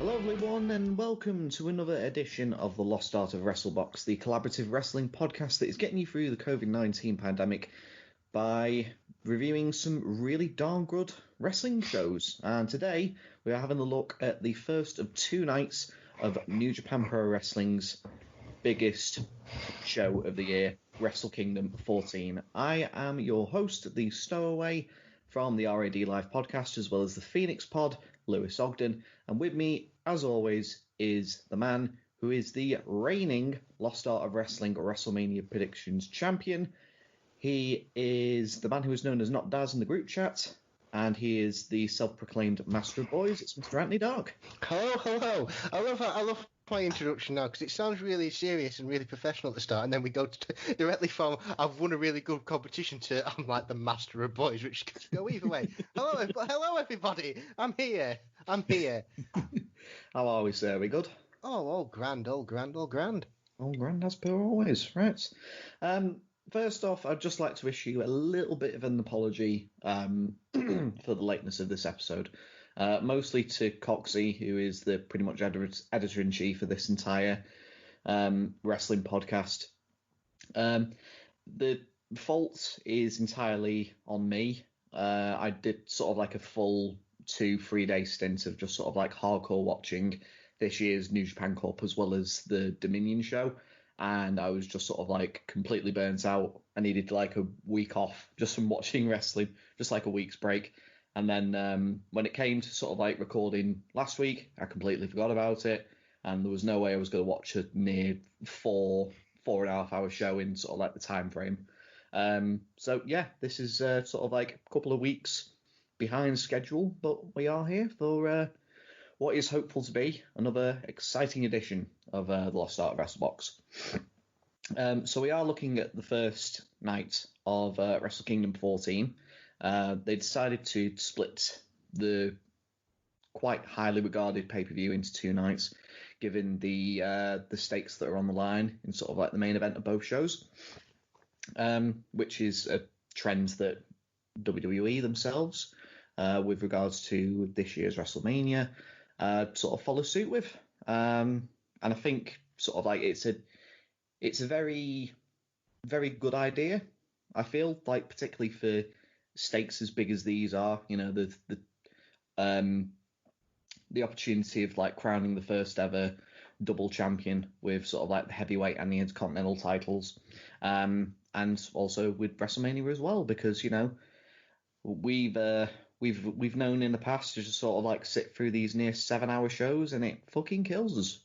Hello everyone and welcome to another edition of the Lost Art of WrestleBox, the collaborative wrestling podcast that is getting you through the COVID-19 pandemic by reviewing some really darn good wrestling shows. And today we are having a look at the first of two nights of New Japan Pro Wrestling's biggest show of the year, Wrestle Kingdom 14. I am your host, the Stowaway from the RAD Live podcast, as well as the Phoenix Pod, Lewis Ogden, and with me, as always, is the man who is the reigning Lost Art of Wrestling WrestleMania predictions champion. He is the man who is known as Not Daz in the group chat, and he is the self-proclaimed Master of Boys. It's Mr. Anthony Dark. Hello. I love my introduction now because it sounds really serious and really professional at the start, and then we go directly from I've won a really good competition to I'm like the Master of Boys, which could go either way. Hello everybody. I'm here. How are we, sir? Are we good? All grand. All grand as per always, right? First off, I'd just like to issue a little bit of an apology for the lateness of this episode. Mostly to Coxie, who is the pretty much editor-in-chief of this entire wrestling podcast. The fault is entirely on me. I did sort of like a full 2-3 day stint of just sort of like hardcore watching this year's New Japan Cup as well as the Dominion show. And I was just sort of like completely burnt out. I needed like a week off just from watching wrestling, just like a week's break. And then when it came to sort of like recording last week, I completely forgot about it. And there was no way I was going to watch a near 4.5 hour show in sort of like the time frame. So yeah, this is sort of like a couple of weeks behind schedule, but we are here for what is hopeful to be another exciting edition of the Lost Art of WrestleBox. So we are looking at the first night of Wrestle Kingdom 14. They decided to split the quite highly regarded pay-per-view into two nights, given the stakes that are on the line in sort of like the main event of both shows, which is a trend that WWE themselves, with regards to this year's WrestleMania, sort of follow suit with. And I think sort of like it's a very, very good idea. I feel like particularly for stakes as big as these are, you know, the opportunity of like crowning the first ever double champion with sort of like the heavyweight and the intercontinental titles, and also with WrestleMania as well, because you know we've known in the past to just sort of like sit through these near 7-hour shows and it fucking kills us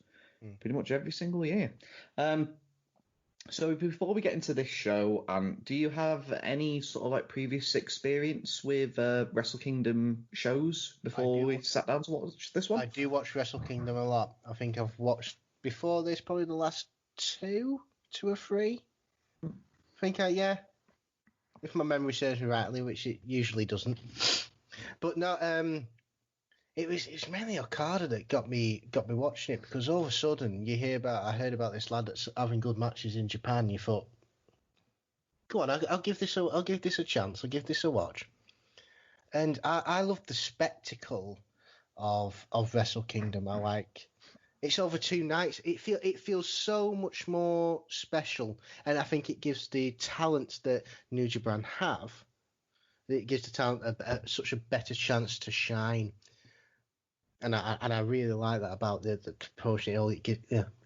pretty much every single year. So before we get into this show, do you have any sort of like previous experience with Wrestle Kingdom shows before we sat down to watch this one? I do watch Wrestle Kingdom a lot. I think I've watched before this probably the last two or three. I think if my memory serves me rightly, which it usually doesn't. But no, it's mainly Okada that got me watching it, because all of a sudden I heard about this lad that's having good matches in Japan. And you thought, go on, I'll give this a chance. I'll give this a watch. And I love the spectacle of Wrestle Kingdom. I like it's over 2 nights. It feels so much more special, and I think it gives the talents that New Japan have. It gives the talent such a better chance to shine. And I really like that about the promotion.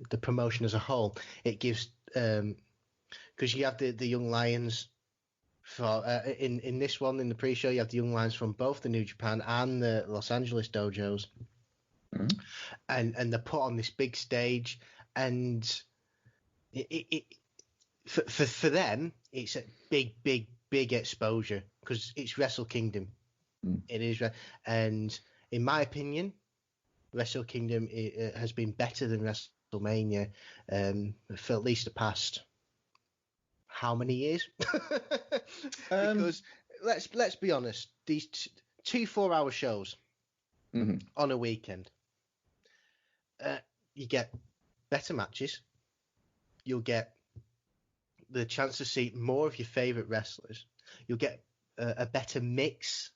The promotion as a whole. It gives because you have the young lions for in this one in the pre-show. You have the young lions from both the New Japan and the Los Angeles dojos, and they're put on this big stage, and for them it's a big exposure because it's Wrestle Kingdom. It is, and in my opinion, Wrestle Kingdom has been better than WrestleMania for at least the past how many years? Because let's be honest, these 2 4-hour shows on a weekend, you get better matches, you'll get the chance to see more of your favourite wrestlers, you'll get a better mix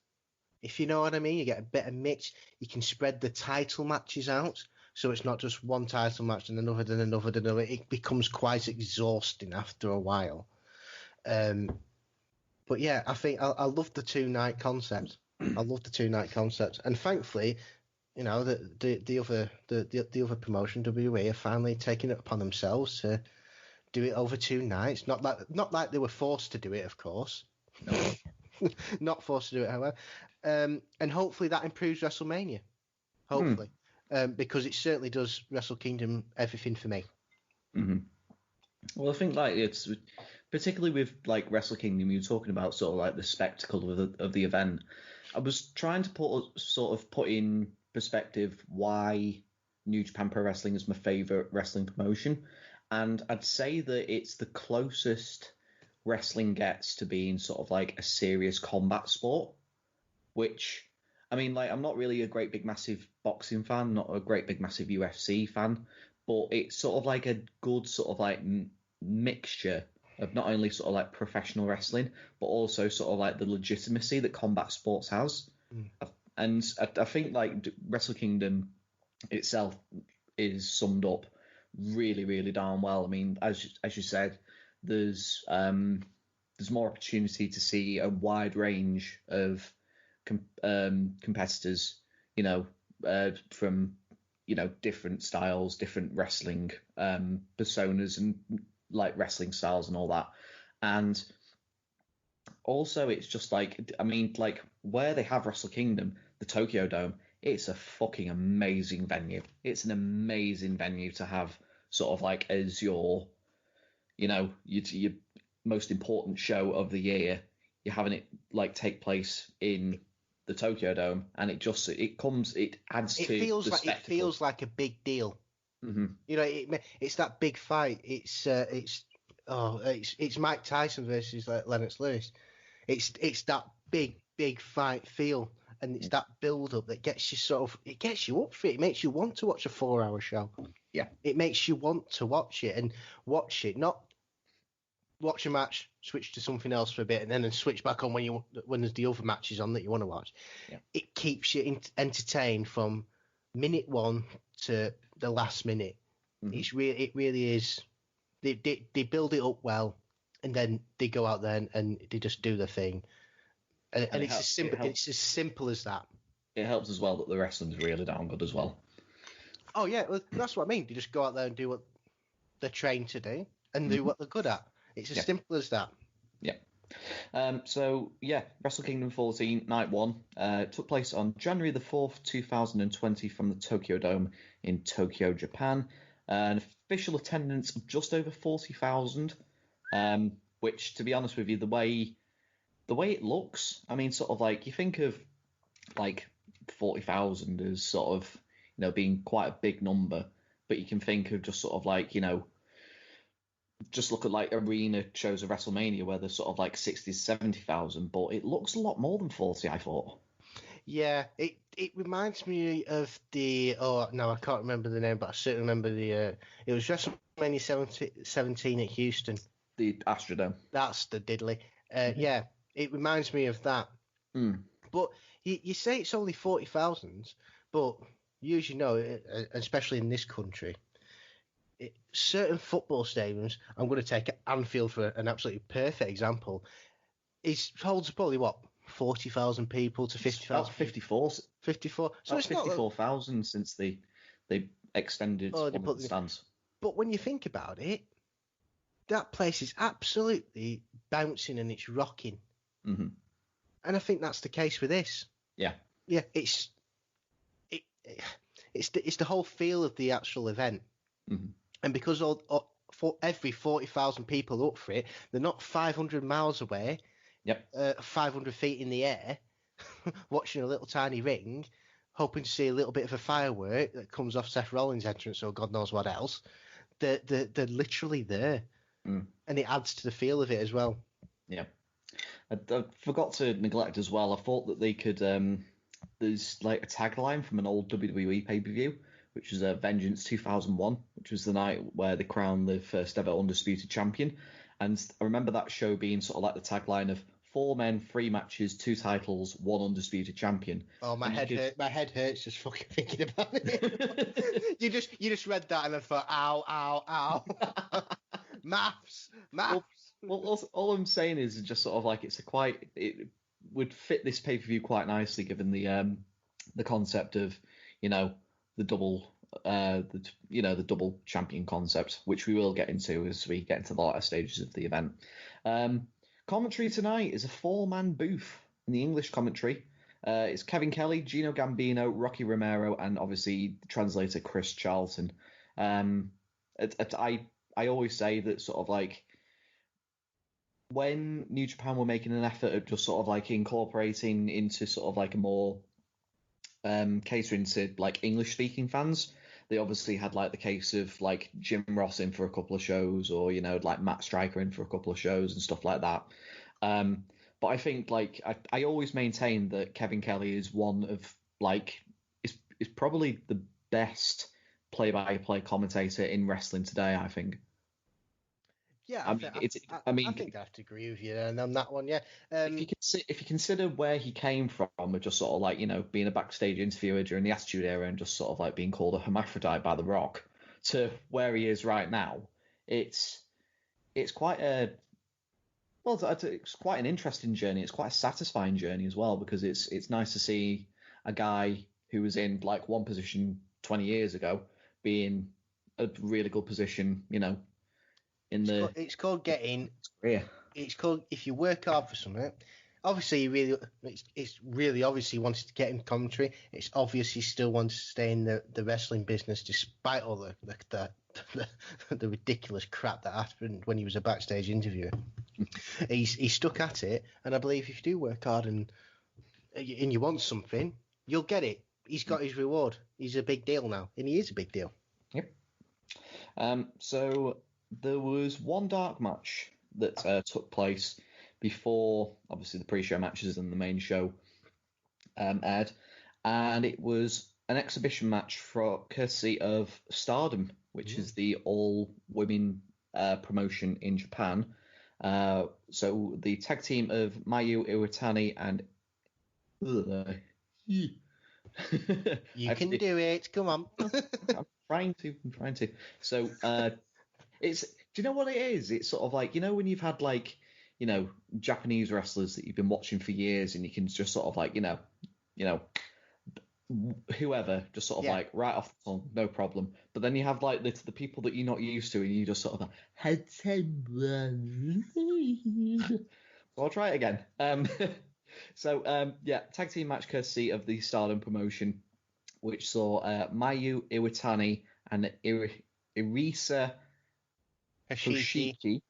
if you know what I mean. You get a bit of mix. You can spread the title matches out, so it's not just one title match and another, then another, then another. It becomes quite exhausting after a while. But yeah, I think I love the 2-night concept. I love the 2-night concept, and thankfully, you know, the other promotion, WWE, are finally taking it upon themselves to do it over 2 nights. Not like they were forced to do it, of course. No. Not forced to do it, however. And hopefully that improves WrestleMania. Hopefully. Because it certainly does Wrestle Kingdom everything for me. Mm-hmm. Well, I think like it's particularly with like Wrestle Kingdom, you're talking about sort of like the spectacle of the event. I was trying to put in perspective why New Japan Pro Wrestling is my favorite wrestling promotion, and I'd say that it's the closest wrestling gets to being sort of like a serious combat sport. Which, I mean, like I'm not really a great big massive boxing fan, not a great big massive UFC fan, but it's sort of like a good sort of like mixture of not only sort of like professional wrestling, but also sort of like the legitimacy that combat sports has. And I think like Wrestle Kingdom itself is summed up really, really darn well. I mean, as you said, there's more opportunity to see a wide range of competitors, you know, from, you know, different styles, different wrestling personas and like wrestling styles and all that. And also it's just like, I mean, like where they have Wrestle Kingdom, the Tokyo Dome, it's a fucking amazing venue. It's an amazing venue to have sort of like as your, you know, your most important show of the year. You're having it like take place in the Tokyo Dome, and it adds to the spectacle. It feels like a big deal. Mm-hmm. You know, it's that big fight. It's Mike Tyson versus Lennox Lewis. It's that big fight feel, and it's that build up that gets you it gets you up for it. It makes you want to watch a 4-hour show. Yeah, it makes you want to watch it, not watch a match, switch to something else for a bit, and then switch back on when there's the other matches on that you want to watch. Yeah. It keeps you entertained from minute 1 to the last minute. Mm-hmm. It really is. They build it up well, and then they go out there and they just do the thing. And it's as simple as that. It helps as well that the wrestling's really damn good as well. Oh yeah, well, that's what I mean. They just go out there and do what they're trained to do and do what they're good at. It's as simple as that. Yeah. So, Wrestle Kingdom 14, Night 1, took place on January the 4th, 2020 from the Tokyo Dome in Tokyo, Japan. An official attendance of just over 40,000, which, to be honest with you, the way it looks, I mean, sort of like, you think of, like, 40,000 as sort of, you know, being quite a big number, but you can think of just sort of like, you know, just look at like arena shows of WrestleMania where there's sort of like 60, 70,000, but it looks a lot more than 40, I thought. Yeah, it reminds me of I can't remember the name, but I certainly remember it was WrestleMania 17 at Houston. The Astrodome. That's the diddly. Yeah, it reminds me of that. But you say it's only 40,000, but you as you know, especially in this country, certain football stadiums, I'm going to take Anfield for an absolutely perfect example, holds probably, 40,000 people to 50,000? 54. 54. So it's 54,000 since they extended one of the stands. But when you think about it, that place is absolutely bouncing and it's rocking. Mm-hmm. And I think that's the case with this. Yeah. Yeah, it's the whole feel of the actual event. Mm-hmm. And because for every 40,000 people up for it, they're not 500 miles away, 500 feet in the air, watching a little tiny ring, hoping to see a little bit of a firework that comes off Seth Rollins' entrance or God knows what else. They're literally there. And it adds to the feel of it as well. Yeah. I forgot to neglect as well. I thought that they could. There's like a tagline from an old WWE pay-per-view, which was Vengeance 2001, which was the night where they crowned the first ever undisputed champion. And I remember that show being sort of like the tagline of 4 men, 3 matches, 2 titles, 1 undisputed champion. Oh, my head hurts just fucking thinking about it. you just read that and I thought, ow. Maths. Well, all I'm saying is just sort of like it would fit this pay-per-view quite nicely given the concept of, the double the double champion concept, which we will get into as we get into the latter stages of the event. Commentary tonight is a 4-man booth in the English commentary. It's Kevin Kelly, Gino Gambino, Rocky Romero, and obviously the translator Chris Charlton. I always say that sort of like when New Japan were making an effort of just sort of like incorporating into sort of like a more catering to like English speaking fans, they obviously had like the case of like Jim Ross in for a couple of shows, or like Matt Striker in for a couple of shows and stuff like that. But I think like I always maintain that Kevin Kelly is one of like is probably the best play-by-play commentator in wrestling today, I think. Yeah, I think I have to agree with you on that one. Yeah, if you consider where he came from, with just sort of like being a backstage interviewer during the Attitude Era and just sort of like being called a hermaphrodite by The Rock, to where he is right now, it's quite it's quite an interesting journey. It's quite a satisfying journey as well, because it's nice to see a guy who was in like one position 20 years ago being a really good position, it's called getting. Yeah. It's called, if you work hard for something. Obviously, it's really obviously wanted to get in commentary. It's obvious he still wants to stay in the wrestling business despite all the ridiculous crap that happened when he was a backstage interviewer. He's stuck at it, and I believe if you do work hard and you want something, you'll get it. He's got his reward. He's a big deal now, and he is a big deal. Yep. So there was one dark match that took place before, obviously, the pre-show matches and the main show aired, and it was an exhibition match courtesy of Stardom, which is the all-women promotion in Japan. So the tag team of Mayu, Iwatani, and you can do it. Come on. I'm trying to. So it's. Do you know what it is? It's sort of like, when you've had like, Japanese wrestlers that you've been watching for years, and you can just sort of like, whoever just sort of like right off the tongue, no problem. But then you have like the people that you're not used to, and you just sort of like, so I'll try it again. Tag team match courtesy of the Stardom promotion, which saw Mayu, Iwatani, and Arisa Hoshiki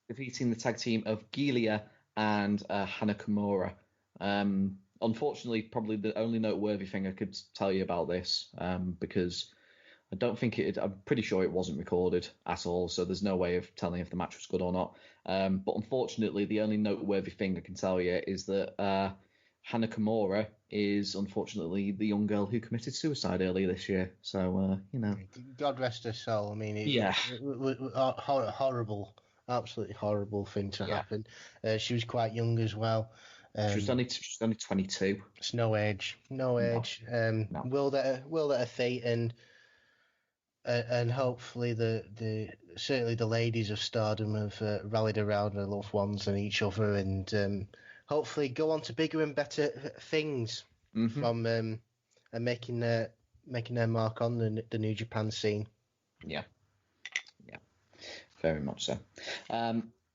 defeating the tag team of Giulia and Hana Kimura. Unfortunately, probably the only noteworthy thing I could tell you about this, because I don't think I'm pretty sure it wasn't recorded at all, so there's no way of telling if the match was good or not. But unfortunately, the only noteworthy thing I can tell you is that Hana Kimura is unfortunately the young girl who committed suicide earlier this year. So, God rest her soul. I mean, horrible, absolutely horrible thing to happen. She was quite young as well. She was only 22. It's no age. Willed at her fate, and hopefully certainly the ladies of Stardom have rallied around their loved ones and each other, and hopefully go on to bigger and better things from and making their mark on the New Japan scene. Yeah, very much so.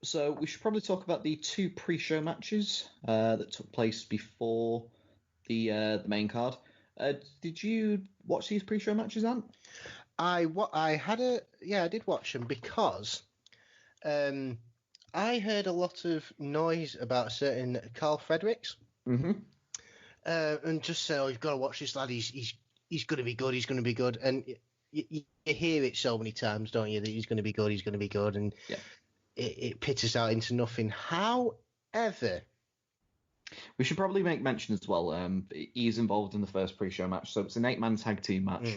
So we should probably talk about the 2 pre-show matches that took place before the main card. Did you watch these pre-show matches, Ant? I did watch them because I heard a lot of noise about a certain Karl Fredericks. And just say, you've got to watch this lad. He's going to be good. He's going to be good. And you hear it so many times, don't you? That he's going to be good. He's going to be good. And it pitters out into nothing. However, we should probably make mention as well. He's involved in the first pre-show match, so it's an 8-man tag team match,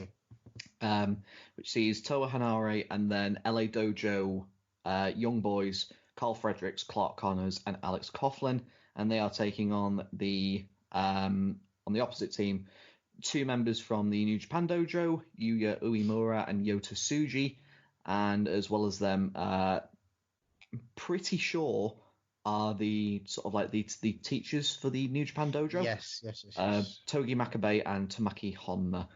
which sees Toa Henare and then LA Dojo Young Boys Karl Fredericks, Clark Connors, and Alex Coughlin, and they are taking on the opposite team, 2 members from the New Japan Dojo, Yuya Uemura and Yota Tsuji, and as well as them, pretty sure are the sort of like the teachers for the New Japan Dojo. Yes. Togi Makabe and Tomoaki Honma.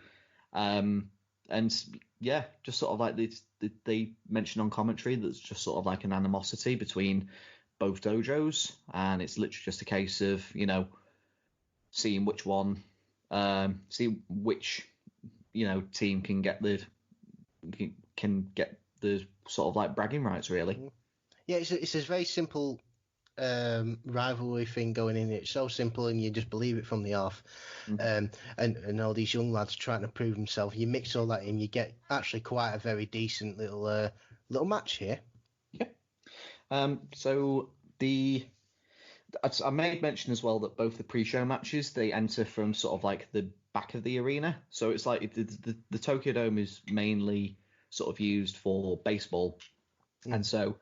And yeah, just sort of like they mentioned on commentary that's just sort of like an animosity between both dojos, and it's literally just a case of, seeing which one, team can get the sort of like bragging rights, really. Yeah, it's a very simple rivalry thing going in. It's so simple, and you just believe it from the off. And all these young lads trying to prove themselves. You mix all that in, you get actually quite a very decent little match here. Yeah. So I made mention as well that both the pre-show matches, they enter from sort of like the back of the arena. So it's like the Tokyo Dome is mainly sort of used for baseball, and so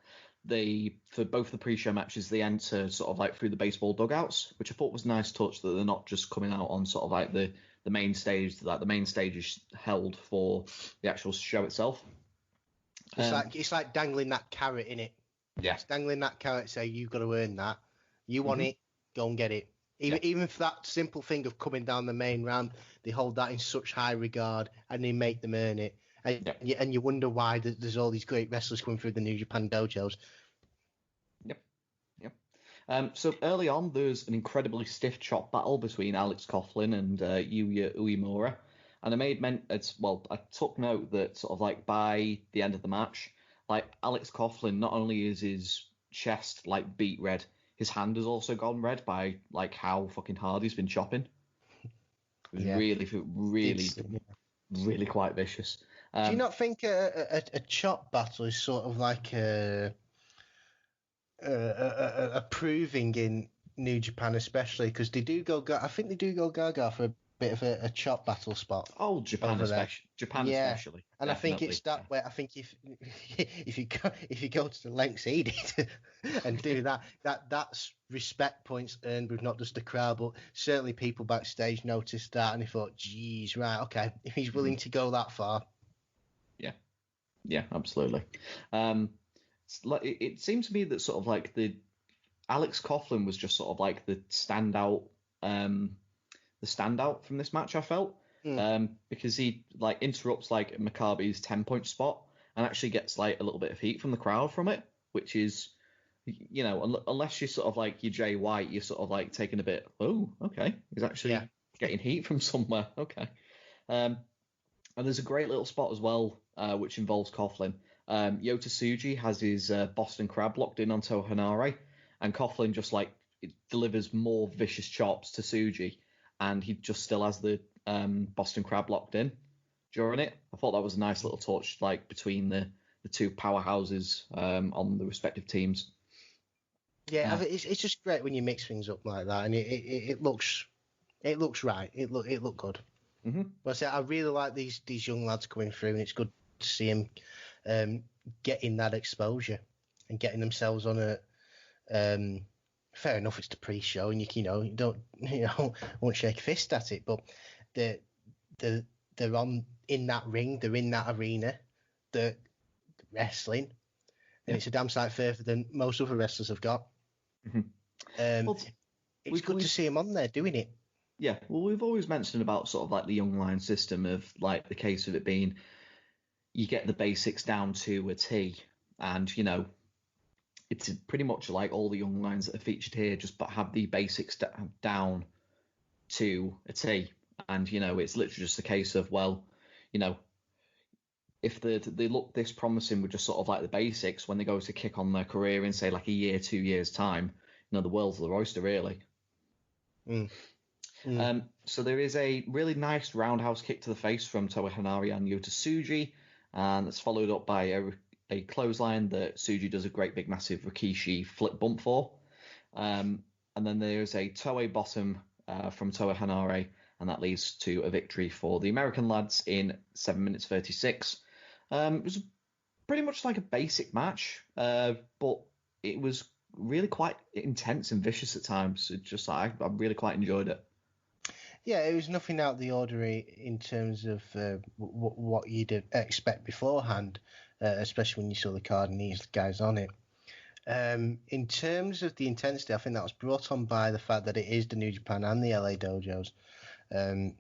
for both the pre-show matches, they enter sort of like through the baseball dugouts, which I thought was a nice touch, that they're not just coming out on sort of like the main stage. Like the main stage is held for the actual show itself. It's like dangling that carrot in it. Yeah, it's dangling that carrot. Say you've got to earn that. You want it, go and get it. Even for that simple thing of coming down the main ramp, they hold that in such high regard, and they make them earn it. And you wonder why there's all these great wrestlers coming through the New Japan dojos. Yep. So early on, there's an incredibly stiff chop battle between Alex Coughlin and Yuya Uemura. And I took note that sort of like by the end of the match, like Alex Coughlin, not only is his chest like beat red, his hand has also gone red by like how fucking hard he's been chopping. It was really quite vicious. Do you not think a chop battle is sort of like a proving in New Japan, especially because they do go? I think they do go gaga for a bit of a chop battle spot. Oh, Japan especially. Especially. And definitely. I think it's that way. I think if you go to the lengths he did and do that's respect points earned with not just the crowd, but certainly people backstage noticed that and they thought, geez, right, okay, if he's willing to go that far. Yeah, absolutely. It seemed to me that sort of like the Alex Coughlin was just sort of like the standout from this match, I felt, because he like interrupts like Makabe's 10-point spot and actually gets like a little bit of heat from the crowd from it, which is, unless you're sort of like your Jay White, you're sort of like taking a bit, oh, okay, he's actually getting heat from somewhere, okay. And there's a great little spot as well, which involves Coughlin. Yota Tsuji has his Boston Crab locked in onto Henare, and Coughlin just like delivers more vicious chops to Tsuji, and he just still has the Boston Crab locked in during it. I thought that was a nice little touch, like between the two powerhouses on the respective teams. Yeah, it's just great when you mix things up like that, and it looks right. It looked good. Mm-hmm. But I really like these young lads coming through, and it's good to see them getting that exposure and getting themselves on a. Fair enough, it's the pre-show, and you don't won't shake a fist at it, but they're on in that ring, they're in that arena, they're wrestling, and it's a damn sight further than most other wrestlers have got. Mm-hmm. It's good to see them on there doing it. Yeah, well, we've always mentioned about sort of like the young line system of like the case of it being you get the basics down to a T, and it's pretty much like all the young lines that are featured here just have the basics down to a T, and it's literally just a case of, well, if they look this promising with just sort of like the basics, when they go to kick on their career in say like a year, 2 years time, the world's the oyster, really. So there is a really nice roundhouse kick to the face from Toa Henare and Yota Tsuji, and that's followed up by a clothesline that Tsuji does a great big massive Rikishi flip bump for. And then there's a Toei bottom from Toa Henare, and that leads to a victory for the American lads in 7 minutes 36. It was pretty much like a basic match, but it was really quite intense and vicious at times. It just I really quite enjoyed it. Yeah, it was nothing out of the ordinary in terms of what you'd expect beforehand, especially when you saw the card and these guys on it. In terms of the intensity, I think that was brought on by the fact that it is the New Japan and the LA dojos. And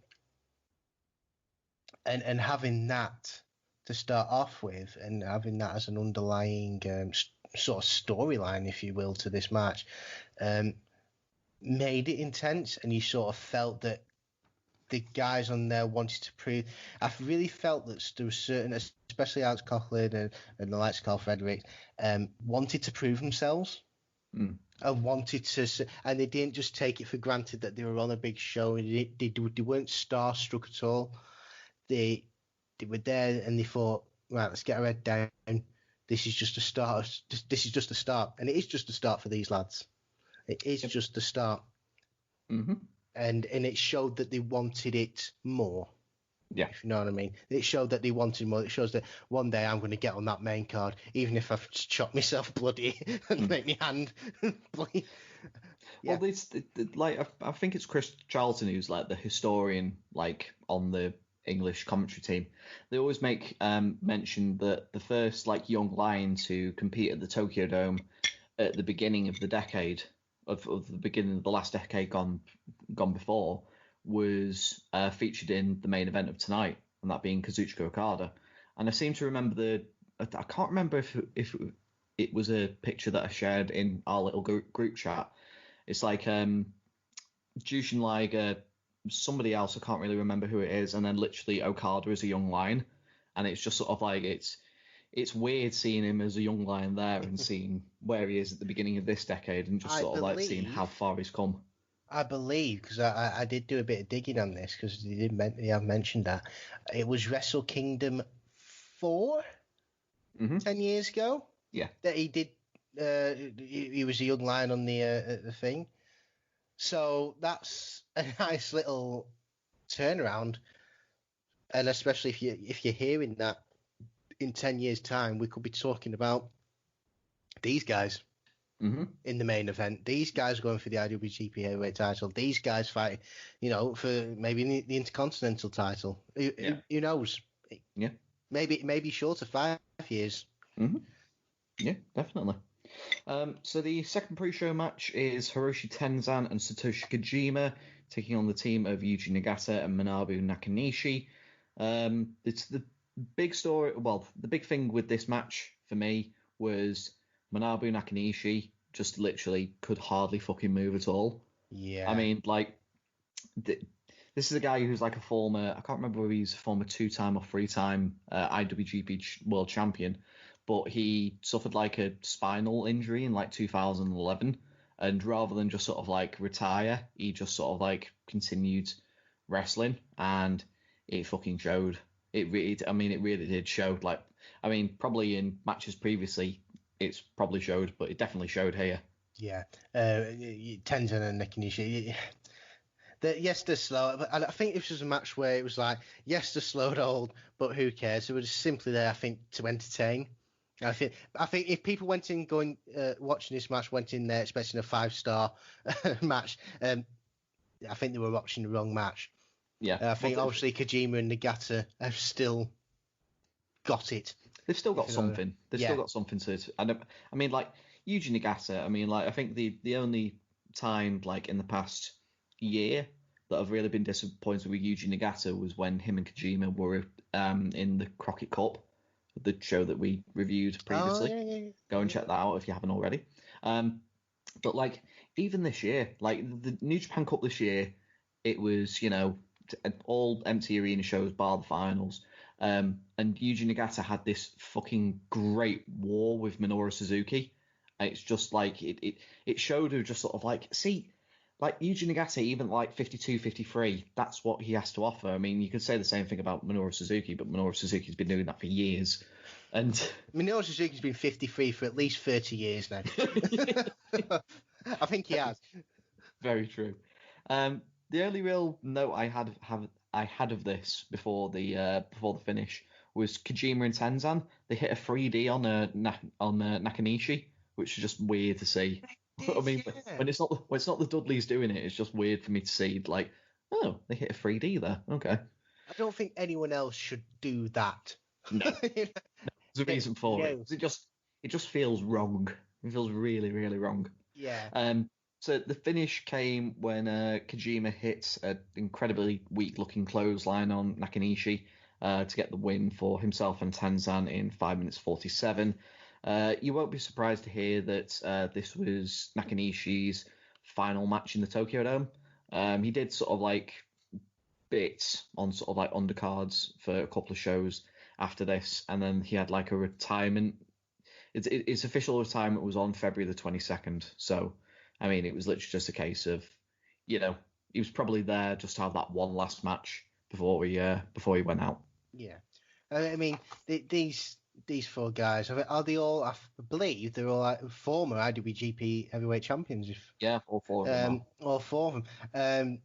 having that to start off with, and having that as an underlying sort of storyline, if you will, to this match, made it intense, and you sort of felt that the guys on there wanted to prove. I really felt that there was certain, especially Alex Coughlin and the likes of Carl Fredericks, wanted to prove themselves. And wanted to, and they didn't just take it for granted that they were on a big show. They weren't starstruck at all. They were there and they thought, right, let's get our head down. This is just a start. This is just a start, and it is just a start for these lads. It is just a start. Mm-hmm. And it showed that they wanted it more. Yeah. If you know what I mean. It showed that they wanted more. It shows that one day I'm going to get on that main card, even if I've chopped myself bloody and make my hand bleed. Yeah. Well, like I think it's Chris Charlton who's like the historian, like on the English commentary team. They always make mention that the first like young lion to compete at the Tokyo Dome at the beginning of the decade of the beginning of the last decade gone before was featured in the main event of tonight, and that being Kazuchika Okada. And I seem to remember I can't remember if it was a picture that I shared in our little group chat. It's like Jushin-liger, somebody else, I can't really remember who it is, and then literally Okada as a young lion, and it's just sort of like it's weird seeing him as a young lion there and seeing where he is at the beginning of this decade and just sort of like seeing how far he's come. I believe, because I did do a bit of digging on this, because they have mentioned that. It was Wrestle Kingdom 4, 10 years ago. Yeah. That he did, he was a young lion on the thing. So that's a nice little turnaround. And especially if you're hearing that in 10 years' time, we could be talking about these guys. In the main event, these guys going for the IWGP Heavyweight title, these guys fighting, for maybe the Intercontinental title. Who knows? Yeah. Maybe short of 5 years. Yeah, definitely. So the second pre-show match is Hiroshi Tenzan and Satoshi Kojima taking on the team of Yuji Nagata and Manabu Nakanishi. It's the big story. Well, the big thing with this match for me was Manabu Nakanishi just literally could hardly fucking move at all. Yeah. I mean, like, this is a guy who's like a former, I can't remember whether he's a former 2-time or 3-time IWGP World Champion, but he suffered like a spinal injury in like 2011. And rather than just sort of like retire, he just sort of like continued wrestling, and it fucking showed. It really did show. Like, I mean, probably in matches previously, it's probably showed, but it definitely showed here. Yeah. Tenzan and Nakanishi. Yes, they're slow. And I think this was a match where it was like, yes, they're slow and old, but who cares? They were just simply there, I think, to entertain. I think if people watching this match went in there expecting a 5-star match, I think they were watching the wrong match. Yeah. I think obviously Kojima and Nagata have still got it. They've still got something. They've still got something to it. And I mean, like Yuji Nagata. I mean, like I think the only time like in the past year that I've really been disappointed with Yuji Nagata was when him and Kojima were in the Crockett Cup, the show that we reviewed previously. Oh, yeah. Go and check that out if you haven't already. But like even this year, like the New Japan Cup this year, it was all empty arena shows bar the finals. And Yuji Nagata had this fucking great war with Minoru Suzuki. It's just like it showed her just sort of like, see, like Yuji Nagata, even like 52, 53, that's what he has to offer. I mean, you could say the same thing about Minoru Suzuki, but Minoru Suzuki's been doing that for years. And Minoru Suzuki's been 53 for at least 30 years now. I think he has. Very true. The only real note I had of this before the finish was Kojima and Tenzan. They hit a 3D on Nakanishi which is just weird to see. I mean, when it's not the Dudleys doing it, it's just weird for me to see. Like, oh, they hit a 3D there. Okay. I don't think anyone else should do that. No, there's a reason for it. It just feels wrong. It feels really, really wrong. Yeah. So the finish came when Kojima hit an incredibly weak-looking clothesline on Nakanishi to get the win for himself and Tanzan in 5 minutes 47. You won't be surprised to hear that this was Nakanishi's final match in the Tokyo Dome. He did sort of like bits on sort of like undercards for a couple of shows after this, and then he had like a retirement. His official retirement was on February the 22nd. So, I mean, it was literally just a case of, he was probably there just to have that one last match before he went out. Yeah, I mean, these four guys are they all? I believe they're all like former IWGP Heavyweight Champions. All four of them. All four of them.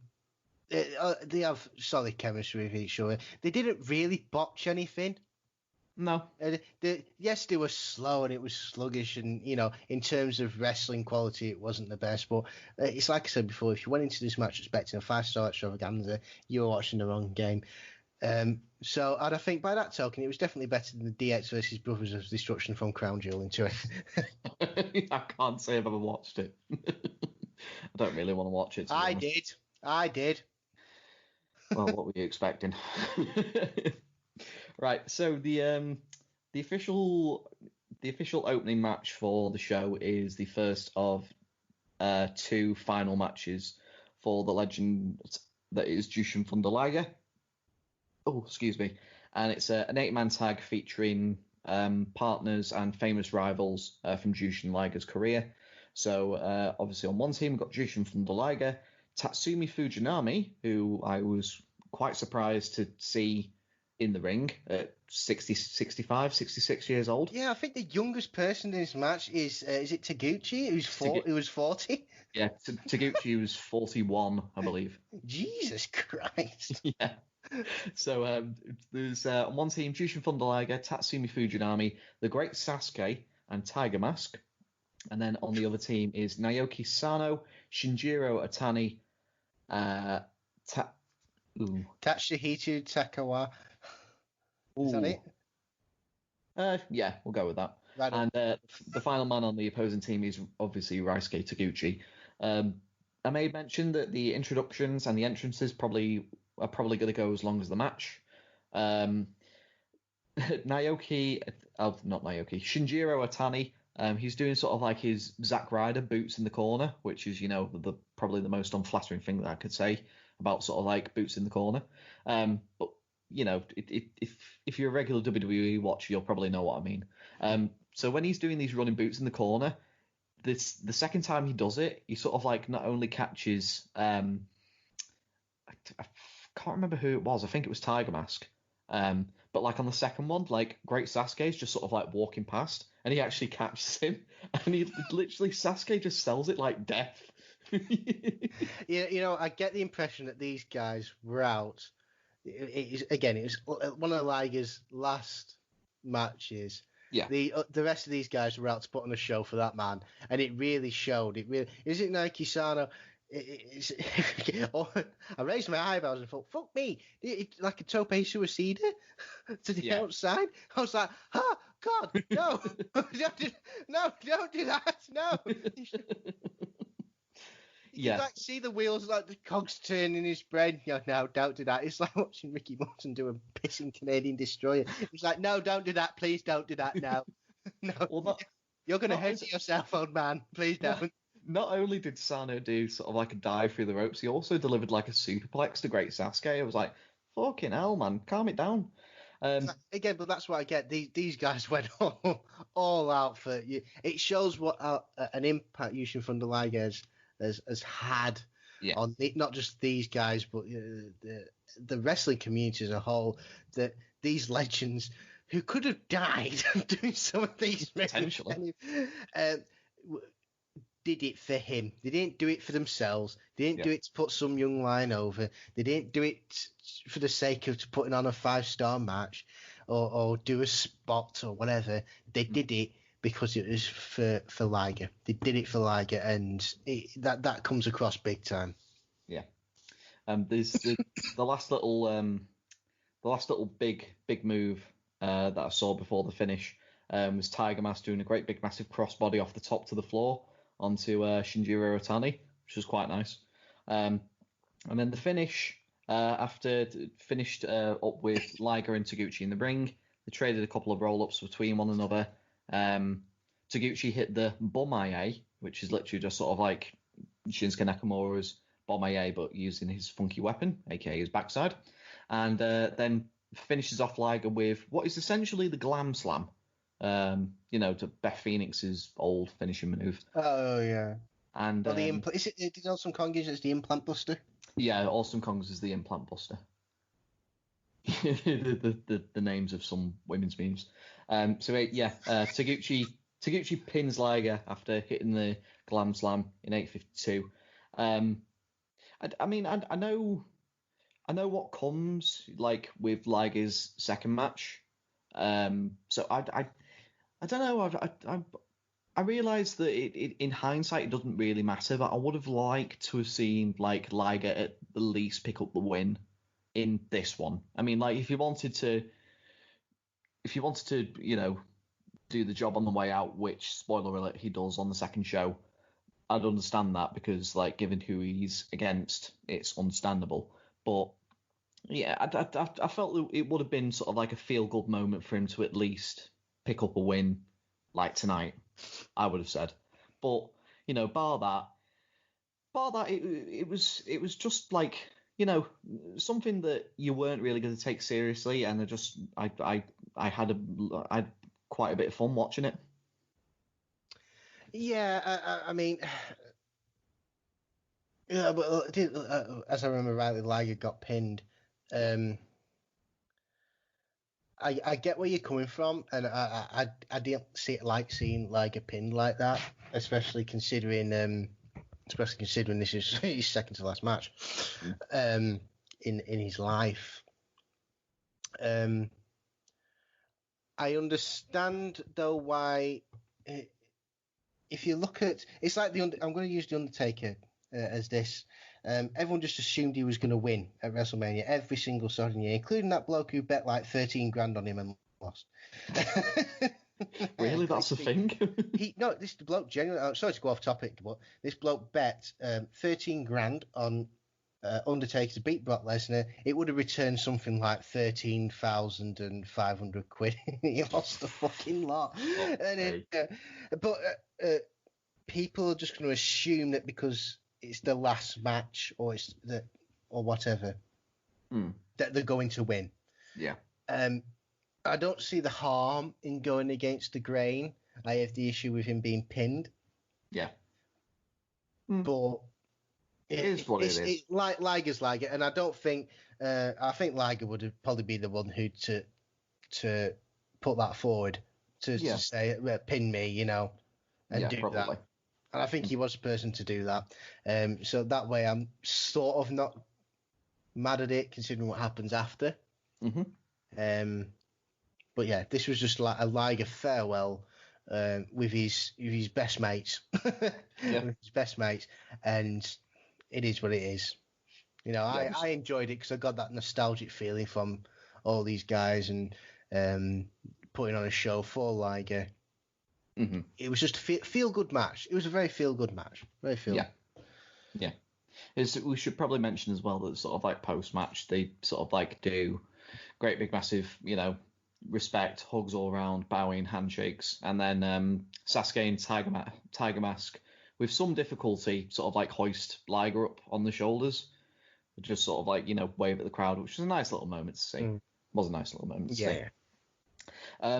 They have solid chemistry with each other. They didn't really botch anything. No. Yes, they were slow and it was sluggish, and in terms of wrestling quality, it wasn't the best. But it's like I said before, if you went into this match expecting a 5-star extravaganza, you were watching the wrong game. So I think by that token, it was definitely better than the DX versus Brothers of Destruction from Crown Jewel into it. I can't say I've ever watched it. I don't really want to watch it. I did. Well, what were you expecting? Right, so the official opening match for the show is the first of 2 final matches for the legend that is Jushin Thunder Liger. Oh, excuse me. And it's an 8-man tag featuring partners and famous rivals from Jushin-Liger's career. So obviously on one team we've got Jushin Thunder Liger, Tatsumi Fujinami, who I was quite surprised to see in the ring at 65, 66 years old. Yeah, I think the youngest person in this match is it Taguchi, who was 40? Yeah, Taguchi was 41, I believe. Jesus Christ. Yeah. So there's on one team, Jushin Thunder Liger, Tatsumi Fujinami, The Great Sasuke, and Tiger Mask. And then on the other team is Naoki Sano, Shinjiro Atani, Tatsuhito Takawa. Is that it? Yeah, we'll go with that. Right. And the final man on the opposing team is obviously Ryusuke Taguchi. I made mention that the introductions and the entrances are probably going to go as long as the match. Shinjiro Atani, he's doing sort of like his Zack Ryder boots in the corner, which is, probably the most unflattering thing that I could say about sort of like boots in the corner. But if you're a regular WWE watcher, you'll probably know what I mean. So when he's doing these running boots in the corner, the second time he does it, he sort of like not only catches, I can't remember who it was. I think it was Tiger Mask. But like on the second one, like Great Sasuke is just sort of like walking past, and he actually catches him, and he literally Sasuke just sells it like death. Yeah, I get the impression that these guys were out. It was one of Liger's last matches. Yeah. The rest of these guys were out to put on a show for that man, and it really showed. Is it Naoki Sano? I raised my eyebrows and thought, "Fuck me!" Like a tope suicida to the outside. I was like, "Ah, God, no, don't do that, no." You can like see the wheels, like the cogs turn in his brain. No, don't do that. It's like watching Ricky Morton do a pissing Canadian destroyer. It's like, no, don't do that. Please don't do that now. No, well, you're going to hurt yourself, old man. Please don't. Not only did Sano do sort of like a dive through the ropes, he also delivered like a superplex to Great Sasuke. I was like, fucking hell, man, calm it down. Again, but that's what I get. These guys went all out for you. It shows what an impact Jushin Thunder Liger has had on not just these guys, but the wrestling community as a whole. That these legends who could have died doing some of these potentially did it for him. They didn't do it for themselves. They didn't do it to put some young lion over. They didn't do it for the sake of putting on a 5-star match or do a spot or whatever. They did it because it was for Liger. They did it for Liger, and that comes across big time. Yeah. There's the last little big move that I saw before the finish was Tiger Mask doing a great big massive crossbody off the top to the floor onto Shinjiro Iwatani, which was quite nice. And then the finish, after finished up with Liger and Taguchi in the ring, they traded a couple of roll-ups between one another. Taguchi hit the Bomaye, which is literally just sort of like Shinsuke Nakamura's Bomaye, but using his funky weapon, aka his backside. And then finishes off Liger with what is essentially the Glam Slam, to Beth Phoenix's old finishing move. Oh, yeah. And well, is it, did Awesome Kong use it as the Implant Buster? Yeah, Awesome Kong's is the Implant Buster. the names of some women's memes. Taguchi pins Liger after hitting the Glam Slam in 8:52. I know what comes like with Liger's second match. So I don't know. I realise that it in hindsight it doesn't really matter, but I would have liked to have seen like Liger at the least pick up the win in this one. I mean, like if you wanted to, do the job on the way out, which spoiler alert he does on the second show, I'd understand that because like given who he's against, it's understandable. But yeah, I felt that it would have been sort of like a feel good moment for him to at least pick up a win like tonight. I would have said, but bar that, it was just like something that you weren't really going to take seriously, and I had quite a bit of fun watching it. Yeah, I mean, yeah, but as I remember rightly, Liger got pinned. I get where you're coming from, and I didn't seeing Liger pinned like that, especially considering this is his second to last match in his life. I understand though why, if you look at it's like I'm going to use the Undertaker as this. Everyone just assumed he was going to win at WrestleMania every single certain year, including that bloke who bet like 13 grand on him and lost. Really, that's the thing. This bloke genuinely. Sorry to go off topic, but this bloke bet 13 grand on Undertaker to beat Brock Lesnar. It would have returned something like 13,500 quid. He lost the fucking lot. Okay. But people are just going to assume that because it's the last match or whatever that they're going to win. Yeah. I don't see the harm in going against the grain. I have the issue with him being pinned. Yeah. But it is what it is. Liger's Liger, and I don't think I think Liger would have probably be the one who to put that forward to say pin me, and do probably. That. And I think he was the person to do that. So that way I'm sort of not mad at it considering what happens after. Mm-hmm. But yeah, this was just like a Liger farewell with his best mates. With his best mates. And it is what it is. I enjoyed it because I got that nostalgic feeling from all these guys and putting on a show for Liger. Mm-hmm. It was just a feel good match. It was a very feel good match. Very feel. Yeah. We should probably mention as well that sort of like post match they sort of like do great big massive respect, hugs all around, bowing, handshakes, and then Sasuke and Tiger Mask with some difficulty sort of like hoist Liger up on the shoulders, just sort of like wave at the crowd, which was a nice little moment to see. It was a nice little moment to see.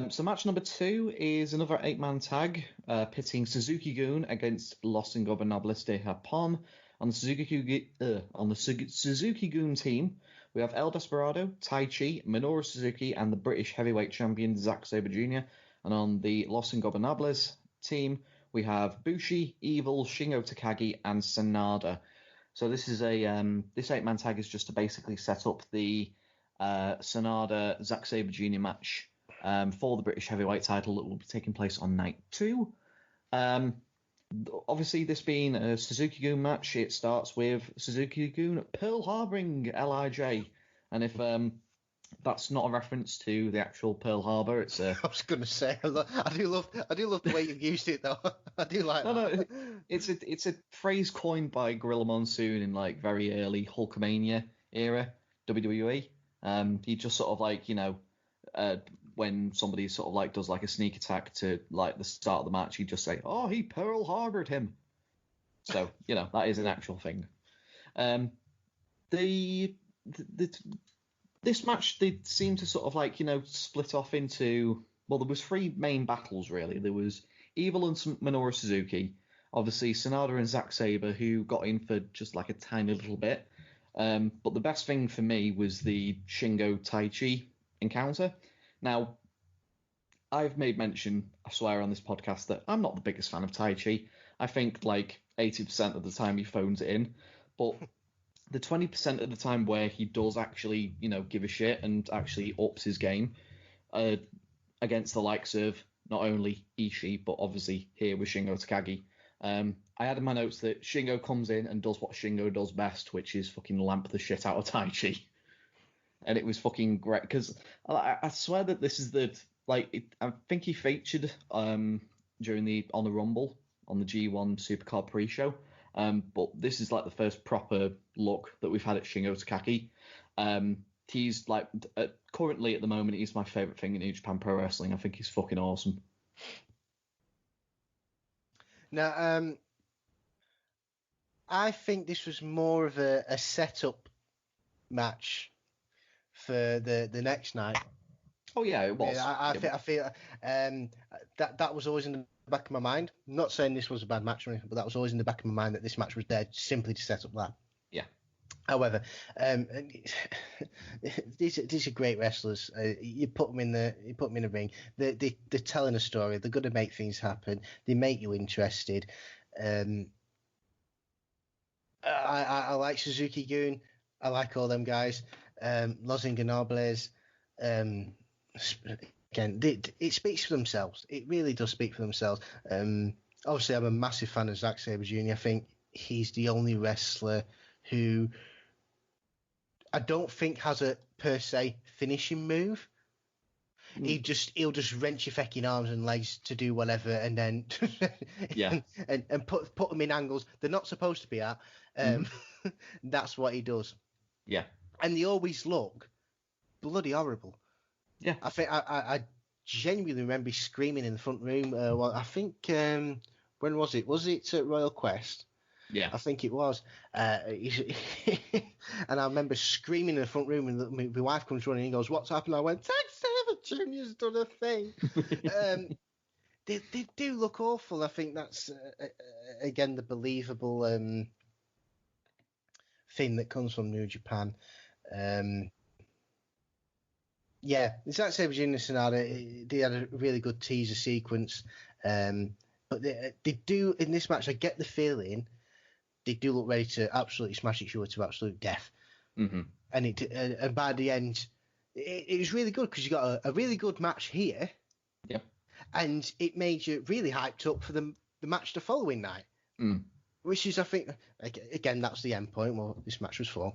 So match number 2 is another 8-man tag, pitting Suzuki-gun against Los Ingobernables de Japón. On the Suzuki-gun team, we have El Desperado, Tai Chi, Minoru Suzuki, and the British heavyweight champion Zack Sabre Jr. And on the Los Ingobernables team, we have Bushi, Evil, Shingo Takagi, and Sanada. So this is this 8-man tag is just to basically set up the Sanada Zack Sabre Jr. match for the British heavyweight title that will be taking place on night 2. Obviously, this being a Suzuki-gun match, it starts with Suzuki-gun Pearl Harboring LIJ. And if that's not a reference to the actual Pearl Harbor, it's a... I was going to say, I do love the way you've used it, though. I do like that. No, it's a phrase coined by Gorilla Monsoon in like very early Hulkamania era WWE. He just sort of like, when somebody sort of like does like a sneak attack to like the start of the match, he'd just say, "Oh, he Pearl Harbored him." So that is an actual thing. This match, they seem to sort of like split off into, well, there was 3 main battles really. There was Evil and Minoru Suzuki, obviously Sonata and Zack Sabre, who got in for just like a tiny little bit. But the best thing for me was the Shingo Taichi encounter. Now, I've made mention, I swear on this podcast, that I'm not the biggest fan of Taichi. I think like 80% of the time he phones it in, but the 20% of the time where he does actually, give a shit and actually ups his game against the likes of not only Ishii, but obviously here with Shingo Takagi. I had in my notes that Shingo comes in and does what Shingo does best, which is fucking lamp the shit out of Taichi. And it was fucking great, because I swear that this is I think he featured during the On the Rumble on the G1 Supercard pre-show. But this is like the first proper look that we've had at Shingo Takagi. He's like currently at the moment, he's my favorite thing in New Japan Pro Wrestling. I think he's fucking awesome. Now, I think this was more of a setup match for the next night. Oh yeah, it was. I feel that was always in the back of my mind. I'm not saying this was a bad match or anything, but that was always in the back of my mind that this match was there simply to set up that. Yeah. However, these are great wrestlers. You put them in the ring. They're telling a story. They're going to make things happen. They make you interested. I like Suzuki-gun. I like all them guys. Los Ingobernables. Again, it speaks for themselves. It really does speak for themselves. Obviously, I'm a massive fan of Zack Sabre Jr. I think he's the only wrestler who I don't think has a per se finishing move. He'll just wrench your fucking arms and legs to do whatever, and then and put them in angles they're not supposed to be at. That's what he does. Yeah, and they always look bloody horrible. Yeah, I think I genuinely remember screaming in the front room. Well, I think when was it? Was it at Royal Quest? Yeah, I think it was. And I remember screaming in the front room, and my wife comes running and goes, "What's happened?" I went, "Zack Sabre Jr.'s done a thing." They do look awful. I think that's again the believable thing that comes from New Japan. Yeah, Zack Sabre Jr. Sonata, they had a really good teaser sequence. But they do, in this match, I get the feeling they do look ready to absolutely smash each other to absolute death. Mm-hmm. And by the end, it was really good because you got a really good match here. Yep. And it made you really hyped up for the match the following night. Which is, I think, again, that's the end point. Well, this match was for.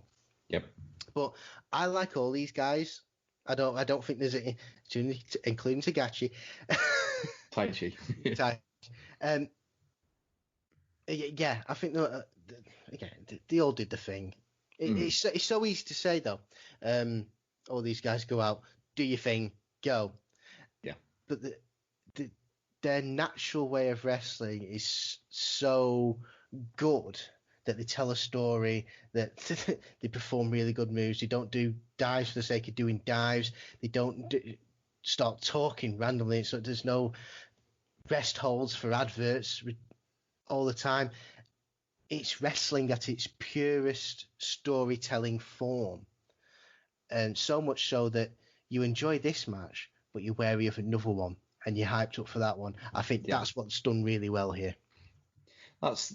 Yep. But I like all these guys. I don't think there's including Tagachi. Taichi. Yeah, I think again they all did the thing. It's so easy to say though. All these guys go out, do your thing, go. Yeah. But their natural way of wrestling is so good that they tell a story, that they perform really good moves. They don't do dives for the sake of doing dives. They don't start talking randomly. So there's no rest holds for adverts all the time. It's wrestling at its purest storytelling form. And so much so that you enjoy this match, but you're wary of another one and you're hyped up for that one. I think that's what's done really well here. That's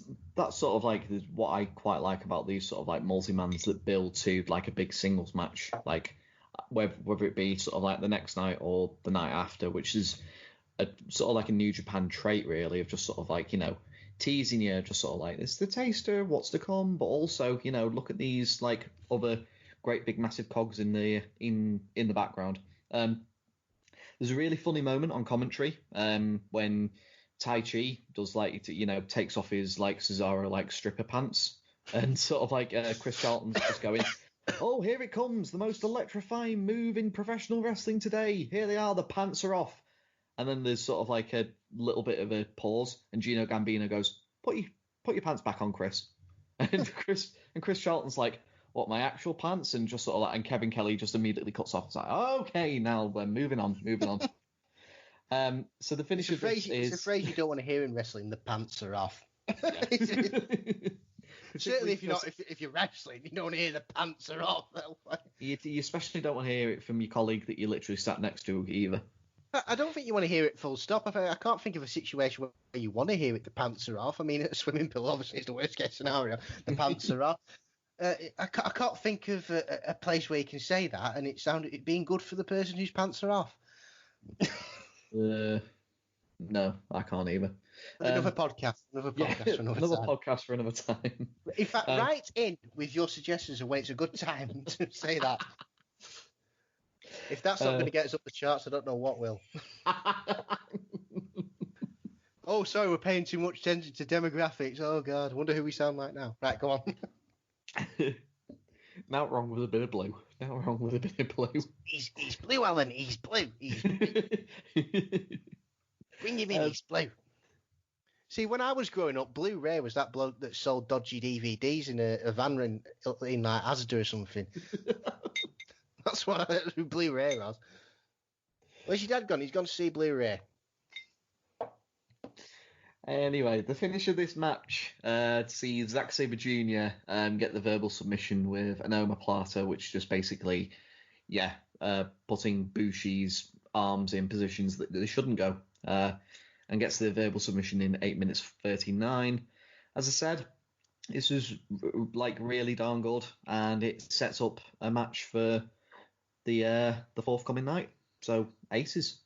sort of like what I quite like about these sort of like multi-mans that build to like a big singles match. Like, whether it be sort of like the next night or the night after, which is a sort of like a New Japan trait, really, of just sort of like, teasing you, just sort of like, it's the taster, what's to come, but also, look at these like other great big massive cogs in the background. There's a really funny moment on commentary when Tai Chi does like, takes off his like Cesaro like stripper pants, and sort of like Chris Charlton's just going, oh, here it comes, the most electrifying move in professional wrestling today. Here they are, the pants are off. And then there's sort of like a little bit of a pause, and Gino Gambino goes, put your pants back on, Chris. And Chris Charlton's like, what, my actual pants? And just sort of like, and Kevin Kelly just immediately cuts off. It's like, okay, now we're moving on. So the finish of this is... It's a phrase you don't want to hear in wrestling, the pants are off. Certainly if you're wrestling, you don't want to hear the pants are off. You especially don't want to hear it from your colleague that you literally sat next to either. I don't think you want to hear it full stop. I can't think of a situation where you want to hear it, the pants are off. I mean, a swimming pool obviously is the worst case scenario. The pants are off. I can't think of a place where you can say that and it being good for the person whose pants are off. No, I can't either. Another podcast for another time. Podcast for another time. In fact, write in with your suggestions of when it's a good time to say that. If that's not going to get us up the charts, I don't know what will. Oh, sorry, we're paying too much attention to demographics. Oh, God, I wonder who we sound like now. Right, go on. Now wrong with a bit of blue. He's blue, Alan. He's blue. Bring him in, he's blue. See, when I was growing up, Blue Ray was that bloke that sold dodgy DVDs in a van in like Asda or something. That's what Blue Ray was. Where's your dad gone? He's gone to see Blue Ray. Anyway, the finish of this match sees Zack Sabre Jr. Get the verbal submission with an omoplata, which just basically, putting Bushi's arms in positions that they shouldn't go, and gets the verbal submission in 8 minutes 39. As I said, this was like really darn good, and it sets up a match for the forthcoming night. So aces.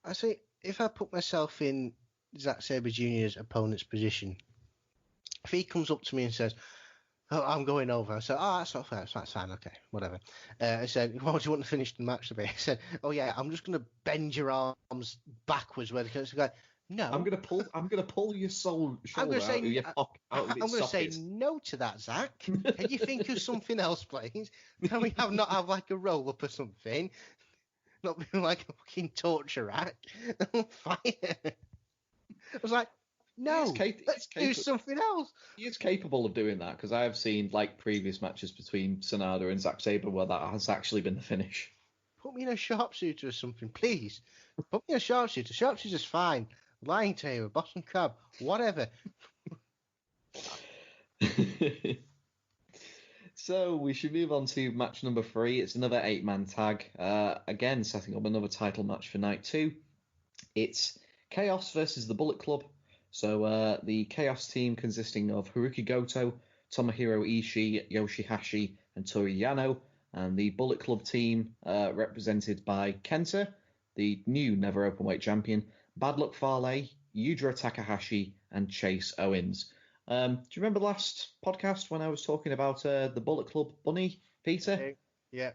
I see. If I put myself in Zack Sabre Jr.'s opponent's position, if he comes up to me and says, "Oh, I'm going over," I said, "Oh, that's not fair. That's fine. Okay, whatever." I said, "What do you want to finish the match to be?" I said, "Oh yeah, I'm just going to bend your arms backwards where it's like." No, I'm gonna pull your shoulder I'm gonna say, out of your I'm going to say no to that, Zach. Can you think of something else, please? Can we not have like a roll up or something? Not be like a fucking torture rack on fire. I was like, no, let's do something else. He is capable of doing that, because I have seen like previous matches between Sanada and Zack Sabre where that has actually been the finish. Put me in a sharpshooter or something, please. Put me in a sharpshooter. Sharpshooter's fine. Lying to a Boston Crab, whatever. So we should move on to match number 3. It's another 8-man tag. Again, setting up another title match for night 2. It's Chaos versus the Bullet Club. So the Chaos team consisting of Haruki Goto, Tomohiro Ishii, Yoshihashi, and Toru Yano. And the Bullet Club team represented by Kenta, the new Never Openweight champion, Bad Luck Fale, Yujiro Takahashi, and Chase Owens. Do you remember the last podcast when I was talking about the Bullet Club bunny, Peter? Yeah.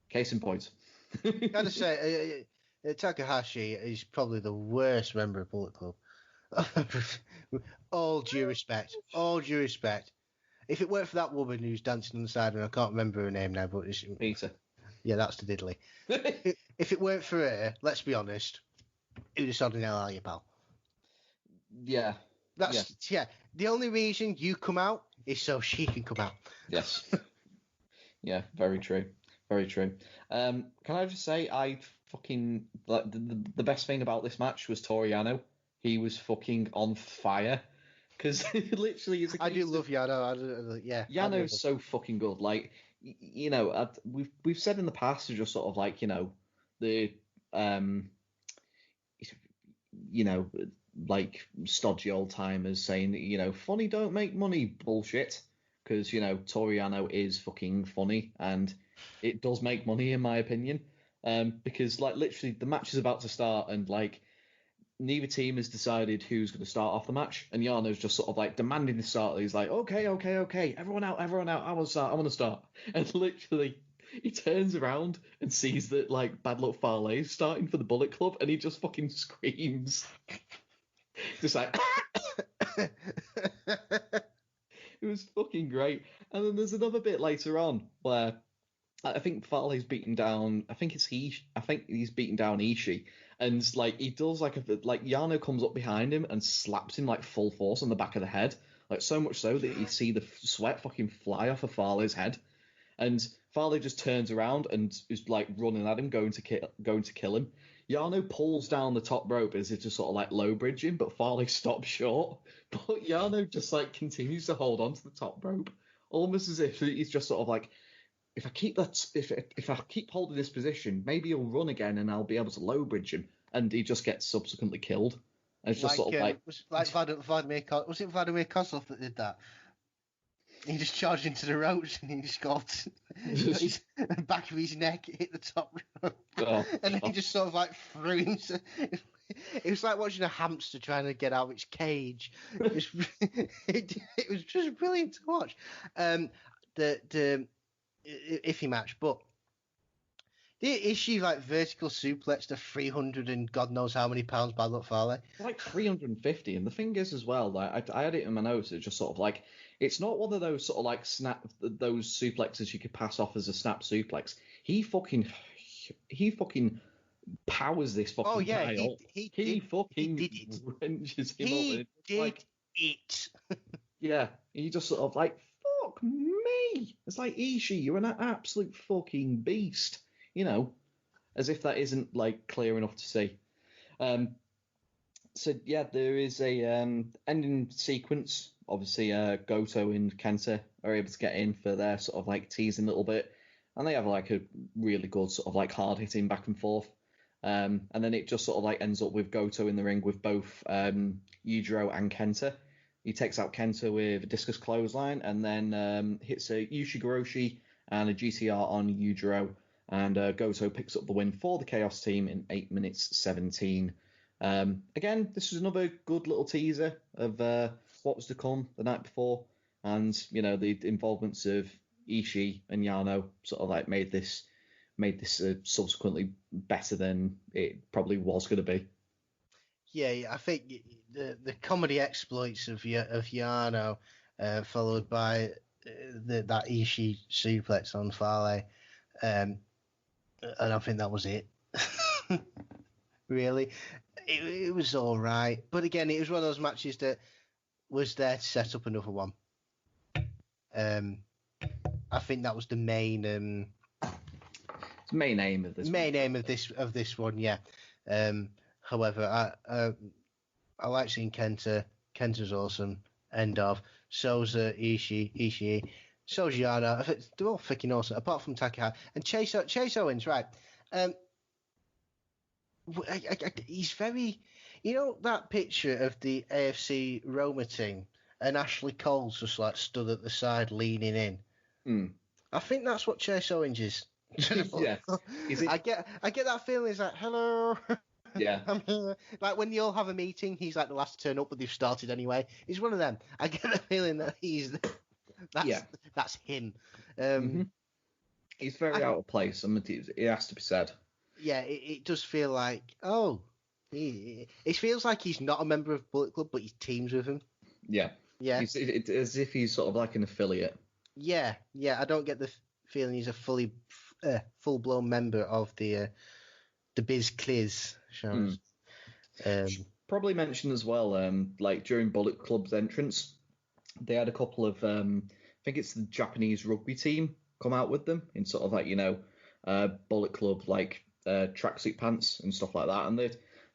Case in point. Gotta say, Takahashi is probably the worst member of Bullet Club. All due respect. If it weren't for that woman who's dancing on the side, and I can't remember her name now, but it's Peter. Yeah, that's the diddly. If it weren't for her, let's be honest, who'd have sold an LA, pal? Yeah. Yeah. The only reason you come out is so she can come out. Yes. Yeah, very true. Very true. Can I just say, I fucking like the best thing about this match was Toru Yano. He was fucking on fire. Because literally, I do love Yano. Yeah, Yano's so fucking good. Like, you know, we've said in the past, just sort of like, you know, the you know, like stodgy old timers saying that, you know, funny don't make money bullshit. Because, you know, Toru Yano is fucking funny, and it does make money in my opinion. Because like literally the match is about to start and like neither team has decided who's going to start off the match, and Yano's just sort of like demanding the start. He's like, okay, everyone out, I want to start. And literally, he turns around and sees that like Bad Luck Fale is starting for the Bullet Club, and he just fucking screams, just like. It was fucking great. And then there's another bit later on where I think Fale's beaten down. I think he's beaten down Ishii, and like he does like Yano comes up behind him and slaps him like full force on the back of the head, like so much so that you see the sweat fucking fly off of Fale's head, and Fale just turns around and is like running at him, going to kill him. Yano pulls down the top rope as if to sort of like low bridge him, but Fale stops short. But Yano just like continues to hold on to the top rope, almost as if he's just sort of like, if I keep holding this position, maybe he'll run again and I'll be able to low bridge him. And he just gets subsequently killed. And it's just sort of like Vladimir Kozlov that did that. He just charged into the ropes and he just got his back of his neck hit the top rope, and then he just sort of like threw himself. It was like watching a hamster trying to get out of its cage. It was just brilliant to watch. The iffy match, but is she like vertical suplex to 300 and God knows how many pounds Bad Luck Fale? Like 350, and the thing is as well, like I had it in my notes. It's just sort of like it's not one of those sort of like those suplexes you could pass off as a snap suplex. He fucking powers this fucking guy up. He fucking did it. Wrenches him he up. Did like, it. Yeah, he just sort of like, fuck me. It's like, Ishii, you're an absolute fucking beast. You know, as if that isn't like clear enough to see. So yeah, there is a ending sequence. Obviously, Goto and Kenta are able to get in for their sort of like teasing a little bit, and they have like a really good sort of like hard hitting back and forth. And then it just sort of like ends up with Goto in the ring with both Yujiro and Kenta. He takes out Kenta with a discus clothesline and then hits a Ushigoroshi and a GTR on Yujiro. And Goto picks up the win for the Chaos team in 8 minutes 17. Again, this was another good little teaser of what was to come the night before. And, you know, the involvements of Ishii and Yano sort of like made this subsequently better than it probably was going to be. Yeah, I think the comedy exploits of Yano, followed by that Ishii suplex on Fale, and I think that was it. Really, it was all right, but again, it was one of those matches that was there to set up another one. I think that was the main aim of this one, yeah. However, I like seeing Kenta. Kenta's awesome. End of. So's Ishii. So's Yano. I think they're all freaking awesome, apart from Takahashi. And Chase Owens, right. He's very... You know that picture of the AFC Roma team and Ashley Cole's just like stood at the side leaning in? Mm. I think that's what Chase Owens is. Yeah. I get that feeling. It's like, hello. Yeah. I'm here. Like when you all have a meeting, he's like the last to turn up, but they've started anyway. He's one of them. I get the feeling that that's him. He's very out of place. I mean, it has to be said. Yeah, it does feel like, it feels like he's not a member of Bullet Club, but he teams with him. Yeah. Yeah. It's as if he's sort of like an affiliate. Yeah. I don't get the feeling he's a full-blown member of the Biz Cliz shows. Probably mention as well, like during Bullet Club's entrance, they had a couple of, I think it's the Japanese rugby team come out with them in sort of like, you know, Bullet Club like tracksuit pants and stuff like that, and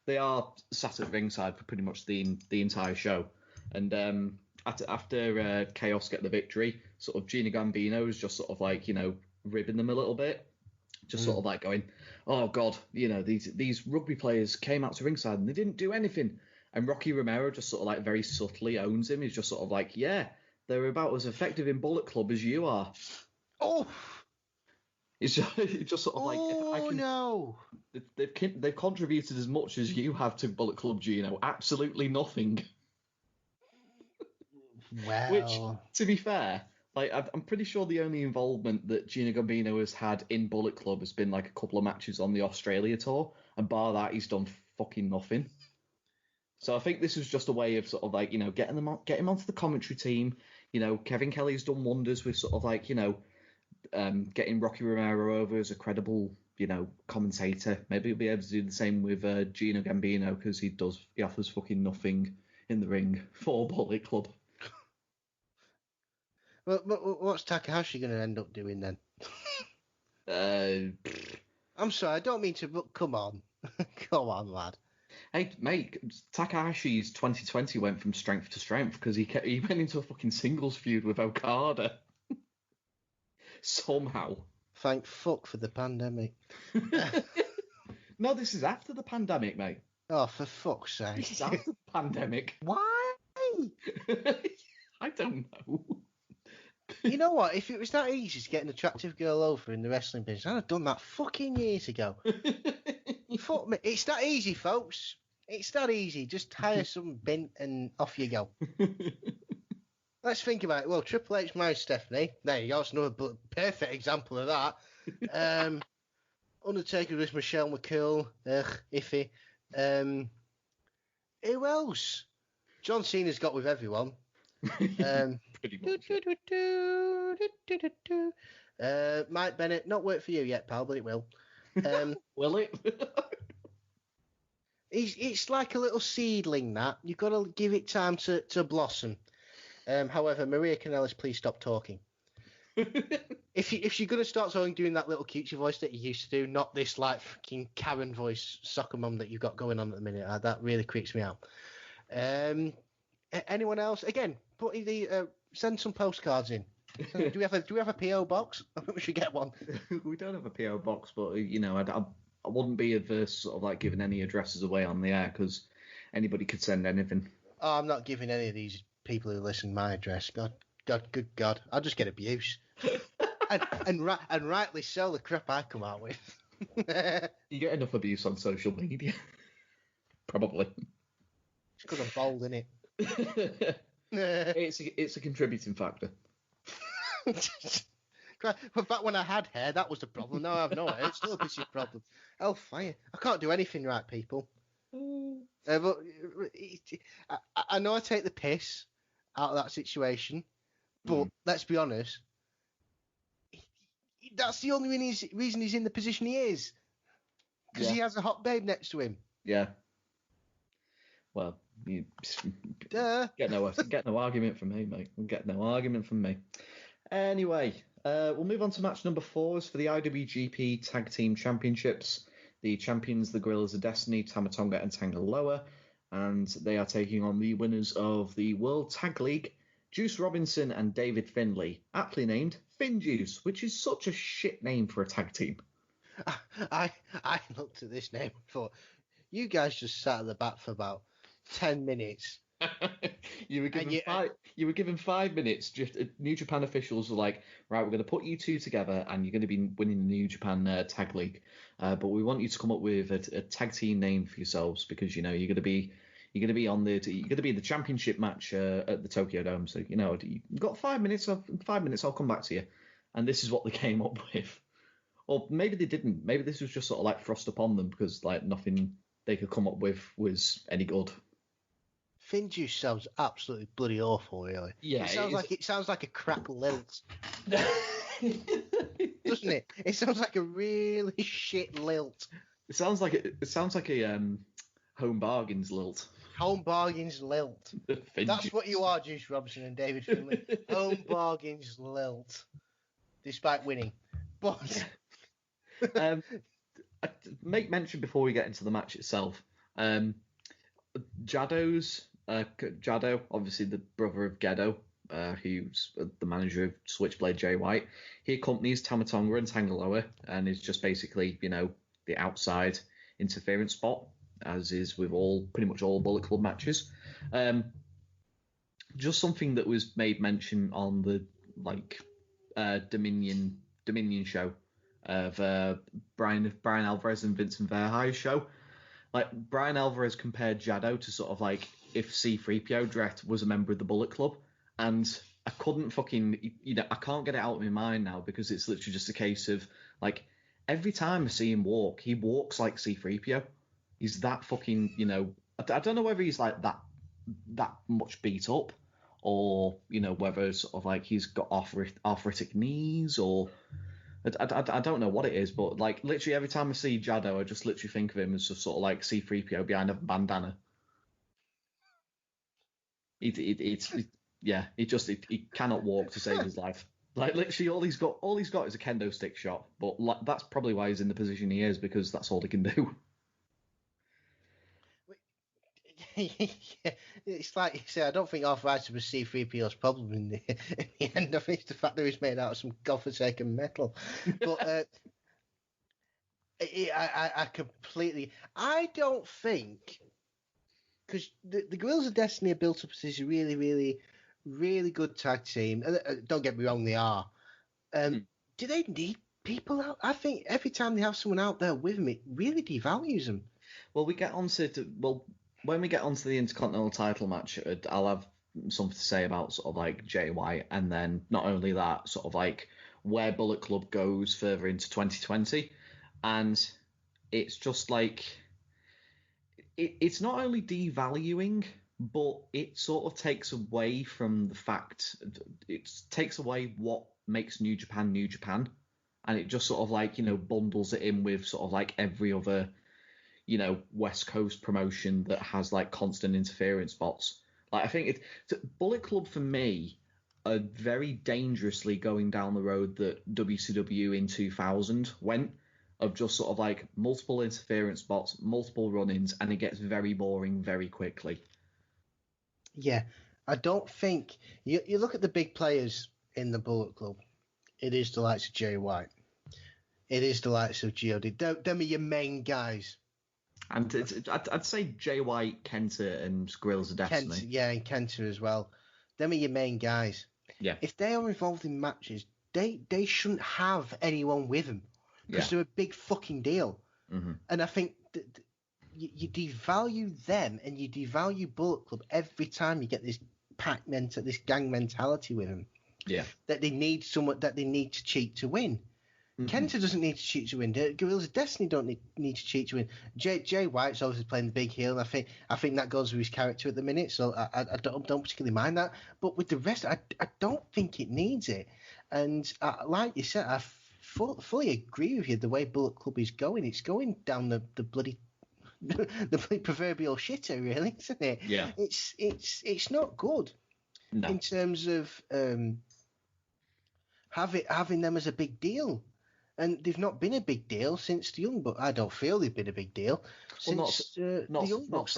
they are sat at ringside for pretty much the entire show. And after Chaos get the victory, sort of Gina Gambino is just sort of like, you know, ribbing them a little bit. Just sort of like going, oh God, you know, these rugby players came out to ringside and they didn't do anything. And Rocky Romero just sort of like very subtly owns him. He's just sort of like, yeah, they're about as effective in Bullet Club as you are. Oh, It's just sort of like if I can. No! They've contributed as much as you have to Bullet Club Gino. Absolutely nothing. Well, Which, to be fair, like I'm pretty sure the only involvement that Gino Gambino has had in Bullet Club has been like a couple of matches on the Australia tour, and bar that, he's done fucking nothing. So I think this was just a way of sort of like, getting him onto the commentary team. Kevin Kelly's done wonders with sort of like, getting Rocky Romero over as a credible, commentator. Maybe he'll be able to do the same with Gino Gambino, because he offers fucking nothing in the ring for Bullet Club. Well, what's Takahashi going to end up doing then? I'm sorry, I don't mean to, but come on. Come on, lad. Hey, mate, Takahashi's 2020 went from strength to strength because he went into a fucking singles feud with Okada. Somehow. Thank fuck for the pandemic. No, this is after the pandemic, mate. Oh, for fuck's sake. This is after the pandemic. Why? I don't know. You know what? If it was that easy to get an attractive girl over in the wrestling business, I'd have done that fucking years ago. Fuck me. It's that easy, folks. It's that easy. Just hire some bint and off you go. Let's think about it. Well, Triple H married Stephanie. There you go. It's another perfect example of that. Undertaker was Michelle McCool. Iffy. Who else? John Cena's got with everyone. Pretty much. Mike Bennett, not worked for you yet, pal, but it will. Will it? It's like a little seedling that. You've got to give it time to blossom. However, Maria Kanellis, please stop talking. If you're going to start doing that little cutesy voice that you used to do, not this like fucking Karen voice soccer mum that you've got going on at the minute, that really creeps me out. Anyone else? Again, send some postcards in. Do we have a PO box? I think we should get one. We don't have a PO box, but I wouldn't be averse sort of like giving any addresses away on the air, because anybody could send anything. Oh, I'm not giving any of these people who listen my address. Good God, I'll just get abuse. and rightly so, the crap I come out with. You get enough abuse on social media. Probably. It's because I'm bold, isn't it? It's a contributing factor. But back when I had hair, that was the problem. Now I have no hair. It's still a big problem. Oh, fire. I can't do anything right, people. But I know I take the piss out of that situation, but let's be honest, that's the only reason he's in the position he is. Because he has a hot babe next to him. Yeah. Well, you get no argument from me, mate. Get no argument from me. Anyway, we'll move on to match number 4 for the IWGP Tag Team Championships. The champions, the Gorillas of Destiny, Tama Tonga and Tanga Loa, and they are taking on the winners of the World Tag League, Juice Robinson and David Finlay, aptly named Fin Juice, which is such a shit name for a tag team. I looked at this name and thought, you guys just sat at the back for about 10 minutes. You were given 5 minutes. Just New Japan officials were like, right, we're going to put you two together, and you're going to be winning the New Japan Tag League. But we want you to come up with a tag team name for yourselves, because you're going to be in the championship match at the Tokyo Dome. So you've got 5 minutes. 5 minutes, I'll come back to you. And this is what they came up with. Or maybe they didn't. Maybe this was just sort of like thrust upon them because like nothing they could come up with was any good. Fin Juice sounds absolutely bloody awful, really. Yeah, it sounds like a crap lilt. Doesn't it? It sounds like a really shit lilt. It sounds like a Home Bargains lilt. Home Bargains lilt. That's what you are, Juice Robinson and David Finlay. Home Bargains lilt. Despite winning. But I make mention before we get into the match itself. Jado, obviously the brother of Gedo, who's the manager of Switchblade Jay White, he accompanies Tama Tonga and Tanga Loa and is just basically, the outside interference spot, as is with pretty much all Bullet Club matches. Just something that was made mention on the Dominion show of Brian Alvarez and Vincent Verhei's show. Like, Brian Alvarez compared Jado to sort of like if C-3PO Drett was a member of the Bullet Club, and I couldn't fucking, I can't get it out of my mind now because it's literally just a case of, like, every time I see him walk, he walks like C-3PO. He's that fucking, I don't know whether he's like that much beat up, or, whether sort of like he's got arthritic knees, or I don't know what it is, but like literally every time I see Jado, I just literally think of him as just sort of like C-3PO behind a bandana. He cannot walk to save his life. Like literally all he's got is a kendo stick shot, but like, that's probably why he's in the position he is, because that's all he can do. Yeah, it's like you say, I don't think arthritis was C-3PO's problem in the end. I think it's the fact that he's made out of some godforsaken metal. But I completely... I don't think... Because the Guerrillas of Destiny are built up as this really, really, really good tag team. Don't get me wrong, they are. Do they need people out? I think every time they have someone out there with them, it really devalues them. Well, when we get onto the Intercontinental title match, I'll have something to say about sort of like Jay White, and then not only that, sort of like where Bullet Club goes further into 2020. And it's just like, it's not only devaluing, but it sort of takes away from the fact, it takes away what makes New Japan New Japan. And it just sort of like, bundles it in with sort of like every other, West Coast promotion that has like constant interference spots. Like, I think Bullet Club for me are very dangerously going down the road that WCW in 2000 went, of just sort of like multiple interference spots, multiple run-ins, and it gets very boring very quickly. Yeah, I don't think you look at the big players in the Bullet Club. It is the likes of Jay White. It is the likes of G.O.D. Them are your main guys. And I'd say Jay White, Kenta, and Guerrillas of Destiny. And Kenta as well. Them are your main guys. Yeah. If they are involved in matches, they shouldn't have anyone with them, because they're a big fucking deal. Mm-hmm. And I think you devalue them and you devalue Bullet Club every time you get this this gang mentality with them. Yeah. That they need someone, that they need to cheat to win. Mm-hmm. Kenta doesn't need to cheat to win. Guerrillas of Destiny don't need to cheat to win. Jay White's obviously playing the big heel, and I think that goes with his character at the minute, so I don't particularly mind that. But with the rest, I don't think it needs it. And like you said, I fully agree with you. The way Bullet Club is going, it's going down the bloody the proverbial shitter, really, isn't it? Yeah. It's not good. No. In terms of having them as a big deal. And they've not been a big deal since the Young Bucks. I don't feel they've been a big deal since the Young Bucks.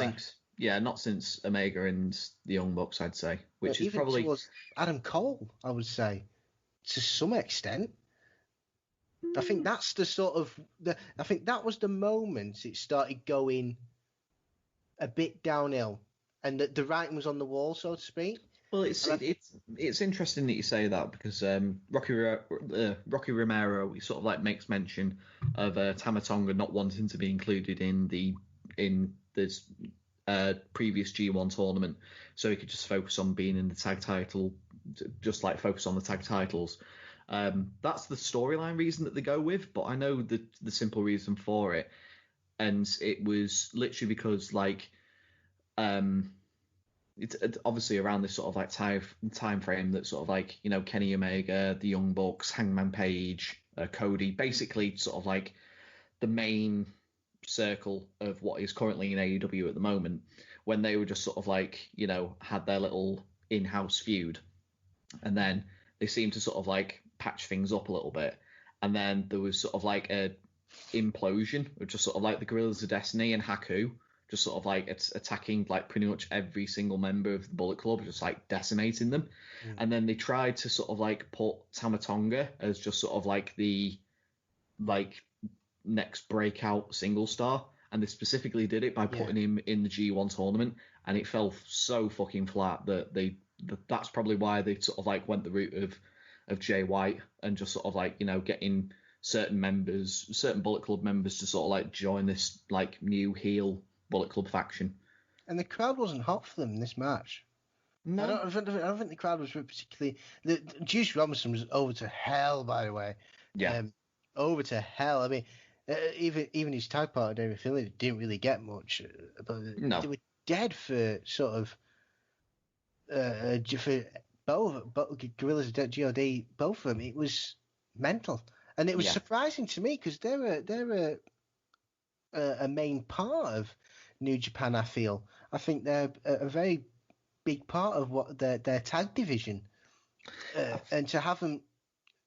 Not since Omega and the Young Bucks, I'd say. Which is even probably towards Adam Cole, I would say, to some extent. I think that's the sort of I think that was the moment it started going a bit downhill, and the writing was on the wall, so to speak. Well, it's interesting that you say that, because Rocky Romero, he sort of like makes mention of Tama Tonga not wanting to be included in this previous G1 tournament, so he could just focus on being in the tag title, just like focus on the tag titles. That's the storyline reason that they go with, but I know the simple reason for it, and it was literally because like it's obviously around this sort of like time frame that sort of like, Kenny Omega, the Young Bucks, Hangman Page, Cody, basically sort of like the main circle of what is currently in AEW at the moment, when they were just sort of like, had their little in-house feud, and then they seemed to sort of like patch things up a little bit, and then there was sort of like a implosion of just sort of like the Guerrillas of Destiny and Haku just sort of like it's attacking like pretty much every single member of the Bullet Club, just like decimating them. And then they tried to sort of like put Tama Tonga as just sort of like the like next breakout single star, and they specifically did it by putting him in the G1 tournament, and it fell so fucking flat that that's probably why they sort of like went the route of Jay White and just sort of like, getting certain members, certain Bullet Club members, to sort of like join this like new heel Bullet Club faction. And the crowd wasn't hot for them in this match. No, I don't think the crowd was particularly. The Juice Robinson was over to hell, by the way. Yeah. Over to hell. I mean, even his tag partner David Finlay didn't really get much, but No. they were dead for sort of for both Gorillas and God. Both of them. It was mental, and it was surprising to me because they're a main part of New Japan. I think they're a very big part of what their tag division, and to have them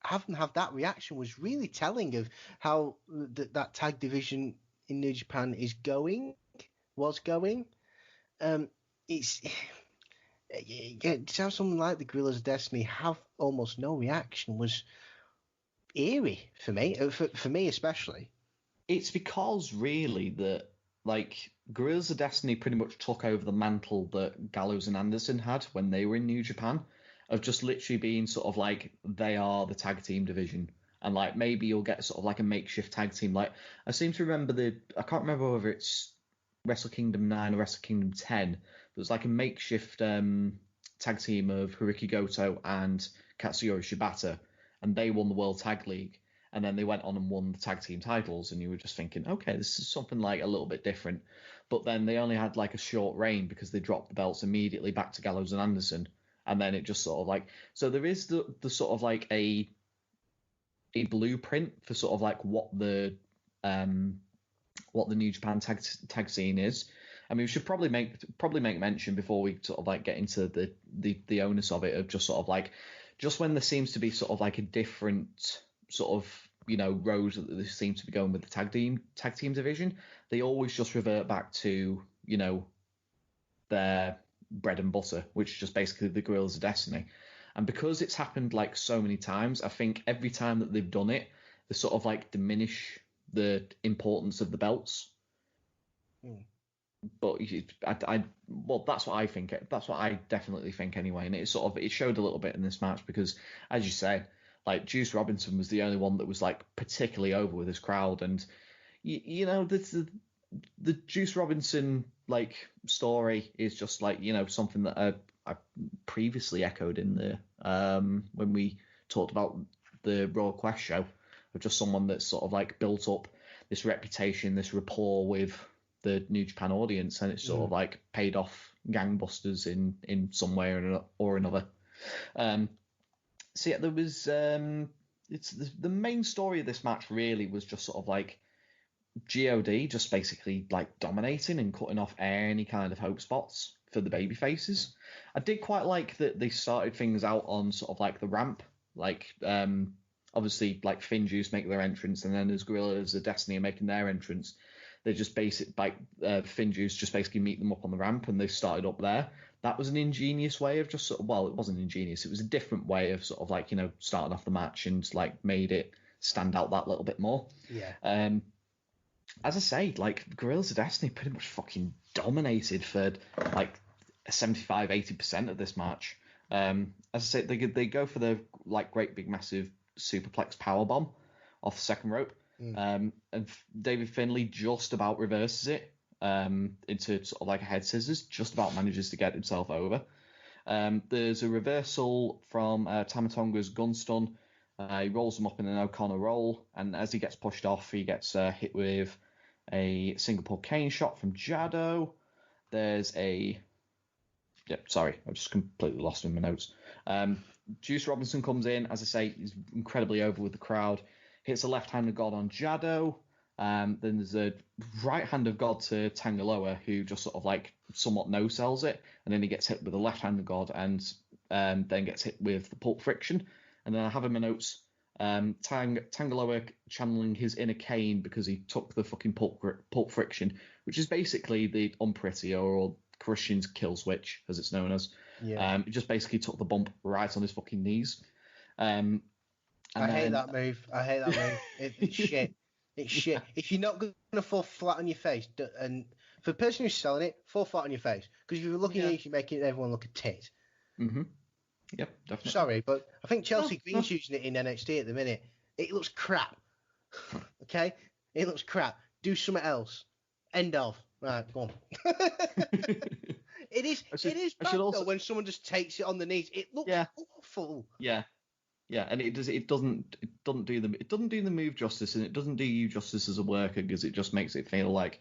have that reaction was really telling of how that tag division in New Japan was going. It's to have someone like the Gorillas of Destiny have almost no reaction was eerie for me, for me especially. It's because really that like Guerrillas of Destiny pretty much took over the mantle that Gallows and Anderson had when they were in New Japan, of just literally being sort of like they are the tag team division, and like maybe you'll get sort of like a makeshift tag team. Like I seem to remember I can't remember whether it's Wrestle Kingdom 9 or Wrestle Kingdom 10, but it was like a makeshift tag team of Hirooki Goto and Katsuyori Shibata, and they won the World Tag League. And then they went on and won the tag team titles, and you were just thinking, okay, this is something like a little bit different. But then they only had like a short reign because they dropped the belts immediately back to Gallows and Anderson, and then it just sort of like, so there is the sort of like a blueprint for sort of like what the New Japan tag scene is. I mean, we should probably make mention before we sort of like get into the onus of it, of just sort of like, just when there seems to be sort of like a different sort of, you know, road that they seem to be going with the tag team division, they always just revert back to, you know, their bread and butter, which is just basically the Guerrillas of Destiny. And because it's happened like so many times, I think every time that they've done it, they sort of like diminish the importance of the belts. But well, that's what I think. That's what I definitely think anyway. And it showed a little bit in this match because, as you said, like Juice Robinson was the only one that was like particularly over with his crowd, and you know the Juice Robinson like story is just like, you know, something that I previously echoed in the when we talked about the Raw Quest show, of just someone that's sort of like built up this reputation, this rapport with the New Japan audience, and it's sort of like paid off gangbusters in some way or another. So yeah, there was it's the main story of this match really was just sort of like God just basically like dominating and cutting off any kind of hope spots for the baby faces. I did quite like that they started things out on sort of like the ramp, like obviously like Finn Juice make their entrance, and then as Guerrillas of Destiny are making their entrance, they just Finn Juice just basically meet them up on the ramp, and they started up there. That was an ingenious way of just sort of, well, it wasn't ingenious, it was a different way of sort of like, you know, starting off the match and like made it stand out that little bit more. Yeah. As I say, like Guerrillas of Destiny pretty much fucking dominated for like 75-80% of this match. As I say, they go for the like great big massive superplex powerbomb off the second rope. And David Finlay just about reverses it into sort of like a head scissors, just about manages to get himself over. There's a reversal from Tama Tonga's gun stun. He rolls him up in an O'Connor roll, and as he gets pushed off, he gets hit with a Singapore cane shot from Jado. There's a... Yeah, sorry, I've just completely lost in my notes. Juice Robinson comes in, as I say, he's incredibly over with the crowd. Hits a left hand of God on Jado. Then there's a right hand of God to Tangaloa, who just sort of like somewhat no-sells it, and then he gets hit with a left hand of God, and then gets hit with the pulp friction. And then I have in my notes Tangaloa channeling his inner Kane because he took the fucking pulp friction, which is basically the Unpretty or Christian's kill switch, as it's known as. Yeah. It just basically took the bump right on his fucking knees. I hate that move. It's shit. It's shit. If you're not going to fall flat on your face, and for the person who's selling it, fall flat on your face. Because if you're looking at it, you're making everyone look a tit. Mm-hmm. Yep, definitely. Sorry, but I think Chelsea Green's using it in NXT at the minute. It looks crap. Okay, it looks crap. Do something else. End of. Right, go on. It is bad though when someone just takes it on the knees. It looks awful. Yeah. Yeah, and it doesn't do the move justice, and it doesn't do you justice as a worker, because it just makes it feel like,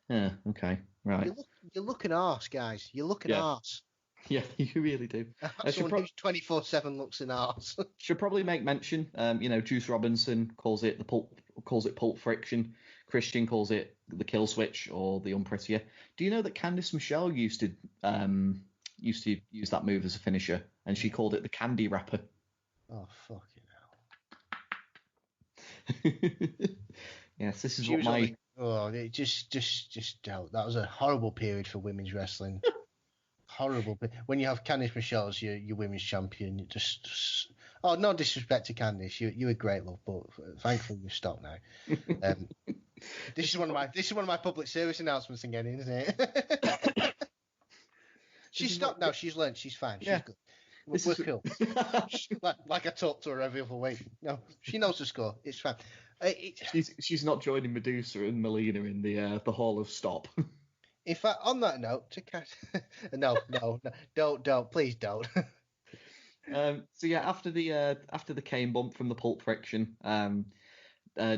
okay, right. You're looking arse, guys. You're looking arse. Yeah, you really do. Someone who's 24/7 looks an arse. Should probably make mention. Juice Robinson calls it pulp friction. Christian calls it the kill switch or the unprettier. Do you know that Candice Michelle used to use that move as a finisher, and she called it the candy wrapper? Oh fucking hell! Yes, this is what my. Just don't. That was a horrible period for women's wrestling. Horrible. When you have Candice Michelle as your women's champion, you just oh, no disrespect to Candice, you're a great love, but thankfully you've stopped now. This is one of my public service announcements again, isn't it? She's stopped now. She's learned. She's fine. She's good. We're cool. like I talked to her every other week. No, she knows the score. It's fine. She's not joining Medusa and Melina in the Hall of Stop. In fact, on that note, no, don't, please don't. So yeah, after the cane bump from the pulp friction,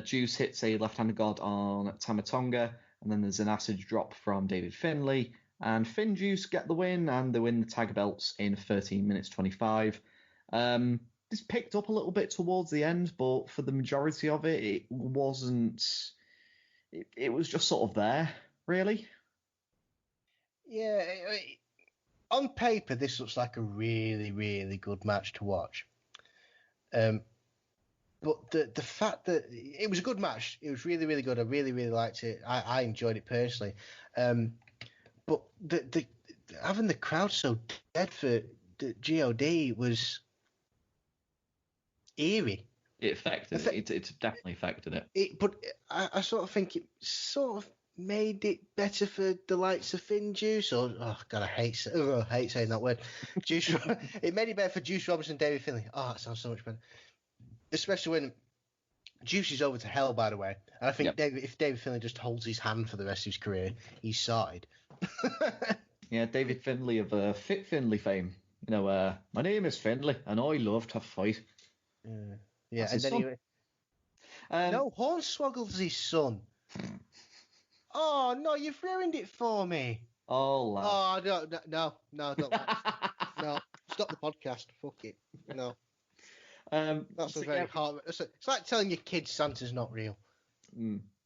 Juice hits a left-handed guard on Tamatonga, and then there's an acid drop from David Finlay, and Finn Juice get the win, and they win the tag belts in 13 minutes 25. This picked up a little bit towards the end, but for the majority of it, it wasn't. It was just sort of there, really. Yeah, on paper, this looks like a really, really good match to watch. But the fact that it was a good match, it was really, really good. I really, really liked it. I enjoyed it personally. But the having the crowd so dead for the God was eerie. It affected it. It definitely affected it. But I sort of think it sort of made it better for the likes of Finn Juice, or oh god, I hate saying that word. Juice. It made it better for Juice Robinson, David Finlay. Oh, that sounds so much better. Especially when Juice is over to hell, by the way. And I think if David Finlay just holds his hand for the rest of his career, he's sorted. Yeah, David Finlay of Fit Finlay fame. My name is Finlay, and I love to fight. Yeah, and then no, Hornswoggle's his son. Oh no, you've ruined it for me. Oh, lad. Oh no, don't like it. No, stop the podcast. Fuck it. No. That's a very hard. It's like telling your kids Santa's not real.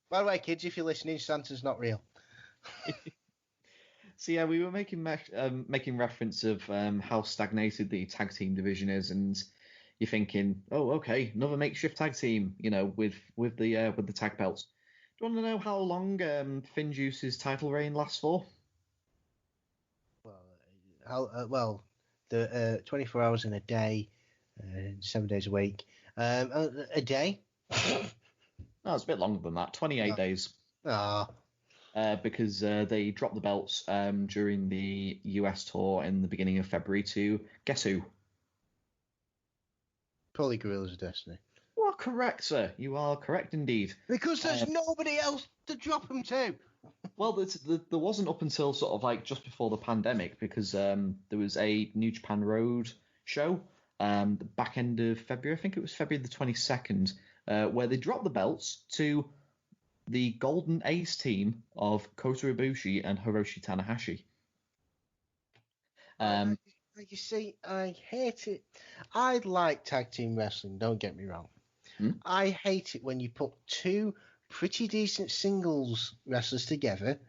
By the way, kids, if you're listening, Santa's not real. So yeah, we were making reference of how stagnated the tag team division is, and you're thinking, oh, okay, another makeshift tag team, with the tag belts. Do you want to know how long Finn Juice's title reign lasts for? Well, the 24 hours in a day, 7 days a week, a day. No, it's a bit longer than that. 28 days. Ah. Because they dropped the belts during the US tour in the beginning of February to guess who? Probably Gorillas of Destiny. You are correct, sir. You are correct indeed. Because there's nobody else to drop them to. Well, there wasn't up until sort of like just before the pandemic, because there was a New Japan Road show the back end of February. I think it was February the 22nd, where they dropped the belts to the Golden Ace team of Kota-Ibushi and Hiroshi Tanahashi. You see, I hate it. I like tag team wrestling, don't get me wrong. I hate it when you put two pretty decent singles wrestlers together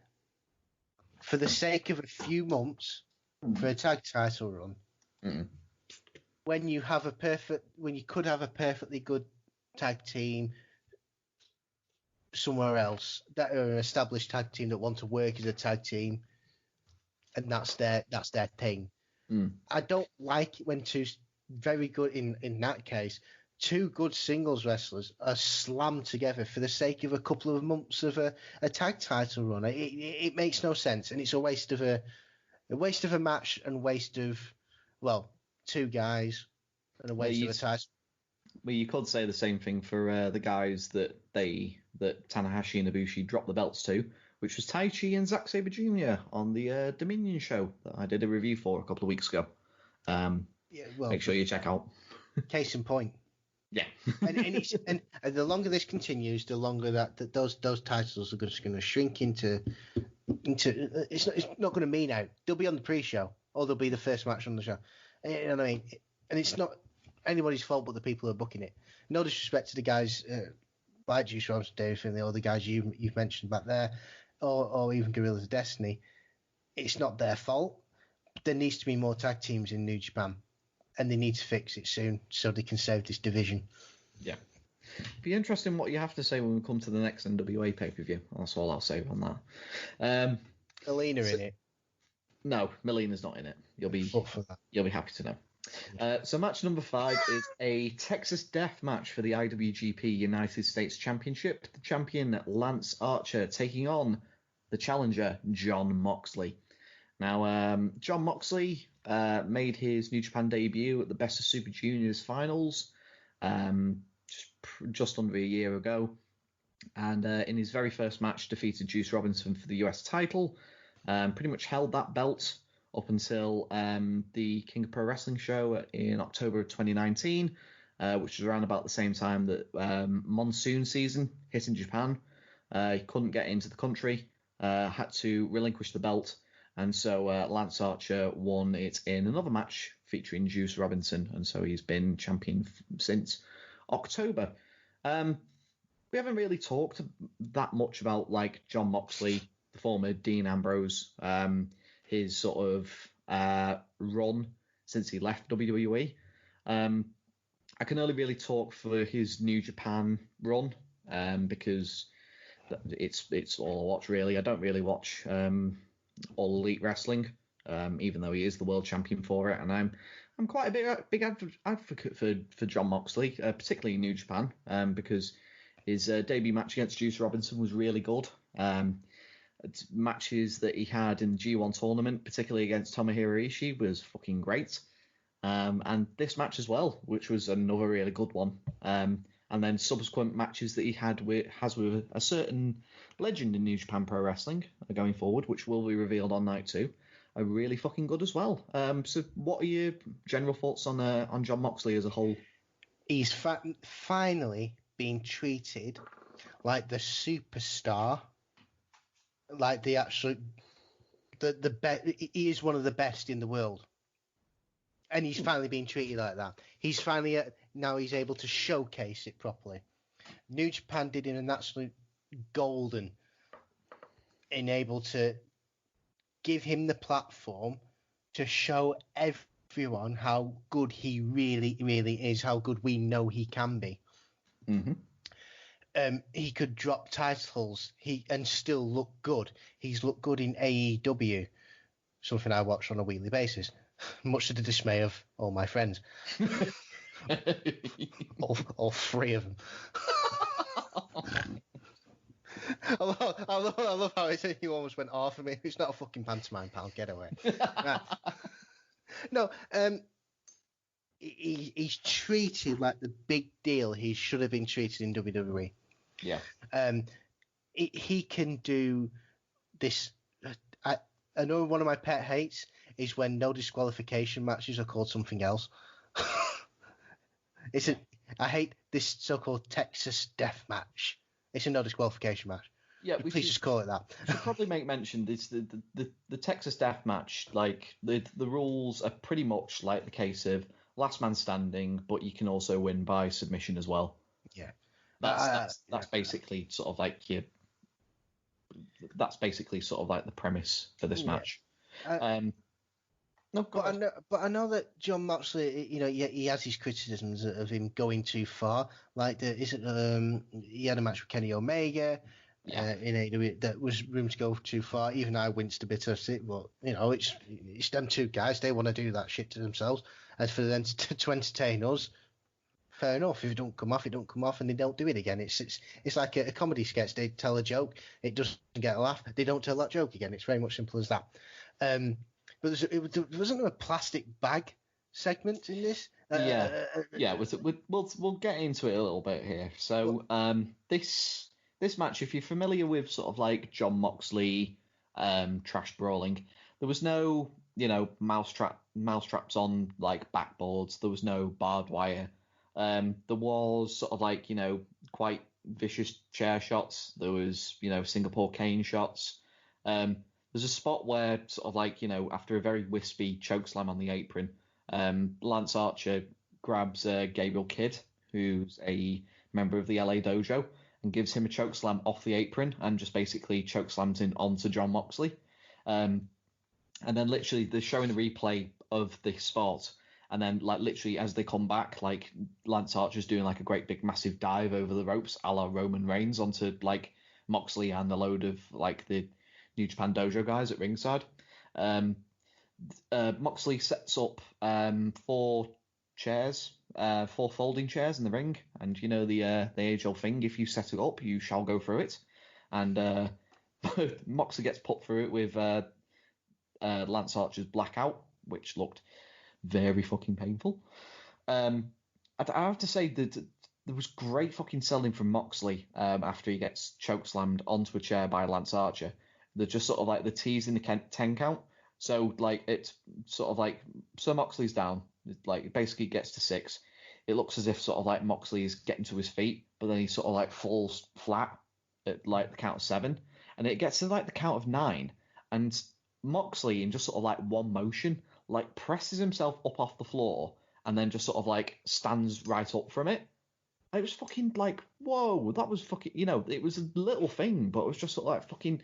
for the sake of a few months for a tag title run. When you could have a perfectly good tag team somewhere else, that are an established tag team that want to work as a tag team, and that's their thing. I don't like it when two very good, in that case, two good singles wrestlers are slammed together for the sake of a couple of months of a tag title run. It makes no sense, and it's a waste of a match, and waste of two guys, and a waste of a title. Well, you could say the same thing for the guys that Tanahashi and Ibushi dropped the belts to, which was Taichi and Zack Sabre Jr. on the Dominion show that I did a review for a couple of weeks ago. Make sure you check out. Case in point. Yeah. and the longer this continues, the longer that those titles are just going to shrink into it's not going to mean out. They'll be on the pre-show, or they'll be the first match on the show. You know what I mean? And it's not anybody's fault but the people who are booking it. No disrespect to the guys like Juice Robinson, Dave Finlay, or the guys you've mentioned back there, or even Guerrillas of Destiny. It's not their fault. There needs to be more tag teams in New Japan, and they need to fix it soon so they can save this division. Yeah. Be interesting what you have to say when we come to the next NWA pay-per-view. That's all I'll say on that. Alina in it? No, Melina's not in it. You'll be happy to know. So match number 5 is a Texas Death match for the IWGP United States Championship. The champion Lance Archer taking on the challenger Jon Moxley. Now, Jon Moxley made his New Japan debut at the Best of Super Juniors finals just under a year ago. And in his very first match, defeated Juice Robinson for the US title. Pretty much held that belt up until the King of Pro Wrestling show in October of 2019, which was around about the same time that monsoon season hit in Japan. He couldn't get into the country, had to relinquish the belt. And so Lance Archer won it in another match featuring Juice Robinson. And so he's been champion since October. We haven't really talked that much about like Jon Moxley, the former Dean Ambrose, his sort of run since he left WWE. I can only really talk for his New Japan run because it's all I watch really. I don't really watch All Elite Wrestling, even though he is the world champion for it, and I'm quite a big advocate for Jon Moxley, particularly in New Japan, because his debut match against Juice Robinson was really good. Matches that he had in the G1 tournament, particularly against Tomohiro Ishii, was fucking great. And this match as well, which was another really good one. And then subsequent matches that he has with a certain legend in New Japan Pro Wrestling going forward, which will be revealed on night 2, are really fucking good as well. So what are your general thoughts on Jon Moxley as a whole? He's finally being treated like the superstar, like the absolute, the best. He is one of the best in the world, and he's finally being treated like that. He's finally now he's able to showcase it properly. New Japan did him an absolute golden, in able to give him the platform to show everyone how good he really, really is, how good we know he can be. Mm-hmm. He could drop titles and still look good. He's looked good in AEW, something I watch on a weekly basis, much to the dismay of all my friends. all 3 of them. I love how you almost went off of me. It's not a fucking pantomime, pal. Get away. Right. No, he's treated like the big deal he should have been treated in WWE. Yeah. He can do this. I know one of my pet hates is when no disqualification matches are called something else. I hate this so-called Texas Death Match. It's a no disqualification match. Yeah, please just call it that. We should probably make mention this the Texas Death Match. Like the rules are pretty much like the case of last man standing, but you can also win by submission as well. Yeah, that's basically sort of like that's basically sort of like the premise for this match. No, but I know that Jon Moxley, he has his criticisms of him going too far. Like, he had a match with Kenny Omega in AEW that was room to go too far. Even I winced a bit at it, but it's them 2 guys. They want to do that shit to themselves. As for them to entertain us, fair enough. If it don't come off, it don't come off, and they don't do it again. It's like a comedy sketch. They tell a joke, it doesn't get a laugh. They don't tell that joke again. It's very much simple as that. But there wasn't a plastic bag segment in this. Yeah. We'll get into it a little bit here. So this match, if you're familiar with sort of like Jon Moxley trash brawling, there was no mousetraps on like backboards. There was no barbed wire. There was sort of like quite vicious chair shots. There was Singapore cane shots. There's a spot where sort of like after a very wispy chokeslam on the apron, Lance Archer grabs Gabriel Kidd, who's a member of the LA Dojo, and gives him a chokeslam off the apron and just basically chokeslams him onto Jon Moxley. And then literally they're showing a replay of this spot, and then like literally as they come back, like Lance Archer's doing like a great big massive dive over the ropes a la Roman Reigns onto like Moxley and a load of like the New Japan Dojo guys at ringside. Moxley sets up 4 chairs, 4 folding chairs in the ring, and the age-old thing: if you set it up, you shall go through it. And Moxley gets put through it with Lance Archer's blackout, which looked very fucking painful. I have to say that there was great fucking selling from Moxley after he gets chokeslammed onto a chair by Lance Archer. They're just sort of like the teasing the 10 count. So like it's sort of like Moxley's down, like it basically gets to 6. It looks as if sort of like Moxley is getting to his feet, but then he sort of like falls flat at like the count of 7, and it gets to like the count of 9, and Moxley in just sort of like one motion like presses himself up off the floor and then just sort of like stands right up from it. It was fucking like, whoa, that was fucking, it was a little thing, but it was just sort of like fucking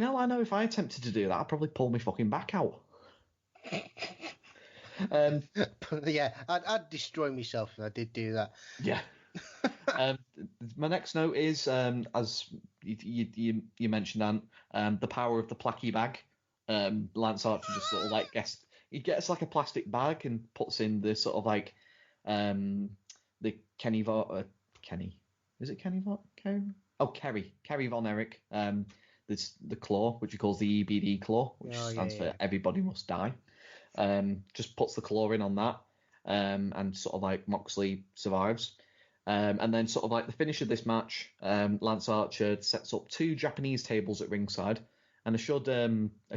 hell, I know if I attempted to do that, I'd probably pull my fucking back out. Yeah, I'd destroy myself if I did do that. Yeah. My next note is, as you mentioned, Ant, the power of the placky bag. Lance Archer just sort of like gets like a plastic bag and puts in the sort of like the Kerry Von Erich. There's the claw, which he calls the EBD claw, which stands for Everybody Must Die. Just puts the claw in on that, and sort of like Moxley survives. And then sort of like the finish of this match, Lance Archer sets up 2 Japanese tables at ringside. And I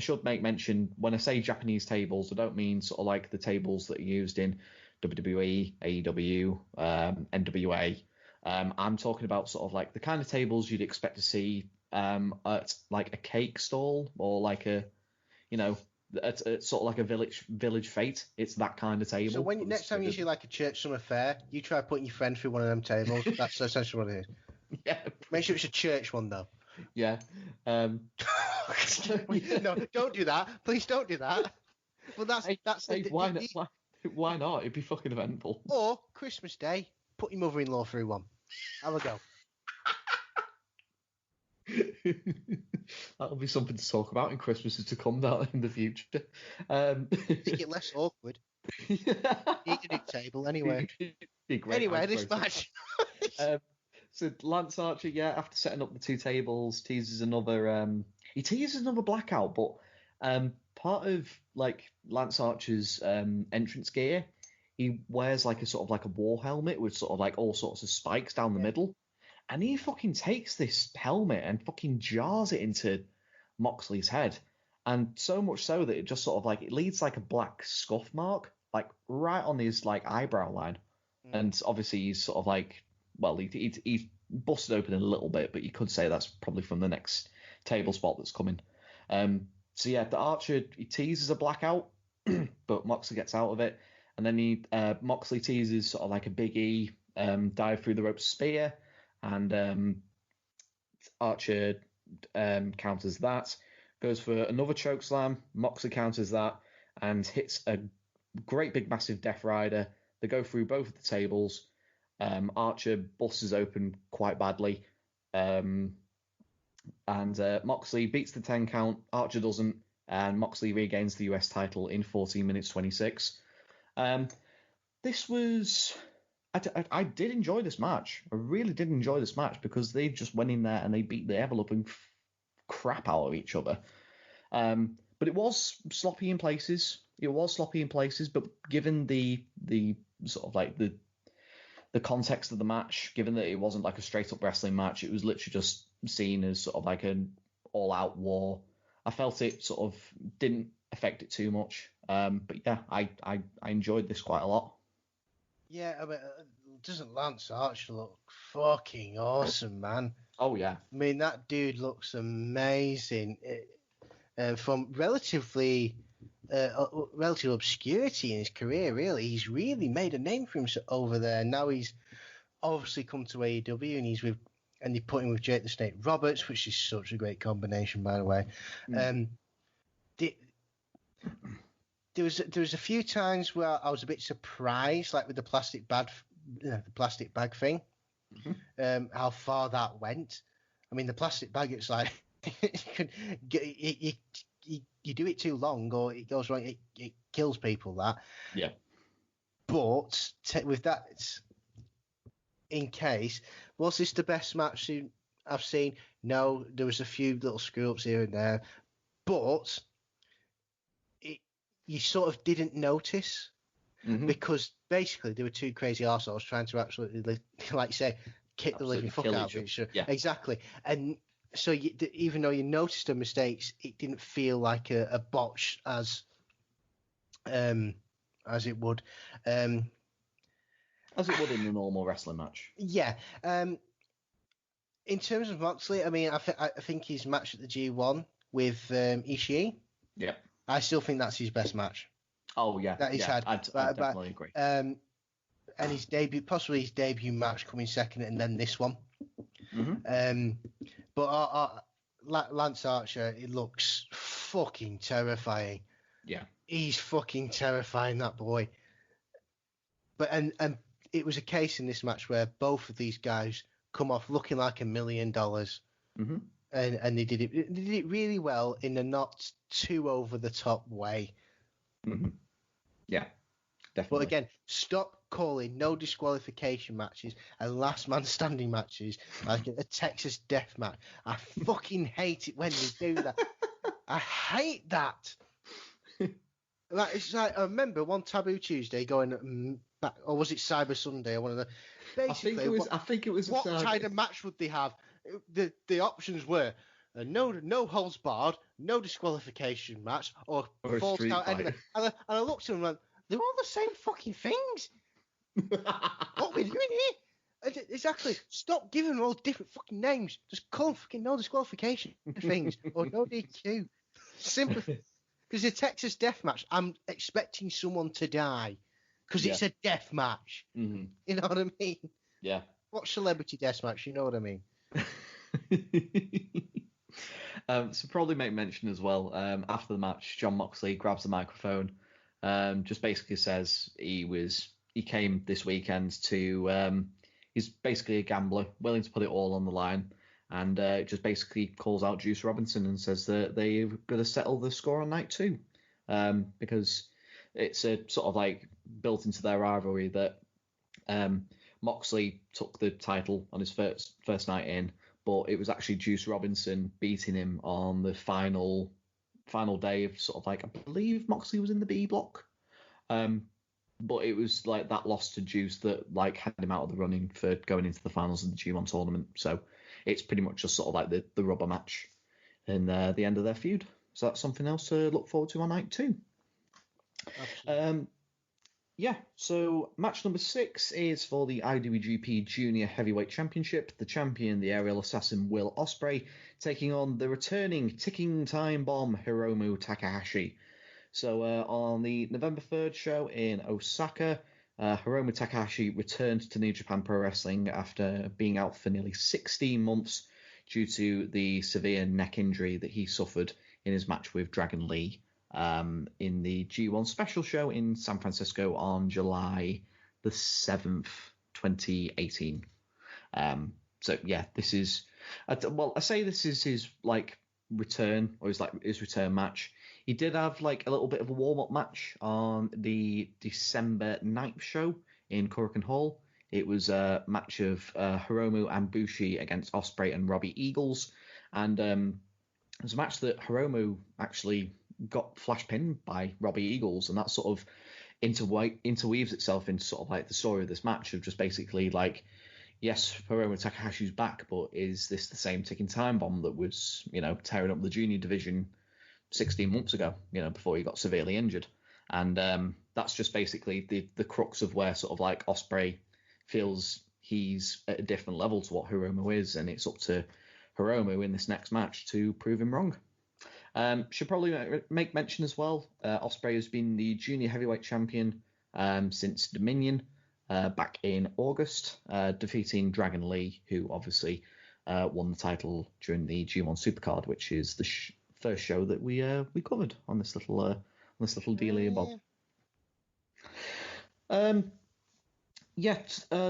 should make mention, when I say Japanese tables, I don't mean sort of like the tables that are used in WWE, AEW, NWA. I'm talking about sort of like the kind of tables you'd expect to see at like a cake stall or like a, at sort of like a village fete. It's that kind of table. So when next time you see like a church summer fair, you try putting your friend through one of them tables. That's essentially what it is. Yeah. Make sure it's a church one though. Yeah. No, don't do that. Please don't do that. Well, why not? It'd be fucking eventful. Or Christmas Day, put your mother-in-law through one. Have a go. That'll be something to talk about in Christmases to come down in the future. Make it less awkward. Need a new table anyway. Anyway, this match. So Lance Archer, after setting up the 2 tables, teases another. He teases another blackout, but part of like Lance Archer's entrance gear, he wears like a sort of like a war helmet with sort of like all sorts of spikes down the middle. And he fucking takes this helmet and fucking jars it into Moxley's head. And so much so that it just sort of like, it leaves like a black scuff mark, like right on his like eyebrow line. And obviously he's sort of like, well, he's busted open a little bit, but you could say that's probably from the next table spot that's coming. So yeah, the Archer, he teases a blackout, but Moxley gets out of it. And then Moxley teases sort of like a Big E dive through the ropes spear. And Archer counters that, goes for another chokeslam. Moxley counters that and hits a great big massive Death Rider. They go through both of the tables. Archer busts open quite badly. And Moxley beats the 10 count. Archer doesn't. And Moxley regains the US title in 14 minutes 26. This was... I did enjoy this match. I really did enjoy this match because they just went in there and they beat the ever-loving crap out of each other. But it was sloppy in places. But given the sort of like the context of the match, given that it wasn't like a straight up wrestling match, it was literally just seen as sort of like an all out war. I felt it sort of didn't affect it too much. But yeah, I enjoyed this quite a lot. Yeah, I mean, doesn't Lance Archer look fucking awesome, man? Oh yeah. I mean, that dude looks amazing. From relative obscurity in his career, really, he's really made a name for himself over there. Now he's obviously come to AEW, and they put him with Jake the Snake Roberts, which is such a great combination, by the way. There was a few times where I was a bit surprised, like with the plastic bag thing, how far that went. I mean, the plastic bag, it's like you do it too long or it goes wrong, it kills people. That But with that in case, was this the best match I've seen? No, there was a few little screw ups here and there, but you sort of didn't notice because basically there were two crazy arseholes trying to absolutely, like you say, kick the living fuck out of each other. Yeah. Exactly. And so even though you noticed the mistakes, it didn't feel like a botch as it would. As it would in a normal wrestling match. Yeah. In terms of Moxley, I mean, I think his match at the G1 with Ishii. Yeah. I still think that's his best match. Oh yeah, that he's had. I definitely agree. And his possibly his debut match coming second, and then this one. But Lance Archer, it looks fucking terrifying. Yeah, he's fucking terrifying, that boy. But and it was a case in this match where both of these guys come off looking like $1 million. And they did it really well in a not too over the top way. Yeah, definitely. But again, stop calling no disqualification matches and last man standing matches like a Texas death match. I fucking hate it when they do that. I hate that. Like, it's like, I remember one Taboo Tuesday going back, or was it Cyber Sunday or one of the. Basically, I think it was. What kind of match would they have? The options were no holds barred, no disqualification match, or falls count anyway. And I looked at them and went, they're all the same fucking things. What are we doing here? Exactly. Stop giving them all different fucking names. Just call them fucking no disqualification things or no DQ. Simple. Because the Texas death match, I'm expecting someone to die because it's a death match. You know what I mean? Yeah. What celebrity death match? You know what I mean? So probably make mention as well, after the match, Jon Moxley grabs the microphone, just basically says he came this weekend to, he's basically a gambler, willing to put it all on the line, and just basically calls out Juice Robinson and says that they're going to settle the score on night 2, because it's a sort of like built into their rivalry that Moxley took the title on his first night in, but it was actually Juice Robinson beating him on the final day of sort of like, I believe Moxley was in the B block, but it was like that loss to Juice that like had him out of the running for going into the finals of the G1 tournament. So it's pretty much just sort of like the rubber match and the end of their feud. So that's something else to look forward to on night 2. Absolutely. Yeah, so match number 6 is for the IWGP Junior Heavyweight Championship. The champion, the aerial assassin Will Ospreay, taking on the returning ticking time bomb Hiromu Takahashi. So on the November 3rd show in Osaka, Hiromu Takahashi returned to New Japan Pro Wrestling after being out for nearly 16 months due to the severe neck injury that he suffered in his match with Dragon Lee. In the G1 special show in San Francisco on July the 7th, 2018. So yeah, this is, I say this is his like return, or his return match. He did have like a little bit of a warm-up match on the December 9th show in Korakuen Hall. It was a match of Hiromu and Bushi against Ospreay and Robbie Eagles, and it was a match that Hiromu actually got flash pinned by Robbie Eagles, and that sort of interweaves itself into sort of like the story of this match of just basically like, yes, Hiromu Takahashi's back, but is this the same ticking time bomb that was, tearing up the junior division 16 months ago, before he got severely injured? And that's just basically the crux of where sort of like Ospreay feels he's at a different level to what Hiromu is, and it's up to Hiromu in this next match to prove him wrong. Should probably make mention as well, Ospreay has been the junior heavyweight champion since Dominion back in August, defeating Dragon Lee, who obviously won the title during the G1 Supercard, which is the first show that we covered on this little deal here, Bob.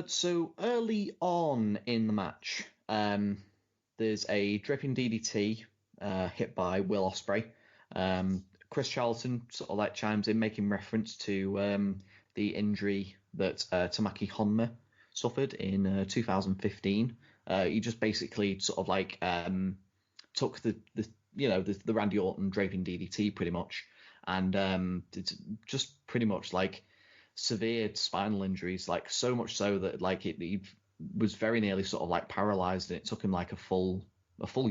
So early on in the match, there's a dripping DDT hit by Will Ospreay. Chris Charlton sort of like chimes in, making reference to the injury that Tomoaki Honma suffered in 2015. He just basically sort of like took the Randy Orton draping DDT pretty much, and it's just pretty much like severe spinal injuries, like so much so that like he was very nearly sort of like paralyzed, and it took him like a full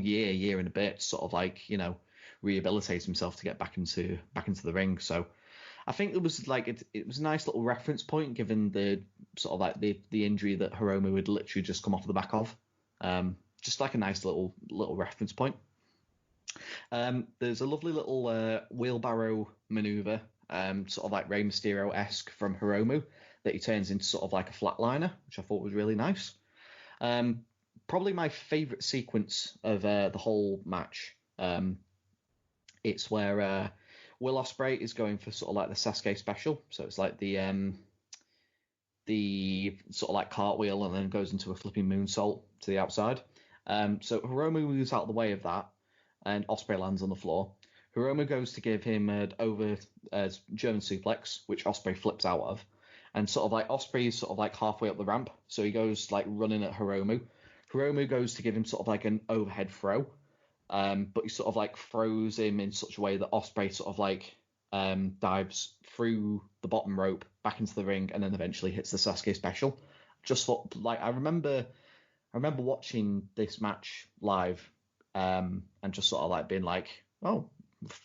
year and a bit, sort of like rehabilitate himself to get back into the ring. So I think it was like it was a nice little reference point given the sort of like the injury that Hiromu had literally just come off the back of. Just like a nice little reference point. There's a lovely little wheelbarrow maneuver, sort of like Rey Mysterio-esque from Hiromu, that he turns into sort of like a flatliner, which I thought was really nice. Probably my favourite sequence of the whole match. It's where Will Ospreay is going for sort of like the Sasuke special, so it's like the sort of like cartwheel and then goes into a flipping moonsault to the outside. So Hiromu moves out of the way of that, and Ospreay lands on the floor. Hiromu goes to give him an over German suplex, which Ospreay flips out of, and sort of like Ospreay is sort of like halfway up the ramp, so he goes like running at Hiromu. Hiromu goes to give him sort of like an overhead throw, but he sort of like throws him in such a way that Ospreay sort of like dives through the bottom rope back into the ring, and then eventually hits the Sasuke special. Just thought, like, I remember watching this match live, and just sort of like being like, oh,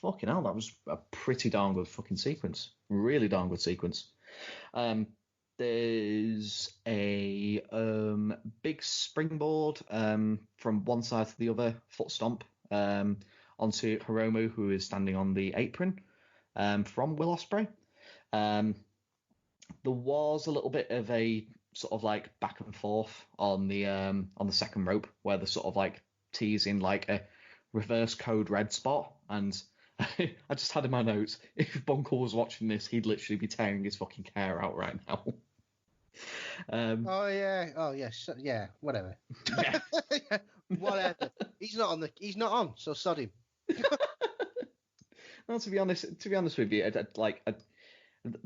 fucking hell, that was a pretty darn good fucking sequence. Really darn good sequence. There's a big springboard from one side to the other, foot stomp onto Hiromu, who is standing on the apron from Will Ospreay. There was a little bit of a sort of like back and forth on the second rope, where they're sort of like teasing like a reverse code red spot, and I just had in my notes, if Bunkle was watching this, he'd literally be tearing his fucking hair out right now. Yeah, whatever. Yeah. Whatever. He's not on, so sod him. Well, to be honest with you,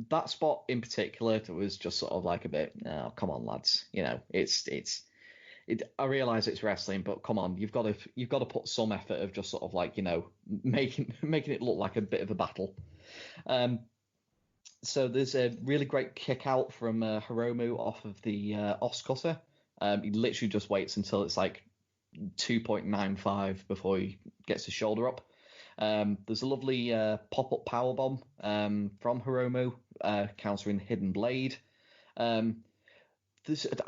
that spot in particular was just sort of like a bit, oh, come on, lads. I realise it's wrestling, but come on, you've got to put some effort of just sort of like, making it look like a bit of a battle. So there's a really great kick out from Hiromu off of the Os cutter. He literally just waits until it's like 2.95 before he gets his shoulder up. There's a lovely pop-up powerbomb from Hiromu, countering Hidden Blade. I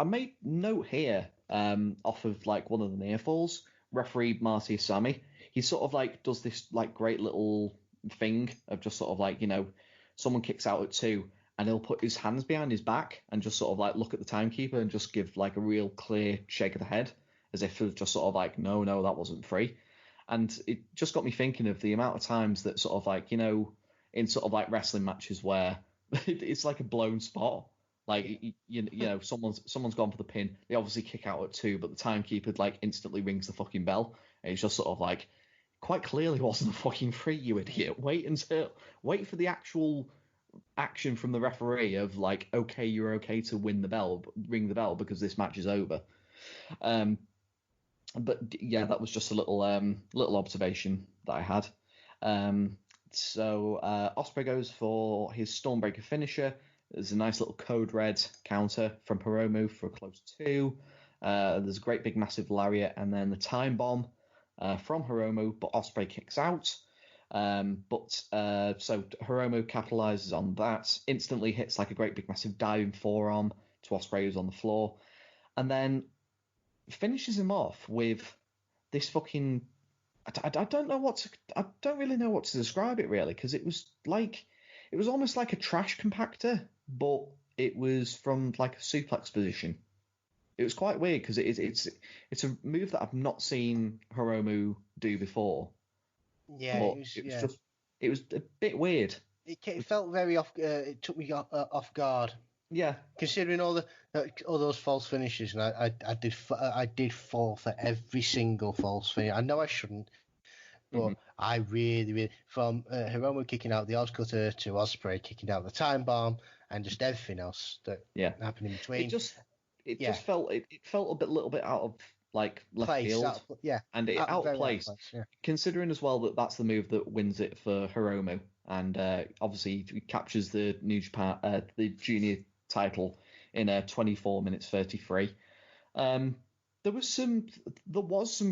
made note here off of like one of the near falls. Referee Marty Asami, he sort of like does this like great little thing of just sort of like, someone kicks out at 2 and he'll put his hands behind his back and just sort of like look at the timekeeper and just give like a real clear shake of the head, as if it was just sort of like, no, that wasn't free. And it just got me thinking of the amount of times that sort of like, in sort of like wrestling matches where it's like a blown spot. Like, someone's gone for the pin. They obviously kick out at 2, but the timekeeper like instantly rings the fucking bell. And it's just sort of like, quite clearly wasn't a fucking free, you idiot. Wait for the actual action from the referee of like, okay, you're okay to ring the bell because this match is over. But yeah, that was just a little observation that I had. So Ospreay goes for his Stormbreaker finisher. There's a nice little code red counter from Hiromu for a close 2. There's a great big massive lariat, and then the time bomb from Hiromu, but Ospreay kicks out. So Hiromu capitalizes on that, instantly hits like a great big massive diving forearm to Ospreay, who's on the floor, and then finishes him off with this fucking. I don't know what to. I don't really know what to describe it really, because it was almost like a trash compactor, but it was from like a suplex position. It was quite weird because it's a move that I've not seen Hiromu do before. Yeah, it was a bit weird. It felt very off. It took me off guard. Yeah, considering all those false finishes, and I did fall for every single false finish. I know I shouldn't, but I really from Hiromu kicking out the Oz Cutter to Ospreay kicking out the time bomb and just everything else that happened in between. It just felt a little bit out of like left field, and out of place. Considering as well that that's the move that wins it for Hiromu, and obviously he captures the New Japan the junior title in 24 minutes 33. There was some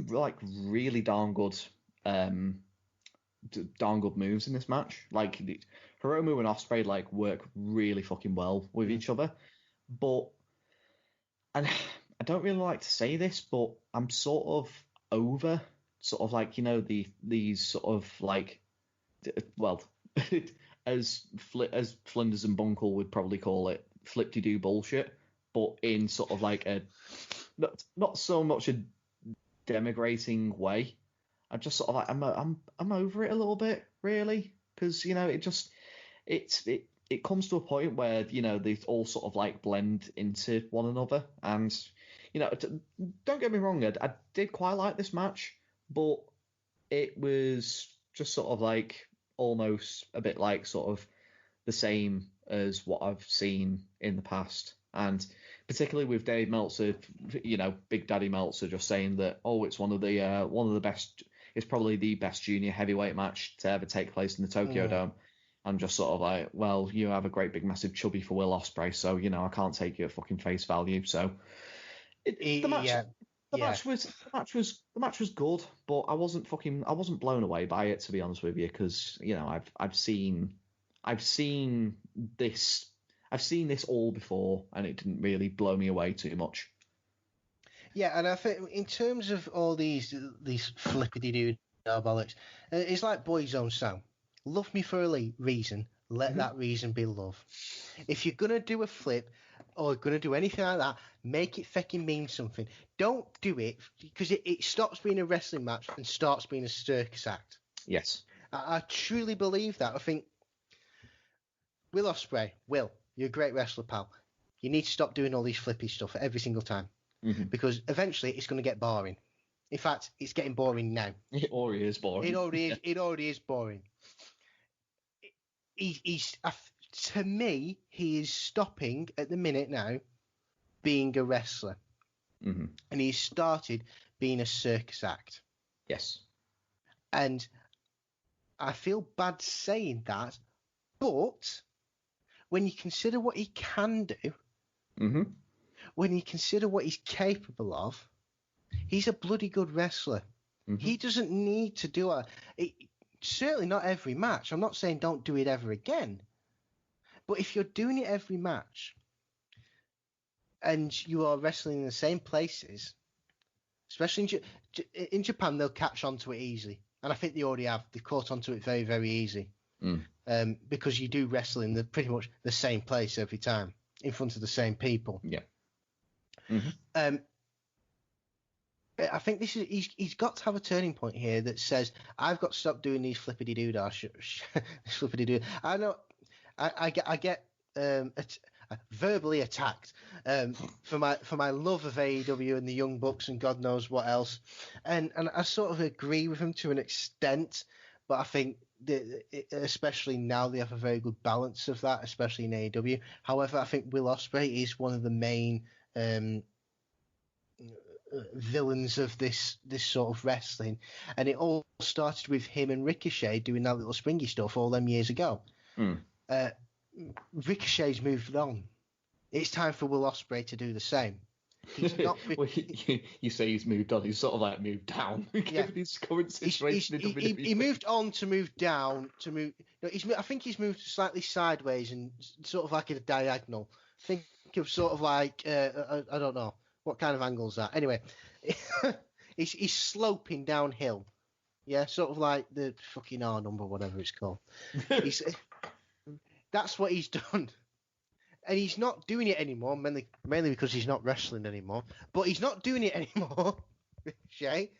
like really darn good moves in this match. Like Hiromu and Ospreay like work really fucking well with each other, and I don't really like to say this, but I'm sort of over sort of like, you know, these sort of like, well, as Flinders and Bunkle would probably call it, flip-de-doo bullshit, but in sort of like a not so much a denigrating way. I'm just sort of like I'm over it a little bit, really, because, you know, it comes to a point where, you know, they all sort of like blend into one another, and, you know, don't get me wrong, I did quite like this match, but it was just sort of like almost a bit like sort of the same as what I've seen in the past, and particularly with Dave Meltzer, you know, Big Daddy Meltzer, just saying that, oh, it's one of the best, it's probably the best junior heavyweight match to ever take place in the Tokyo Dome. I'm just sort of like, well, you have a great big massive chubby for Will Ospreay, so, you know, I can't take you at fucking face value. So the match was good, but I wasn't blown away by it, to be honest with you, because, you know, I've seen this all before, and it didn't really blow me away too much. Yeah, and I think in terms of all these flippity-doo bollocks, it's like Boyzone Sound. Love me for a reason. Let that reason be love. If you're going to do a flip or going to do anything like that, make it fucking mean something. Don't do it because it stops being a wrestling match and starts being a circus act. Yes. I truly believe that. I think Will Ospreay, you're a great wrestler, pal. You need to stop doing all these flippy stuff every single time because eventually it's going to get boring. In fact, it's getting boring now. It already is boring. It already is boring. He's to me, he is stopping at the minute now being a wrestler, and he's started being a circus act. Yes, and I feel bad saying that, but when you consider what he can do, when you consider what he's capable of, he's a bloody good wrestler. He doesn't need to do certainly not every match. I'm not saying don't do it ever again. But if you're doing it every match and you are wrestling in the same places, especially in Japan, they'll catch on to it easily. And I think they already have. They've caught onto it very, very easy. Because you do wrestle in pretty much the same place every time, in front of the same people. Yeah. I think he's got to have a turning point here that says, I've got to stop doing these flippity-doo-dah flippity-doo. I know I get verbally attacked for my love of AEW and the Young Bucks and God knows what else, and I sort of agree with him to an extent, but I think especially now they have a very good balance of that, especially in AEW. However, I think Will Ospreay is one of the main villains of this sort of wrestling, and it all started with him and Ricochet doing that little springy stuff all them years ago. Ricochet's moved on. It's time for Will Ospreay to do the same. He's not. Well, you say he's moved on. He's sort of like moved down given his current situation in WWE. He moved on to move down to move. No, I think he's moved slightly sideways and sort of like a diagonal. Think of sort of like I don't know what kind of angle is that. Anyway, he's sloping downhill. Yeah, sort of like the fucking R number, whatever it's called. That's what he's done. And he's not doing it anymore, mainly because he's not wrestling anymore. But he's not doing it anymore, Shay,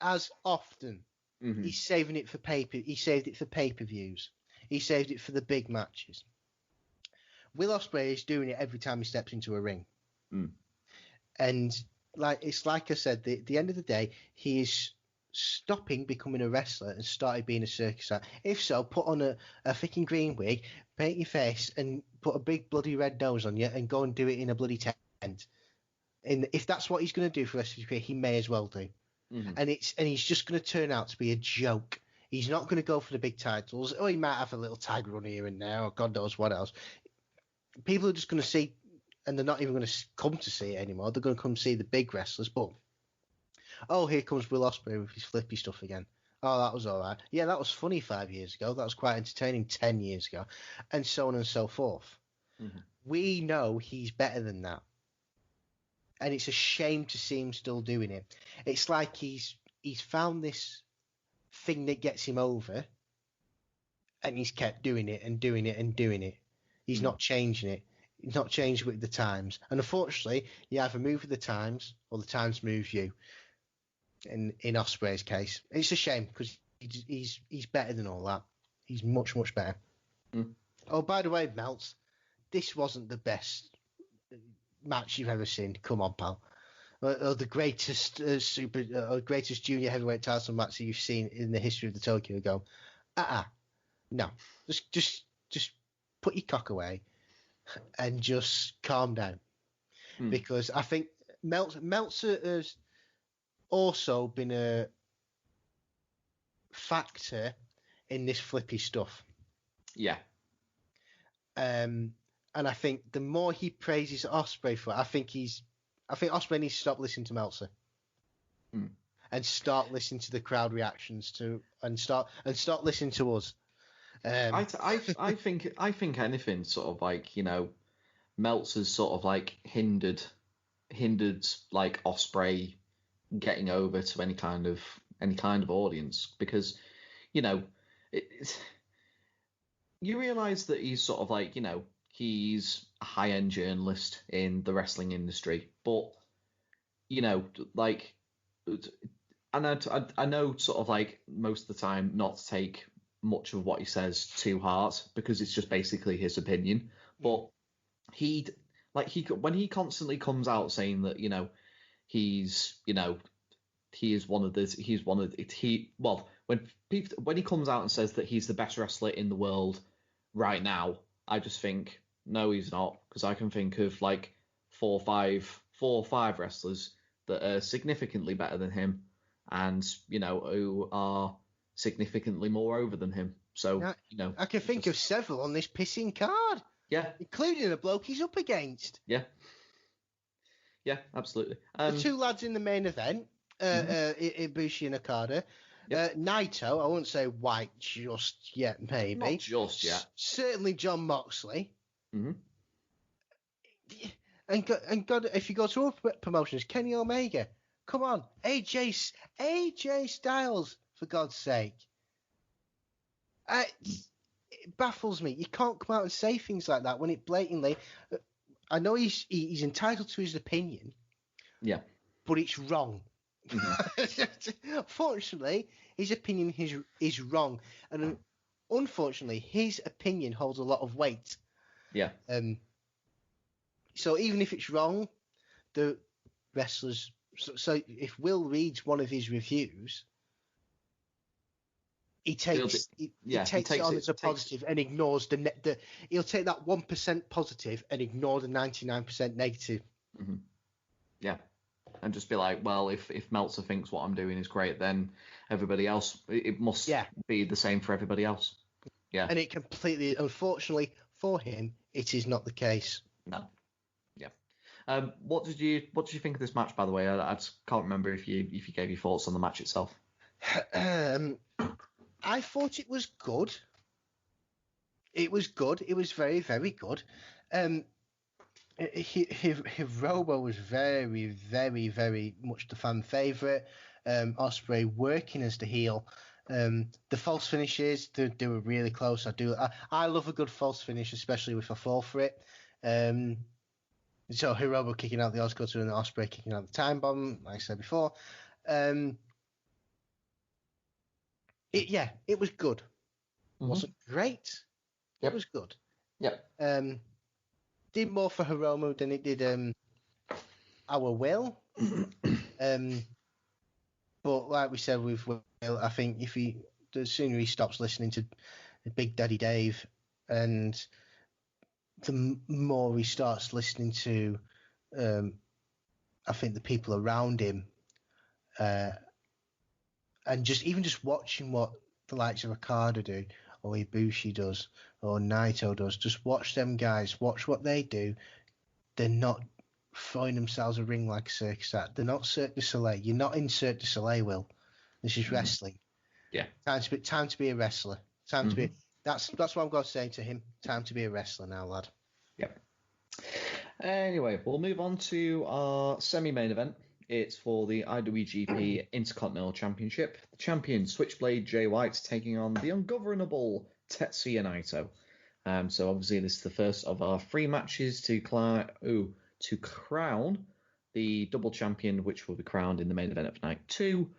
as often. Mm-hmm. He's saving it for He saved it for pay-per-views. He saved it for the big matches. Will Ospreay is doing it every time he steps into a ring. And like I said, the end of the day, he is stopping becoming a wrestler and started being a circus act. If so, put on a freaking green wig, paint your face, and put a big bloody red nose on you, and go and do it in a bloody tent. And if that's what he's going to do for the rest of his career, he may as well do. Mm-hmm. And he's just going to turn out to be a joke. He's not going to go for the big titles. Or he might have a little tag run here and there, or God knows what else. People are just going to see, and they're not even going to come to see it anymore. They're going to come see the big wrestlers. But here comes Will Ospreay with his flippy stuff again. Oh, that was all right. Yeah, that was funny 5 years ago. That was quite entertaining 10 years ago. And so on and so forth. Mm-hmm. We know he's better than that. And it's a shame to see him still doing it. It's like he's found this thing that gets him over, and he's kept doing it and doing it and doing it. He's not changing it. He's not changed with the times. And unfortunately, you either move with the times or the times move you. In Ospreay's case, it's a shame because he's better than all that. He's much, much better. Oh, by the way, Melts, this wasn't the best match you've ever seen. Come on, pal. Or the greatest greatest junior heavyweight title match that you've seen in the history of the Tokyo Dome. No. Just put your cock away and just calm down. Because I think Meltzer has also been a factor in this flippy stuff. Yeah. And I think the more he praises Ospreay for it, I think Ospreay needs to stop listening to Meltzer. And start listening to the crowd reactions and start listening to us. I think anything sort of like, Meltzer's sort of like hindered like Ospreay getting over to any kind of audience, because you realize that he's sort of like, he's a high-end journalist in the wrestling industry, but like, and I know sort of like most of the time not to take much of what he says to heart, because it's just basically his opinion. But when he constantly comes out saying that when he comes out and says that he's the best wrestler in the world right now, I just think no, he's not, because I can think of like four or five wrestlers that are significantly better than him, and who are significantly more over than him. So I can think of several on this pissing card. Yeah, including the bloke he's up against. Yeah, absolutely. The two lads in the main event, Ibushi and Okada. Yep. Naito, I wouldn't say white just yet, maybe. Not just yet. Certainly Jon-Moxley. Mm-hmm. And God, if you go to other promotions, Kenny Omega. Come on, AJ Styles, for God's sake. It baffles me. You can't come out and say things like that when it blatantly. I know he's entitled to his opinion. Yeah, but it's wrong. Mm-hmm. Fortunately, his opinion is wrong, and unfortunately, his opinion holds a lot of weight. Yeah. So even if it's wrong, the wrestlers. So if Will reads one of his reviews, he takes it on as a positive and ignores the. He'll take that 1% positive and ignore the 99% negative. Mm-hmm. Yeah. and just be like, well, if Meltzer thinks what I'm doing is great, then everybody else, it must be the same for everybody else. Yeah. And it completely, unfortunately for him, it is not the case. No. Yeah. What did you think of this match, by the way? I just can't remember if you gave your thoughts on the match itself. I thought it was good. It was good. It was very, very good. Hiromu was very, very, very much the fan favourite. Ospreay working as the heel. The false finishes, they were really close. I love a good false finish, especially if I fall for it. So Hiromu kicking out the Oscutter and Ospreay kicking out the time bomb, like I said before. It was good. Mm-hmm. Wasn't great. Yep. It was good. Yep. Did more for Hiromu than it did our Will. But like we said with Will, I think the sooner he stops listening to Big Daddy Dave, and the more he starts listening to, I think the people around him, and just watching what the likes of Okada do, or Ibushi does, or Naito does, just watch them guys, watch what they do. They're not throwing themselves a ring like a circus act. They're not Cirque du Soleil. You're not in Cirque du Soleil, Will. This is wrestling. Yeah. Time to be a wrestler. Time to be. That's what I'm going to say to him. Time to be a wrestler now, lad. Yep. Anyway, we'll move on to our semi-main event. It's for the IWGP Intercontinental Championship. The champion, Switchblade Jay White, taking on the ungovernable Tetsuya Naito. So obviously this is the first of our 3 matches to crown the double champion, which will be crowned in the main event of night 2.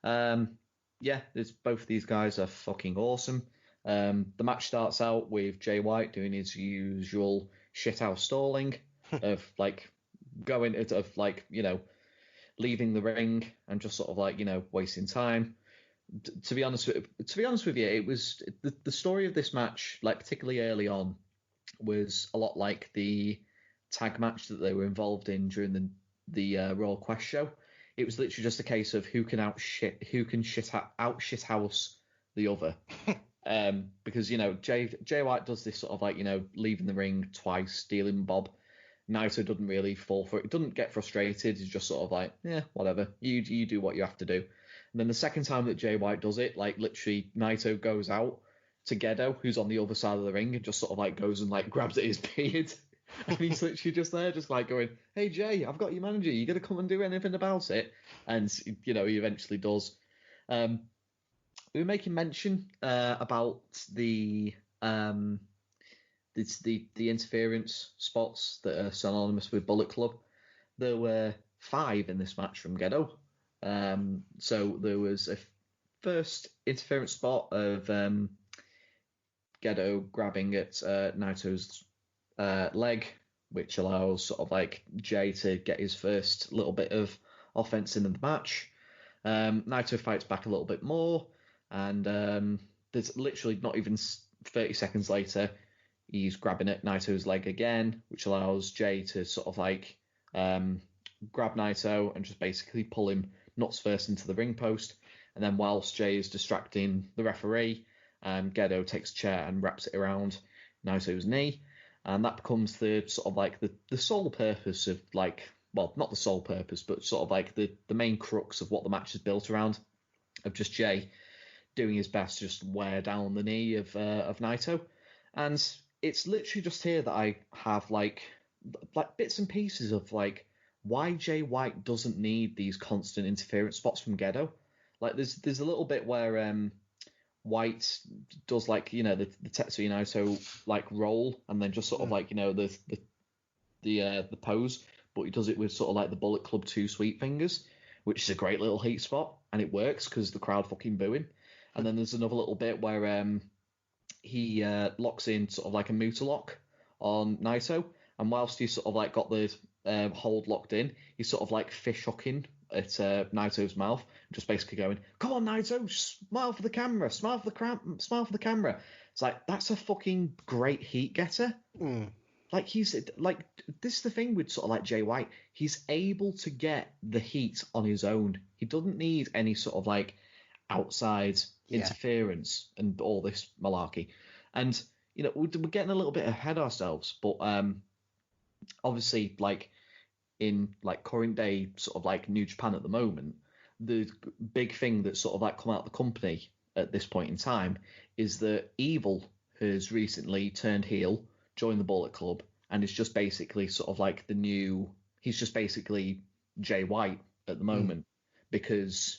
Both of these guys are fucking awesome. The match starts out with Jay White doing his usual shithouse stalling of leaving the ring and just sort of wasting time. To be honest with you, it was the story of this match, particularly early on, was a lot like the tag match that they were involved in during the Royal Quest show. It was literally just a case of who can shithouse the other. Because Jay White does this sort of leaving the ring twice, stealing Bob. Naito doesn't really fall for it. He doesn't get frustrated. He's just sort of whatever. You do what you have to do. And then the second time that Jay White does it, literally Naito goes out to Gedo, who's on the other side of the ring, and just sort of goes and grabs at his beard. And he's literally just there, just going, "Hey Jay, I've got your manager. You gonna come and do anything about it?" And he eventually does. We were making mention about the interference spots that are synonymous with Bullet Club. There were 5 in this match from Gedo. So there was a first interference spot of Gedo grabbing at Naito's leg, which allows sort of Jay to get his first little bit of offense in the match. Naito fights back a little bit more, and there's literally not even 30 seconds later, he's grabbing at Naito's leg again, which allows Jay to sort of grab Naito and just basically pull him nuts first into the ring post. And then whilst Jay is distracting the referee, Gedo takes a chair and wraps it around Naito's knee. And that becomes the sort of the sole purpose of not the sole purpose, but sort of the main crux of what the match is built around, of just Jay doing his best to just wear down the knee of Naito. And it's literally just here that I have bits and pieces of why Jay White doesn't need these constant interference spots from Gedo. There's a little bit where White does the Tetsuya Naito roll, and then just sort of the pose, but he does it with sort of the Bullet Club 2 sweet fingers, which is a great little heat spot, and it works because the crowd fucking boo him. And then there's another little bit where he locks in sort of a Muta lock on Naito, and whilst he's sort of got the hold locked in, he's sort of fish hooking at Naito's mouth, just basically going, "Come on, Naito, smile for the camera, smile for the camera." It's that's a fucking great heat getter. like he's like this is the thing with sort of like Jay White. He's able to get the heat on his own. He doesn't need any sort of like outside interference and all this malarkey. And we're getting a little bit ahead of ourselves, but obviously like in like current day sort of like New Japan at the moment, the big thing that's sort of like come out of the company at this point in time is that Evil has recently turned heel, joined the Bullet Club, and is just basically sort of like he's just basically Jay White at the moment because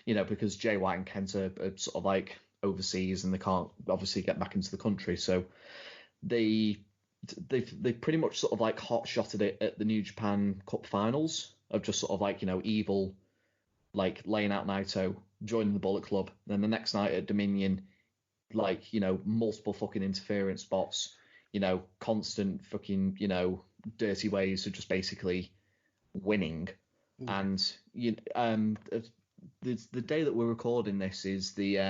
because Jay White and Kent are sort of like overseas and they can't obviously get back into the country, so they pretty much sort of like hot shotted it at the New Japan Cup finals of just sort of like Evil like laying out Naito, joining the Bullet Club, then the next night at Dominion, like multiple fucking interference spots, constant fucking dirty ways of just basically winning. And the day that we're recording this is the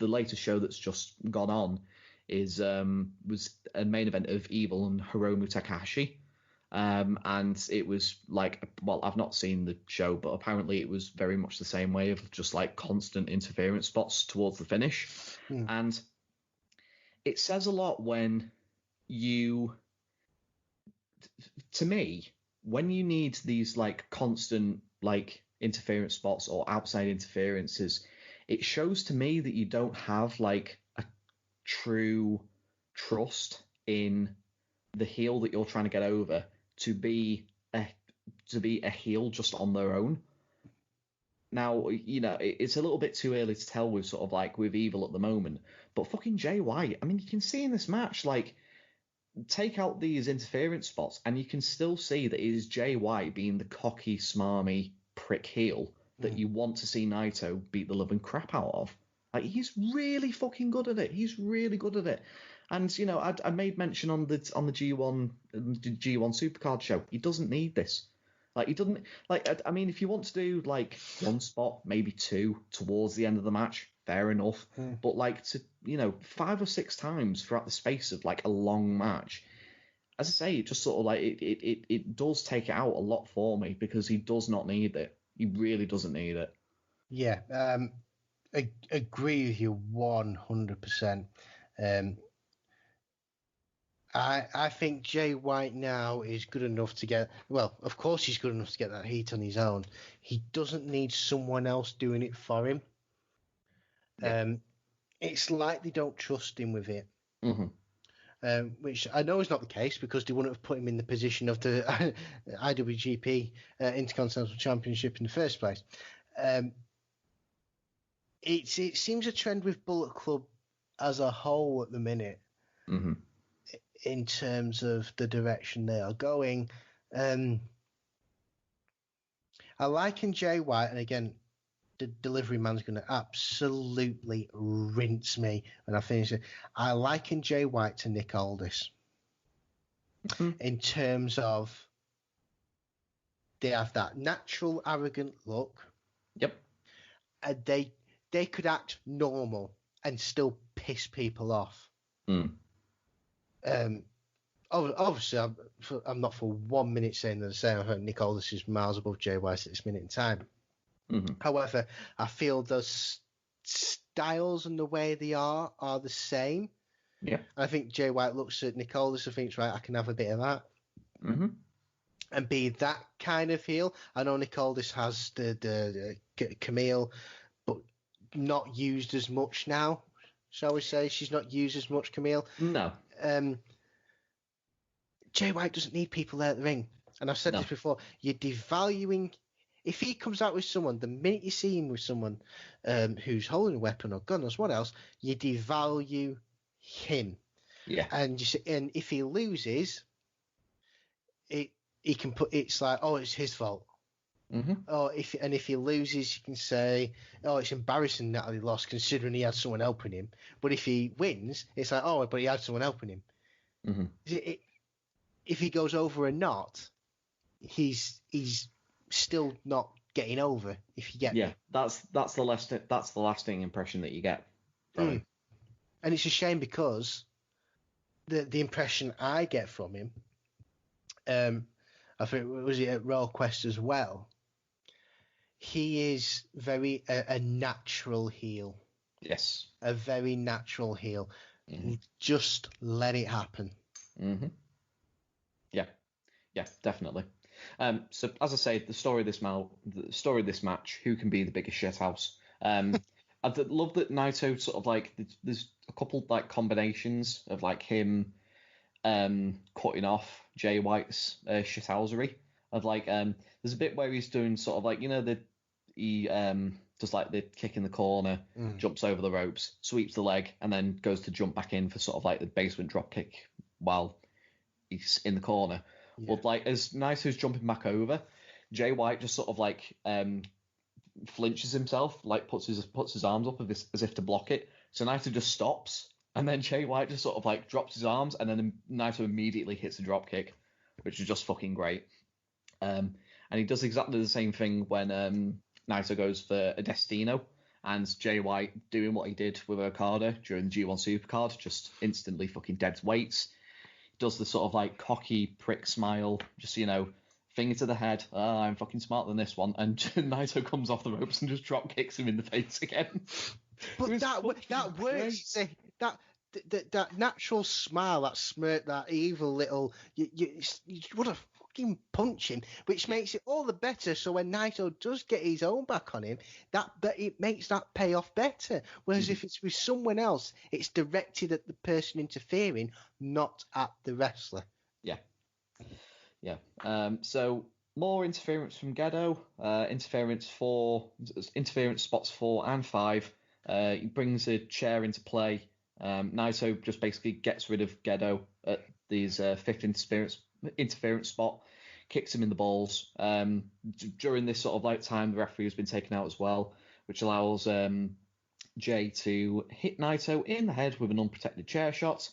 latest show that's just gone on is was a main event of Evil and Hiromu Takahashi. And it was like, well, I've not seen the show, but apparently it was very much the same way of just like constant interference spots towards the finish. And it says a lot when to me, when you need these like constant like interference spots or outside interferences, it shows to me that you don't have like a true trust in the heel that you're trying to get over to be a heel just on their own. Now, it's a little bit too early to tell with sort of like with Evil at the moment, but fucking Jay White, I mean, you can see in this match, like, take out these interference spots and you can still see that it is Jay White being the cocky, smarmy prick heel that you want to see Naito beat the living crap out of. Like, he's really fucking good at it. He's really good at it. And I made mention on the G1 Supercard show. He doesn't need this. Like, he doesn't like. I mean, if you want to do like one spot, maybe two towards the end of the match, fair enough. But like to 5 or 6 times throughout the space of like a long match, as I say, it just sort of like it does take it out a lot for me because he does not need it. He really doesn't need it. Yeah, I agree with you 100%. I think Jay White now is good enough to get, well, of course he's good enough to get that heat on his own. He doesn't need someone else doing it for him. Yeah. It's like they don't trust him with it. Which I know is not the case because they wouldn't have put him in the position of the IWGP Intercontinental Championship in the first place. It seems a trend with Bullet Club as a whole at the minute. In terms of the direction they are going. I liken Jay White, and again, the delivery man's going to absolutely rinse me when I finish it. I liken Jay White to Nick Aldis in terms of they have that natural, arrogant look. Yep. And they could act normal and still piss people off. Obviously, I'm not for 1 minute saying the same. I think Nick Aldis is miles above Jay White at this minute in time. However, I feel the styles and the way they are the same. Yeah. I think Jay White looks at Nick Aldis and thinks, right, I can have a bit of that. And be that kind of heel. I know Nick Aldis has the Camille, but not used as much now. Shall we say she's not used as much, Camille? No. Jay White doesn't need people there at the ring. And I've said this before. You're devaluing. If he comes out with someone, the minute you see him with someone who's holding a weapon or gun or what else, you devalue him. Yeah. And if he loses, he can put it's like, oh, it's his fault. Or if he loses, you can say, oh, it's embarrassing that he lost considering he had someone helping him. But if he wins, it's like, oh, but he had someone helping him. If he goes over or not, he's still not getting over. If you get me. that's the lasting impression that you get from him. And it's a shame because the impression I get from him, I think was it at Royal Quest as well. He is very a natural heel. Yes. A very natural heel. Mm-hmm. Just let it happen. Mm-hmm. Yeah, definitely. So as I say, the story of this match, who can be the biggest shithouse? I love that Naito sort of like there's a couple like combinations of like him cutting off Jay White's shithousery. Of like there's a bit where he's doing sort of like he does like the kick in the corner, jumps over the ropes, sweeps the leg, and then goes to jump back in for sort of like the basement drop kick while he's in the corner. Yeah. But like as Naito's jumping back over, Jay White just sort of like flinches himself, like puts his arms up as if to block it. So Naito just stops, and then Jay White just sort of like drops his arms, and then Naito immediately hits a drop kick, which is just fucking great. And he does exactly the same thing when Naito goes for a Destino, and Jay White doing what he did with Okada during the G1 Supercard, just instantly fucking dead weights. Does the sort of like cocky prick smile, just finger to the head. Oh, I'm fucking smarter than this one, and Naito comes off the ropes and just drop kicks him in the face again. But that works. See, that natural smile, that smirk, that evil little you would have fucking punch him, which makes it all the better. So when Naito does get his own back on him, that it makes that payoff better. Whereas if it's with someone else, it's directed at the person interfering, not at the wrestler. Yeah. So more interference from Gedo. Interference spots 4 and 5. He brings a chair into play. Naito just basically gets rid of Gedo at these fifth interference spot, kicks him in the balls. During this sort of like time, the referee has been taken out as well, which allows Jay to hit Naito in the head with an unprotected chair shot.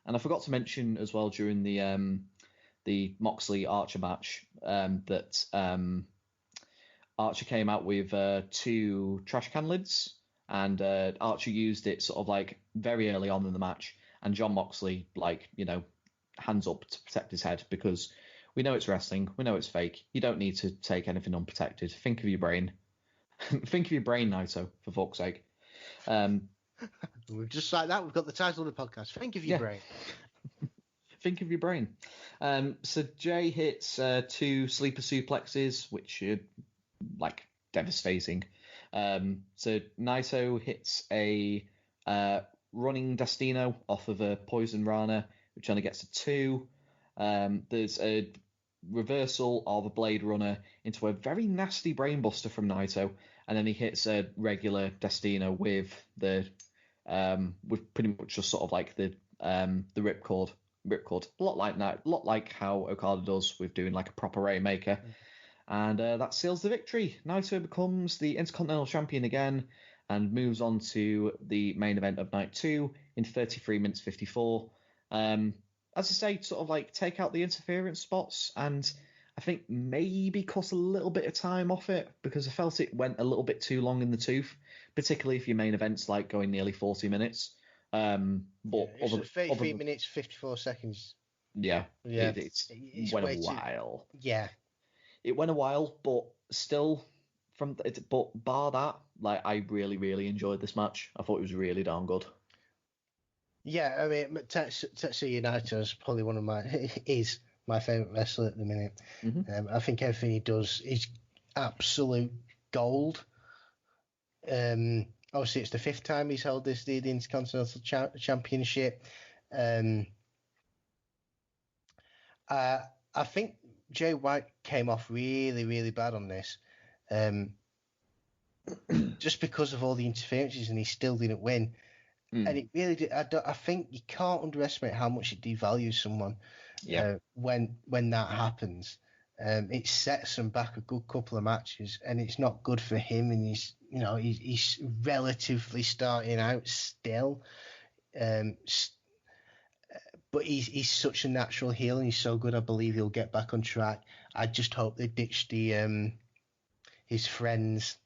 And I forgot to mention as well during the Moxley Archer match that Archer came out with 2 trash can lids, and Archer used it sort of like very early on in the match, and Jon Moxley hands up to protect his head, because we know it's wrestling, we know it's fake, you don't need to take anything unprotected. Think of your brain. Think of your brain, Naito, for fuck's sake. We've just like that, we've got the title of the podcast. Think of your brain. Think of your brain. So Jay hits 2 sleeper suplexes, which are like devastating. So Naito hits a running Destino off of a Poison Rana, which only gets a 2. There's a reversal of a Blade Runner into a very nasty Brainbuster from Naito, and then he hits a regular Destino with pretty much just sort of like the ripcord. A lot like how Okada does with doing like a proper Rainmaker. And that seals the victory. Naito becomes the Intercontinental Champion again and moves on to the main event of night 2 in 33 minutes 54. As I say, sort of like take out the interference spots, and I think maybe cut a little bit of time off it, because I felt it went a little bit too long in the tooth, particularly if your main event's like going nearly 40 minutes. But it's 33 minutes 54 seconds. Yeah. It went a while. Yeah, it went a while, but still, but bar that, like, I really, really enjoyed this match. I thought it was really darn good. Yeah, I mean, Tetsuya Naito is probably is my favourite wrestler at the minute. Mm-hmm. I think everything he does is absolute gold. Obviously, it's the 5th time he's held the Intercontinental Championship. I think Jay White came off really, really bad on this, just because of all the interferences, and he still didn't win. And it really did. I think you can't underestimate how much it devalues someone when that happens. It sets him back a good couple of matches, and it's not good for him. And he's relatively starting out still, but he's such a natural heel, and he's so good. I believe he'll get back on track. I just hope they ditch his friends,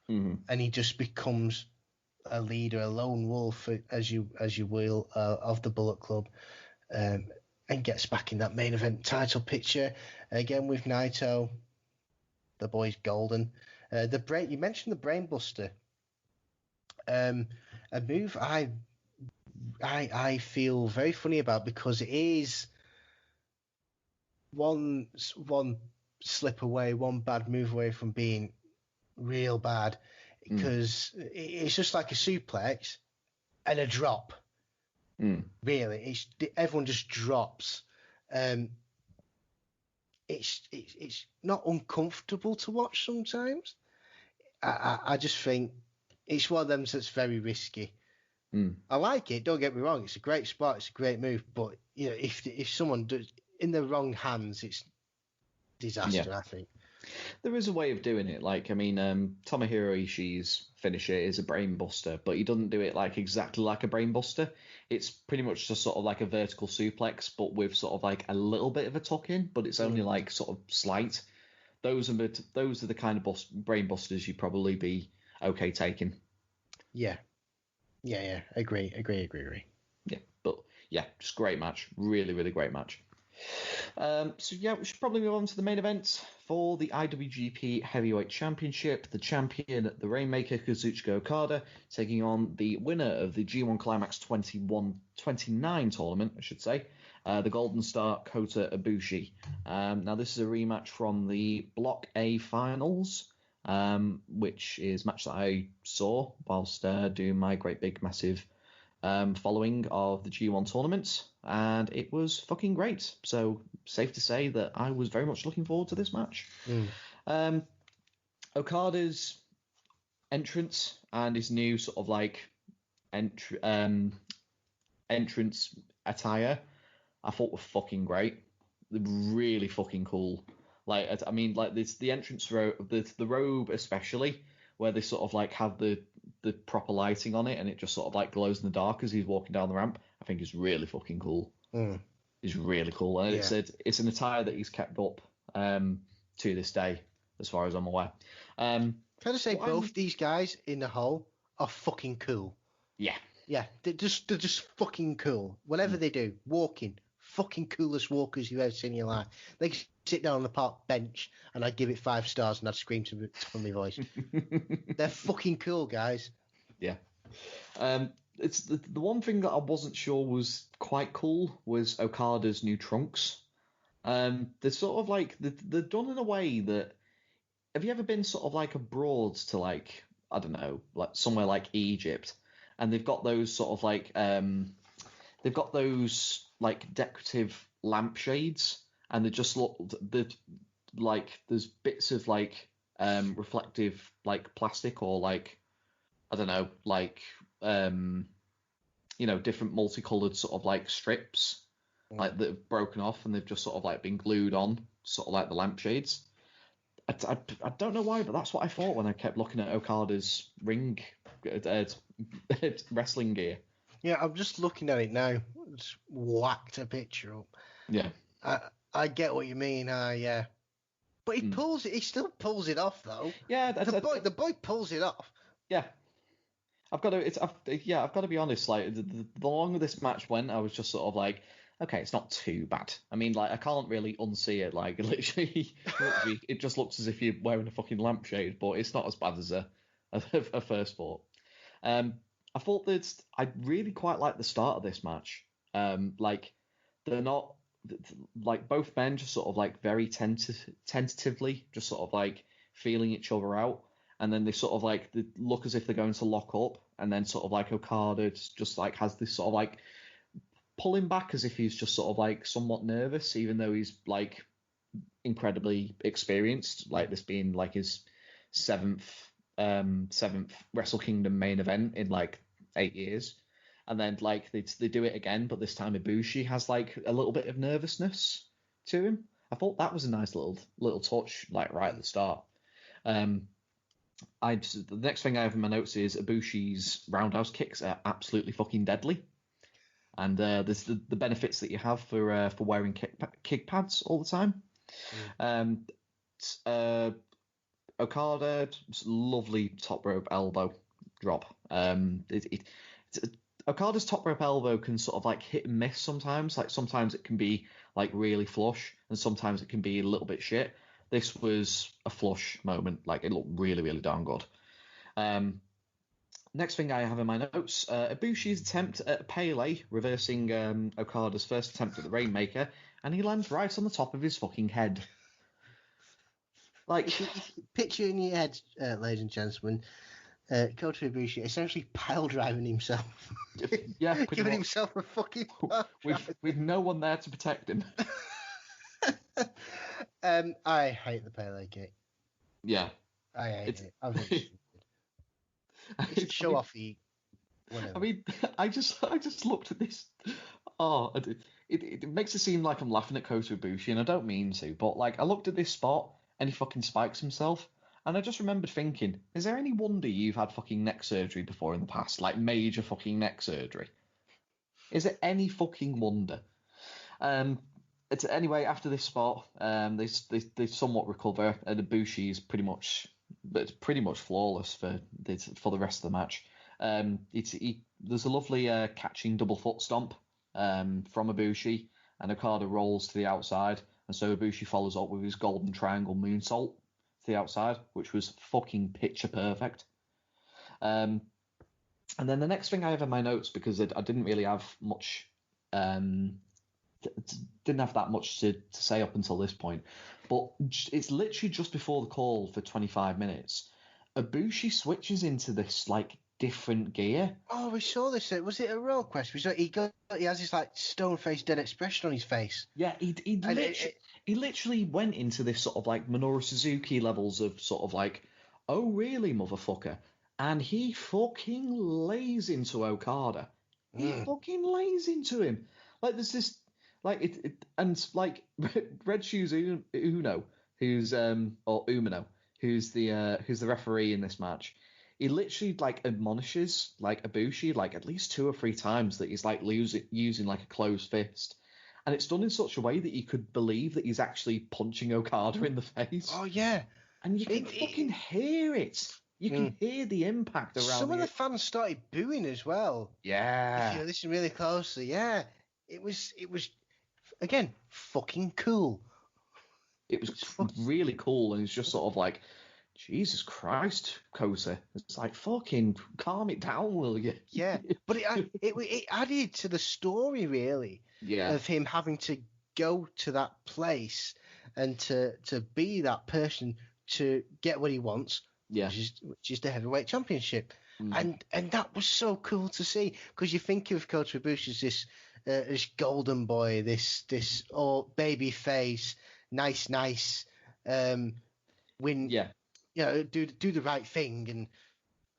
and he just becomes a leader, a lone wolf, as you will, of the Bullet Club. and gets back in that main event title picture again with Naito. The boy's golden. You mentioned the Brainbuster. A move I feel very funny about because it is one slip away, one bad move away from being real bad, because it's just like a suplex and a drop. Really, everyone just drops. It's not uncomfortable to watch sometimes. I just think it's one of them that's very risky. I like it. Don't get me wrong. It's a great spot. It's a great move. But if someone does in the wrong hands, it's disaster. I think there is a way of doing it. Like, I mean, Tomohiro Ishii's finisher is a brainbuster, but he doesn't do it like exactly like a brainbuster. It's pretty much just sort of like a vertical suplex, but with sort of like a little bit of a tuck in, but it's only like sort of slight. Those are the kind of brainbusters you'd probably be okay taking. Yeah. Agree. Yeah, but yeah, just great match. Really, really great match. So yeah, we should probably move on to the main event for the IWGP Heavyweight Championship. The champion, the Rainmaker, Kazuchika Okada, taking on the winner of the G1 Climax 29 tournament, I should say, the Golden Star, Kota-Ibushi. Now, this is a rematch from the Block A finals, which is a match that I saw whilst doing my great big massive following of the G1 tournament, and it was fucking great. So safe to say that I was very much looking forward to this match. Okada's entrance and his new sort of like entrance attire, I thought were fucking great. They're really fucking cool. Like, I mean, like this, the entrance robe, the robe especially, where they sort of like have the proper lighting on it and it just sort of like glows in the dark as he's walking down the ramp, I think is really fucking cool. It's really cool. And it's an attire that he's kept up to this day, as far as I'm aware. Can I say both these guys in the whole are fucking cool? Yeah. Yeah, they're just fucking cool. Whatever they do, walking, fucking coolest walkers you've ever seen in your life. They could sit down on the park bench and I'd give it 5 stars and I'd scream to my voice. They're fucking cool, guys. Yeah. It's the one thing that I wasn't sure was quite cool was Okada's new trunks. They're sort of like they're done in a way that, have you ever been sort of like abroad to like, I don't know, like somewhere like Egypt, and they've got those sort of like they've got those like decorative lampshades, and they just look like there's bits of like reflective like plastic or like, I don't know, like different multicolored sort of like strips like that have broken off and they've just sort of like been glued on, sort of like the lampshades. I don't know why, but that's what I thought when I kept looking at Okada's ring wrestling gear. Yeah, I'm just looking at it now. Just whacked a picture up. Yeah. I get what you mean. Yeah. But he pulls it. He still pulls it off, though. Yeah, the boy pulls it off. Yeah. I've got to be honest. Like the longer this match went, I was just sort of like, okay, it's not too bad. I mean, like I can't really unsee it. Like literally, it just looks as if you're wearing a fucking lampshade, but it's not as bad as a first thought. I thought that I really quite like the start of this match. Like they're not like both men just sort of like very tentatively just sort of like feeling each other out. And then they sort of like they look as if they're going to lock up, and then sort of like Okada just like has this sort of like pulling back as if he's just sort of like somewhat nervous, even though he's like incredibly experienced, like this being like his seventh Wrestle Kingdom main event in like 8 years. And then like they do it again, but this time Ibushi has like a little bit of nervousness to him. I thought that was a nice little touch, like right at the start. The next thing I have in my notes is Ibushi's roundhouse kicks are absolutely fucking deadly, and there's the benefits that you have for wearing kick pads all the time. Okada, lovely top rope elbow drop. Okada's top rope elbow can sort of like hit and miss sometimes. Like sometimes it can be like really flush, and sometimes it can be a little bit shit. This was a flush moment. Like it looked really, really darn good. Next thing I have in my notes, Ibushi's attempt at Pele, reversing Okada's first attempt at the Rainmaker, and he lands right on the top of his fucking head. Like, picture in your head, ladies and gentlemen, Kota Ibushi essentially pile driving himself. Yeah, giving himself a fucking with no one there to protect him. I hate the Pele kick. Yeah, I hate it. I think it's show offy. Whatever. I mean, I just looked at this. Oh, it makes it seem like I'm laughing at Kota Ibushi, and I don't mean to. But like, I looked at this spot, and he fucking spikes himself, and I just remembered thinking, is there any wonder you've had fucking neck surgery before in the past, like major fucking neck surgery? Is it any fucking wonder? Anyway, after this spot, they somewhat recover, and Ibushi is pretty much flawless for the rest of the match. There's a lovely catching double foot stomp from Ibushi, and Okada rolls to the outside, and so Ibushi follows up with his golden triangle moonsault to the outside, which was fucking picture perfect. And then the next thing I have in my notes, because I didn't really have much, didn't have that much to say up until this point, but it's literally just before the call for 25 minutes. Ibushi switches into this like different gear. Oh, we saw this. Was it a Royal Quest? We saw he has this like stone-faced dead expression on his face. Yeah, he literally went into this sort of like Minoru Suzuki levels of sort of like, oh really, motherfucker, and he fucking lays into Okada. He fucking lays into him. Like there's this like and like Red Shoes Uno, who's or Umino, who's the referee in this match. He literally like admonishes like Ibushi like at least 2 or 3 times that he's like using like a closed fist, and it's done in such a way that you could believe that he's actually punching Okada in the face. Oh yeah, and you can fucking hear it. You can hear the impact around. Some of the fans started booing as well. Yeah. If you listen really closely, yeah, it was again fucking cool. It was really cool, and it's just sort of like, Jesus Christ, Kota. It's like, fucking calm it down, will you? Yeah, but it added to the story, really, of him having to go to that place and to be that person to get what he wants, which is the heavyweight championship. And that was so cool to see, because you think of Kota Ibushi as this golden boy, this baby face, nice, win. Yeah. You know, do the right thing and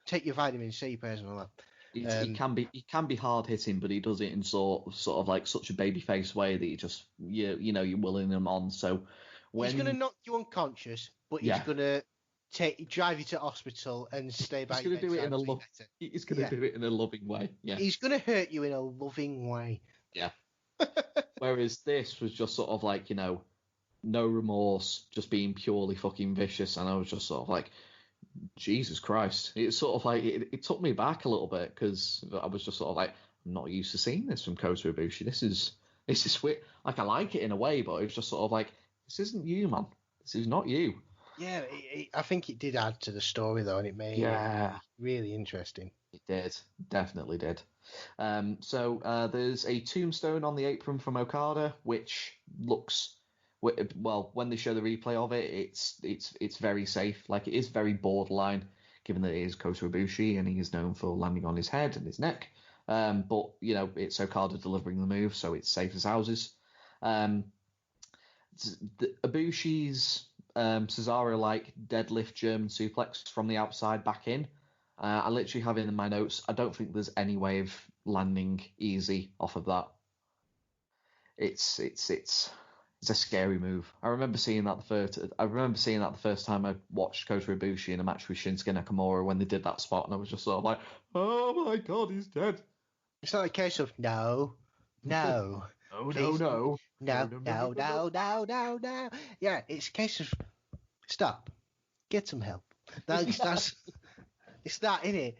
take your vitamin C pills and all that. He can be hard hitting, but he does it in sort of like such a babyface way that you just you're willing him on. So he's gonna knock you unconscious, but he's gonna drive you to hospital and stay by. He's gonna do it in He's gonna do it in a loving way. Yeah. He's gonna hurt you in a loving way. Yeah. Whereas this was just sort of like, no remorse, just being purely fucking vicious, and I was just sort of like, Jesus Christ. It's sort of like, it took me back a little bit, because I was just sort of like, I'm not used to seeing this from Kota Ibushi. This is weird. Like, I like it in a way, but it's just sort of like, this isn't you, man. This is not you. Yeah, I think it did add to the story, though, and it made it really interesting. It did. Definitely did. So there's a tombstone on the apron from Okada, which looks... Well, when they show the replay of it, it's very safe. Like, it is very borderline, given that it is Kota Ibushi and he is known for landing on his head and his neck. But it's Okada delivering the move, so it's safe as houses. Ibushi's Cesaro-like deadlift German suplex from the outside back in. I literally have it in my notes. I don't think there's any way of landing easy off of that. It's a scary move. I remember seeing that the first time I watched Kota Ibushi in a match with Shinsuke Nakamura when they did that spot, and I was just sort of like, oh my God, he's dead. It's not a case of no. Oh, no. Yeah, it's a case of stop, get some help. That's it's that, isn't it?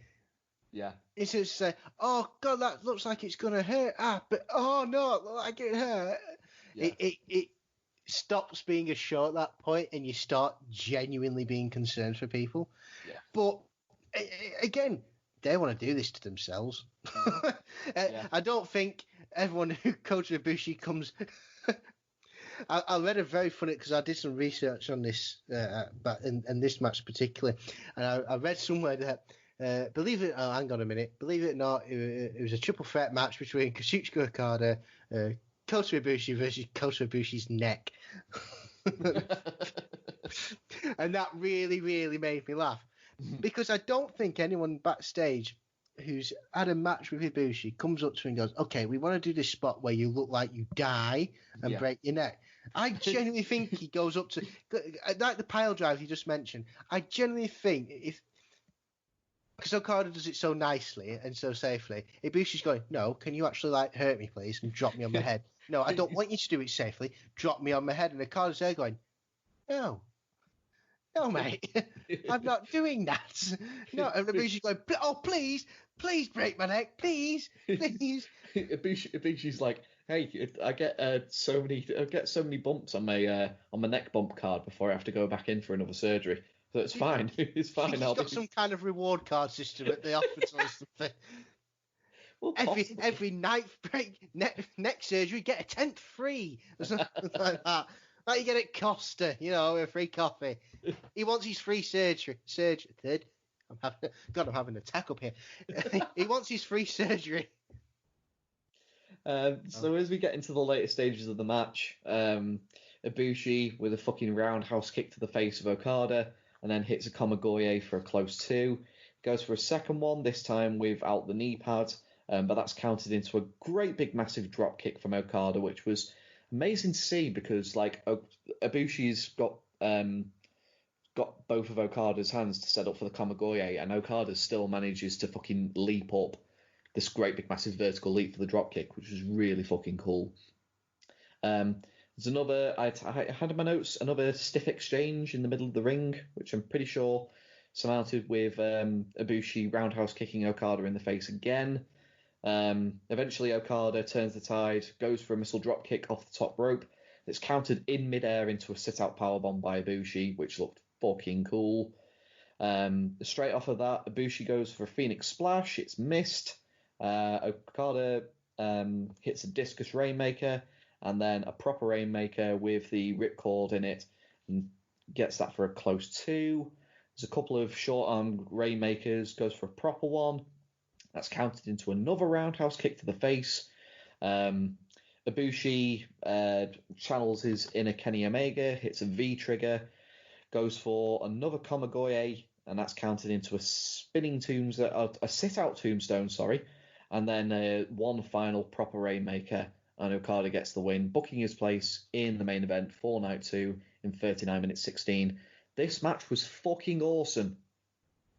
Yeah. It's just say, oh god, that looks like it's gonna hurt. But oh no, it looks like it hurt. Yeah. It stops being a show at that point, and you start genuinely being concerned for people. Yeah. But again, they want to do this to themselves. Yeah. I don't think everyone who Kota Ibushi comes. I read a very funny, because I did some research on this, but in this match particularly, and I read somewhere that. Believe it, oh, hang on a minute. Believe it or not, it was a triple threat match between Kazuchika Okada, Kota Ibushi versus Kota Ibushi's neck. And that really, really made me laugh. Because I don't think anyone backstage who's had a match with Ibushi comes up to him and goes, okay, we want to do this spot where you look like you die and break your neck. I genuinely think he goes up to, like the pile drive you just mentioned, I genuinely think because Okada does it so nicely and so safely, Ibushi's going, no, can you actually like hurt me, please, and drop me on my head? No, I don't want you to do it safely. Drop me on my head. And Okada's there going, no, mate, I'm not doing that. No, and Ibushi's going, oh, please break my neck, please. Ibushi's like, hey, I get so many bumps on my neck bump card before I have to go back in for another surgery. So it's fine. It's fine. He's got some kind of reward card system at the hospital or something. Well, every ninth break neck surgery, get a 10th free or something like that. Like you get at Costa, a free coffee. He wants his free surgery. I'm having an attack up here. He wants his free surgery. So as we get into the later stages of the match, Ibushi with a fucking roundhouse kick to the face of Okada, and then hits a Kamigoye for a close 2. Goes for a second one, this time without the knee pad, but that's counted into a great big massive drop kick from Okada, which was amazing to see because like Ibushi's got both of Okada's hands to set up for the Kamigoye, and Okada still manages to fucking leap up this great big massive vertical leap for the drop kick, which was really fucking cool. There's another, I had in my notes, another stiff exchange in the middle of the ring, which I'm pretty sure surmounted with Ibushi roundhouse kicking Okada in the face again. Eventually Okada turns the tide, goes for a missile drop kick off the top rope. It's countered in midair into a sit-out powerbomb by Ibushi, which looked fucking cool. Straight off of that, Ibushi goes for a Phoenix Splash. It's missed. Okada hits a Discus Rainmaker, and then a proper Rainmaker with the Ripcord in it, and gets that for a close 2. There's a couple of short-arm Rainmakers, goes for a proper one. That's counted into another roundhouse kick to the face. Ibushi channels his inner Kenny Omega, hits a V-trigger, goes for another Kamigoye, and that's counted into a sit-out tombstone, and then one final proper Rainmaker, and Okada gets the win, booking his place in the main event for Night 2 in 39 minutes 16. This match was fucking awesome.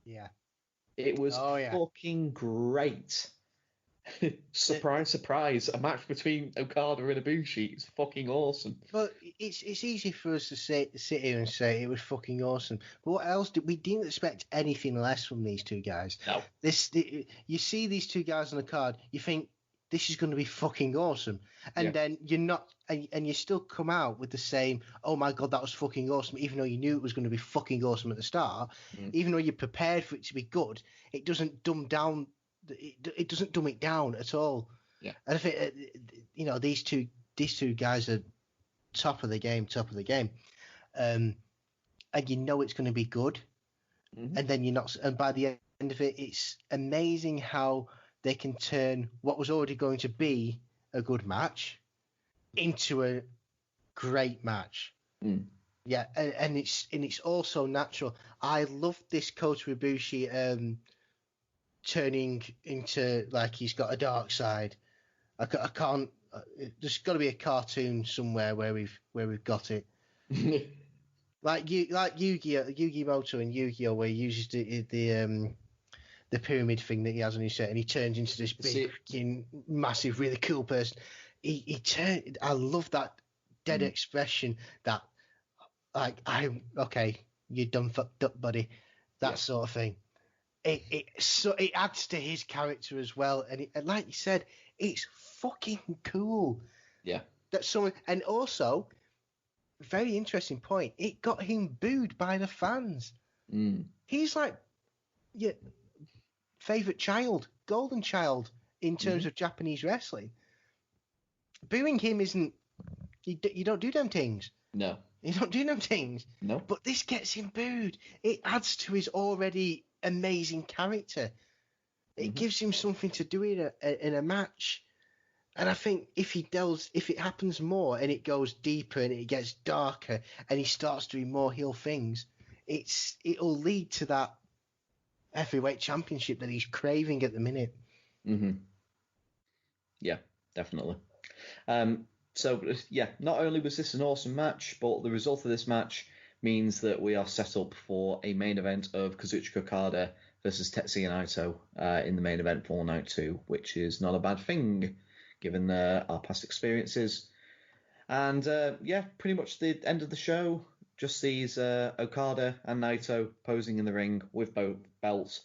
Yeah. It was fucking great. Surprise, surprise. A match between Okada and Ibushi. It's fucking awesome. But it's easy for us to sit here and say it was fucking awesome. But what else we didn't expect anything less from these two guys. No. You see these two guys on the card, you think this is going to be fucking awesome. And then you're not, and you still come out with the same, oh my God, that was fucking awesome, even though you knew it was going to be fucking awesome at the start. Even though you're prepared for it to be good, it doesn't dumb down. It doesn't dumb it down at all. Yeah. And I think these two guys are top of the game, and you know it's going to be good. And then you're not. And by the end of it, it's amazing how they can turn what was already going to be a good match into a great match. Yeah, and it's also natural. I love this Kota Ibushi turning into like he's got a dark side. I can't. There's got to be a cartoon somewhere where we've got it. like Yu-Gi Moto and Yu-Gi-Oh, where he uses the pyramid thing that he has on his set, and he turns into this big, fucking massive, really cool person. He turned. I love that dead expression. That like I'm okay. You're done fucked up, buddy. That sort of thing. it adds to his character as well, and like you said, it's fucking cool. Yeah. That someone, and also, very interesting point. It got him booed by the fans. He's like your favorite child, golden child in terms of Japanese wrestling. Booing him isn't. You don't do them things. No. You don't do them things. No. But this gets him booed. It adds to his already amazing character. It gives him something to do in a match. And I think if it happens more and it goes deeper and it gets darker and he starts doing more heel things, it'll lead to that heavyweight championship that he's craving at the minute. Yeah, definitely. So, yeah, not only was this an awesome match, but the result of this match means that we are set up for a main event of Kazuchika Okada versus Tetsuya Naito in the main event for Night 2, which is not a bad thing, given our past experiences. And, yeah, pretty much the end of the show just sees Okada and Naito posing in the ring with both belts.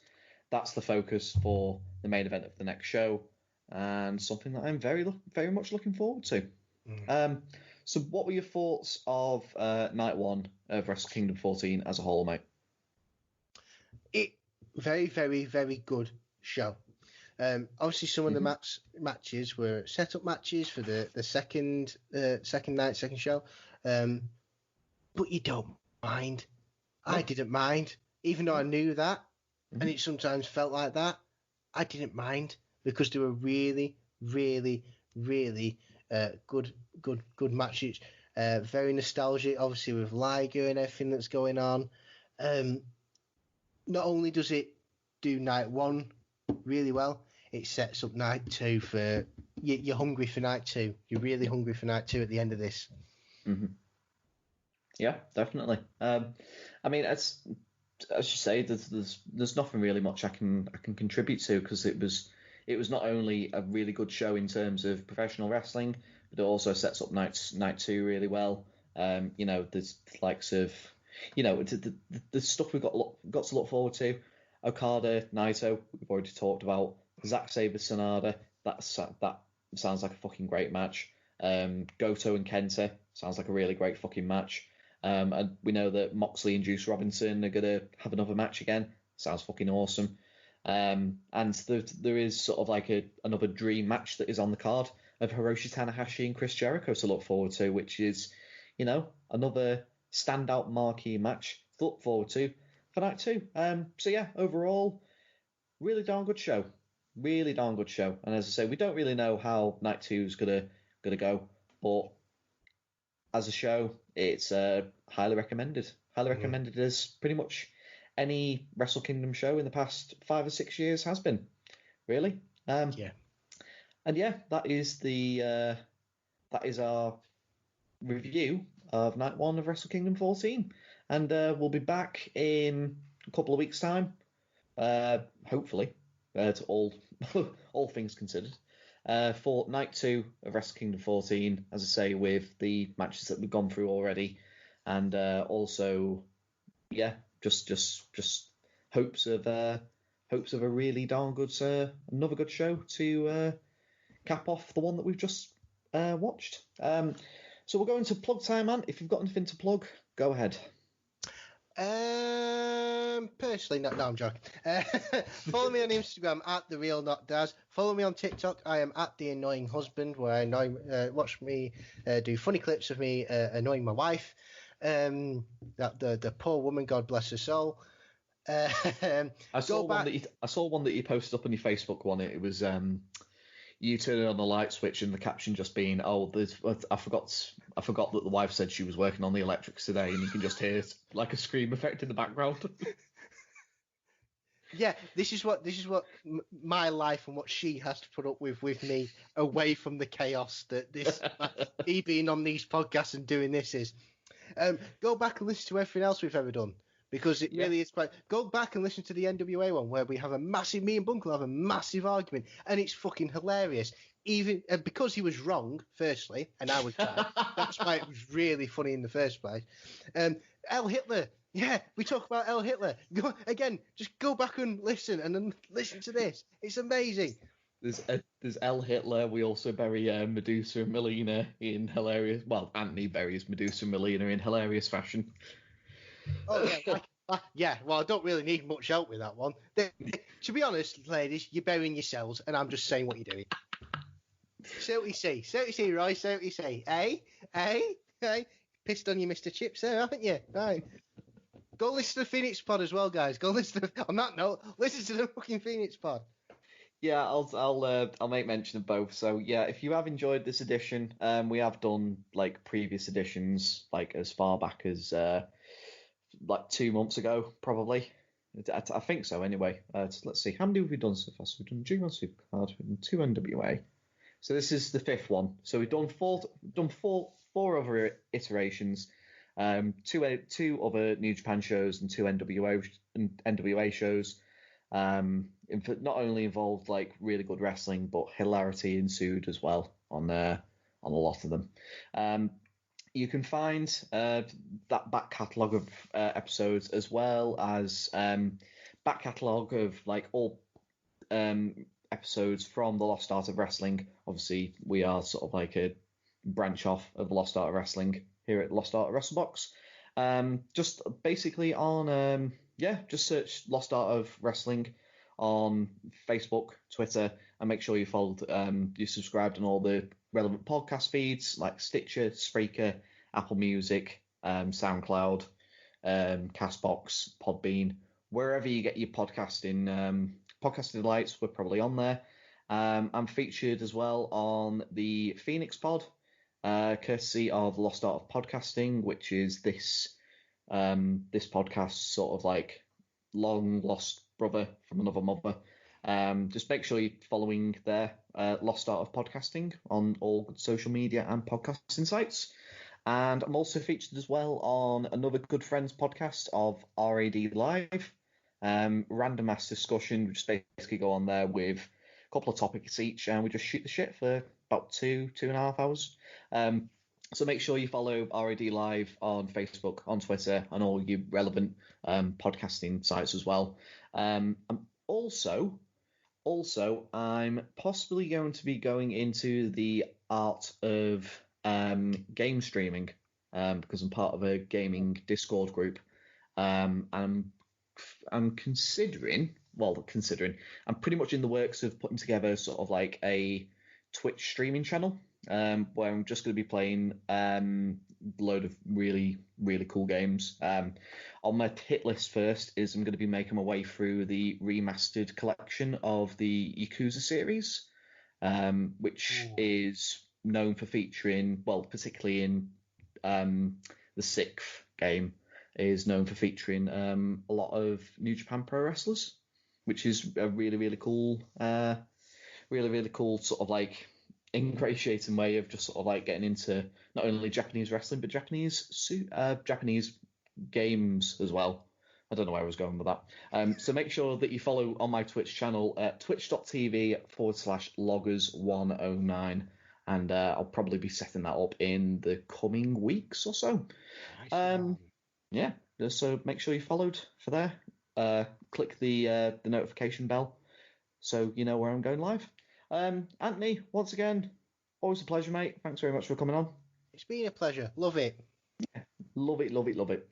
That's the focus for the main event of the next show, and something that I'm very, very much looking forward to. So what were your thoughts of Night 1 of Wrestle Kingdom 14 as a whole, mate? Very, very, very good show. Obviously, some of the matches were set-up matches for the second show, but you don't mind. I didn't mind, even though I knew that, and it sometimes felt like that. I didn't mind because they were really, really, really good matches. Very nostalgic, obviously, with Liger and everything that's going on. Not only does it do Night 1 really well, it sets up Night 2 for... You're hungry for Night 2. You're really hungry for Night 2 at the end of this. Yeah, definitely. I mean, as you say, there's nothing really much I can contribute to, because it was not only a really good show in terms of professional wrestling, but it also sets up Night 2 really well. There's likes of, the stuff we've got to look forward to. Okada, Naito, we've already talked about. Zack Sabre Sonada, that sounds like a fucking great match. Goto and Kenta sounds like a really great fucking match. And we know that Moxley and Juice Robinson are gonna have another match again. Sounds fucking awesome. And there is sort of like another dream match that is on the card of Hiroshi Tanahashi and Chris Jericho to look forward to, which is, another standout marquee match to look forward to for Night 2. So yeah, overall, really darn good show. Really darn good show. And as I say, we don't really know how Night 2 is gonna go, but as a show, it's highly recommended. Highly recommended as pretty much any Wrestle Kingdom show in the past 5 or 6 years has been. Really. Yeah. And yeah, that is our review of Night 1 of Wrestle Kingdom 14. And we'll be back in a couple of weeks' time, hopefully, to all things considered, for Night 2 of Wrestle Kingdom 14, as I say, with the matches that we've gone through already, and also, yeah, just hopes of a really darn good, another good show to cap off the one that we've just watched. So we'll go into plug time, man. If you've got anything to plug, go ahead. Personally, no, I'm joking. Follow me on Instagram at the real Not Daz. Follow me on TikTok. I am at the annoying husband, where I watch me do funny clips of me annoying my wife. That the poor woman, God bless her soul. I saw one that you posted up on your Facebook one. It was you turning on the light switch and the caption just being, "Oh, I forgot that the wife said she was working on the electrics today," and you can just hear like a scream effect in the background. Yeah, this is what my life and what she has to put up with me away from the chaos that this me being on these podcasts and doing this is. Go back and listen to everything else we've ever done, because it really is quite. Go back and listen to the NWA one where me and Bunkle have a massive argument, and it's fucking hilarious. Even because he was wrong, firstly, and I was right. That's why it was really funny in the first place. El Hitler Yeah, we talk about El Hitler. Just go back and listen, and then listen to this. It's amazing. There's El Hitler. We also bury Medusa and Melina in hilarious. Well, Anthony buries Medusa and Melina in hilarious fashion. Oh yeah, yeah. Well, I don't really need much help with that one. To be honest, ladies, you're burying yourselves, and I'm just saying what you're doing. Say what you see, Roy. Say what you say. Hey. Pissed on you, Mr. Chips, there, haven't you? Right. Go listen to the Phoenix Pod as well, guys. Go listen to. On that note, listen to the fucking Phoenix Pod. Yeah, I'll make mention of both. So yeah, if you have enjoyed this edition, we have done like previous editions, like as far back as like 2 months ago, probably. I think so. Anyway, let's see. How many have we done so far? So we've done G1 Supercard, we've done 2 NWA. So this is the 5th one. So we've done four other iterations, two other New Japan shows and 2 NWA shows. Not only involved like really good wrestling, but hilarity ensued as well on a lot of them. You can find that back catalogue of episodes, as well as back catalogue of like all episodes from the Lost Art of Wrestling. Obviously, we are sort of like a branch off of the Lost Art of Wrestling here at Lost Art of WrestleBox. Just basically on just search Lost Art of Wrestling on Facebook, Twitter, and make sure you subscribed on all the relevant podcast feeds like Stitcher, Spreaker, Apple Music, SoundCloud, Castbox, Podbean, wherever you get your podcasting delights. We're probably on there. I'm featured as well on the Phoenix Pod, courtesy of Lost Art of Podcasting, which is this podcast sort of like long lost brother from another mother. Just make sure you're following their Lost Art of Podcasting on all social media and podcasting sites. And I'm also featured as well on another Good Friends podcast of RAD Live. Random ass discussion. We just basically go on there with a couple of topics each, and we just shoot the shit for about 2.5 hours. So make sure you follow RAD Live on Facebook, on Twitter, and all your relevant podcasting sites as well. Also, I'm possibly going to be going into the art of game streaming because I'm part of a gaming Discord group. I'm considering, I'm pretty much in the works of putting together sort of like a Twitch streaming channel where I'm just going to be playing a load of really, really cool games. On my hit list first is I'm going to be making my way through the remastered collection of the Yakuza series, which is known for featuring, particularly in the 6th game, is known for featuring a lot of New Japan Pro wrestlers, which is a really, really cool, sort of like ingratiating way of just sort of like getting into not only Japanese wrestling but Japanese games as well. I don't know where I was going with that. So make sure that you follow on my Twitch channel at twitch.tv/loggers109, and I'll probably be setting that up in the coming weeks or so. Yeah, so make sure you followed for there. Click the notification bell so you know where I'm going live. Anthony, once again, always a pleasure, mate. Thanks very much for coming on. It's been a pleasure. Love it. Yeah, love it.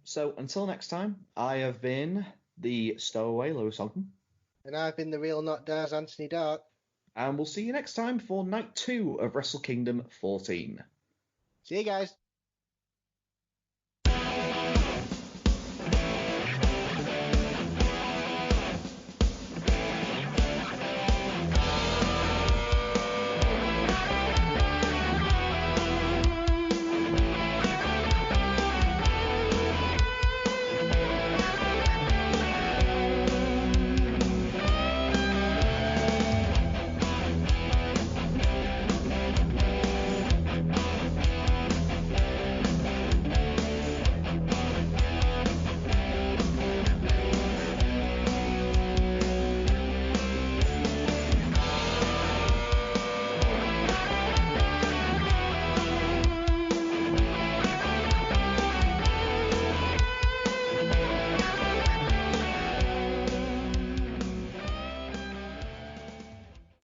So until next time, I have been the stowaway Lewis Ogden. And I've been the real Not Daz Anthony Dark. And we'll see you next time for Night 2 of Wrestle Kingdom 14. See you guys.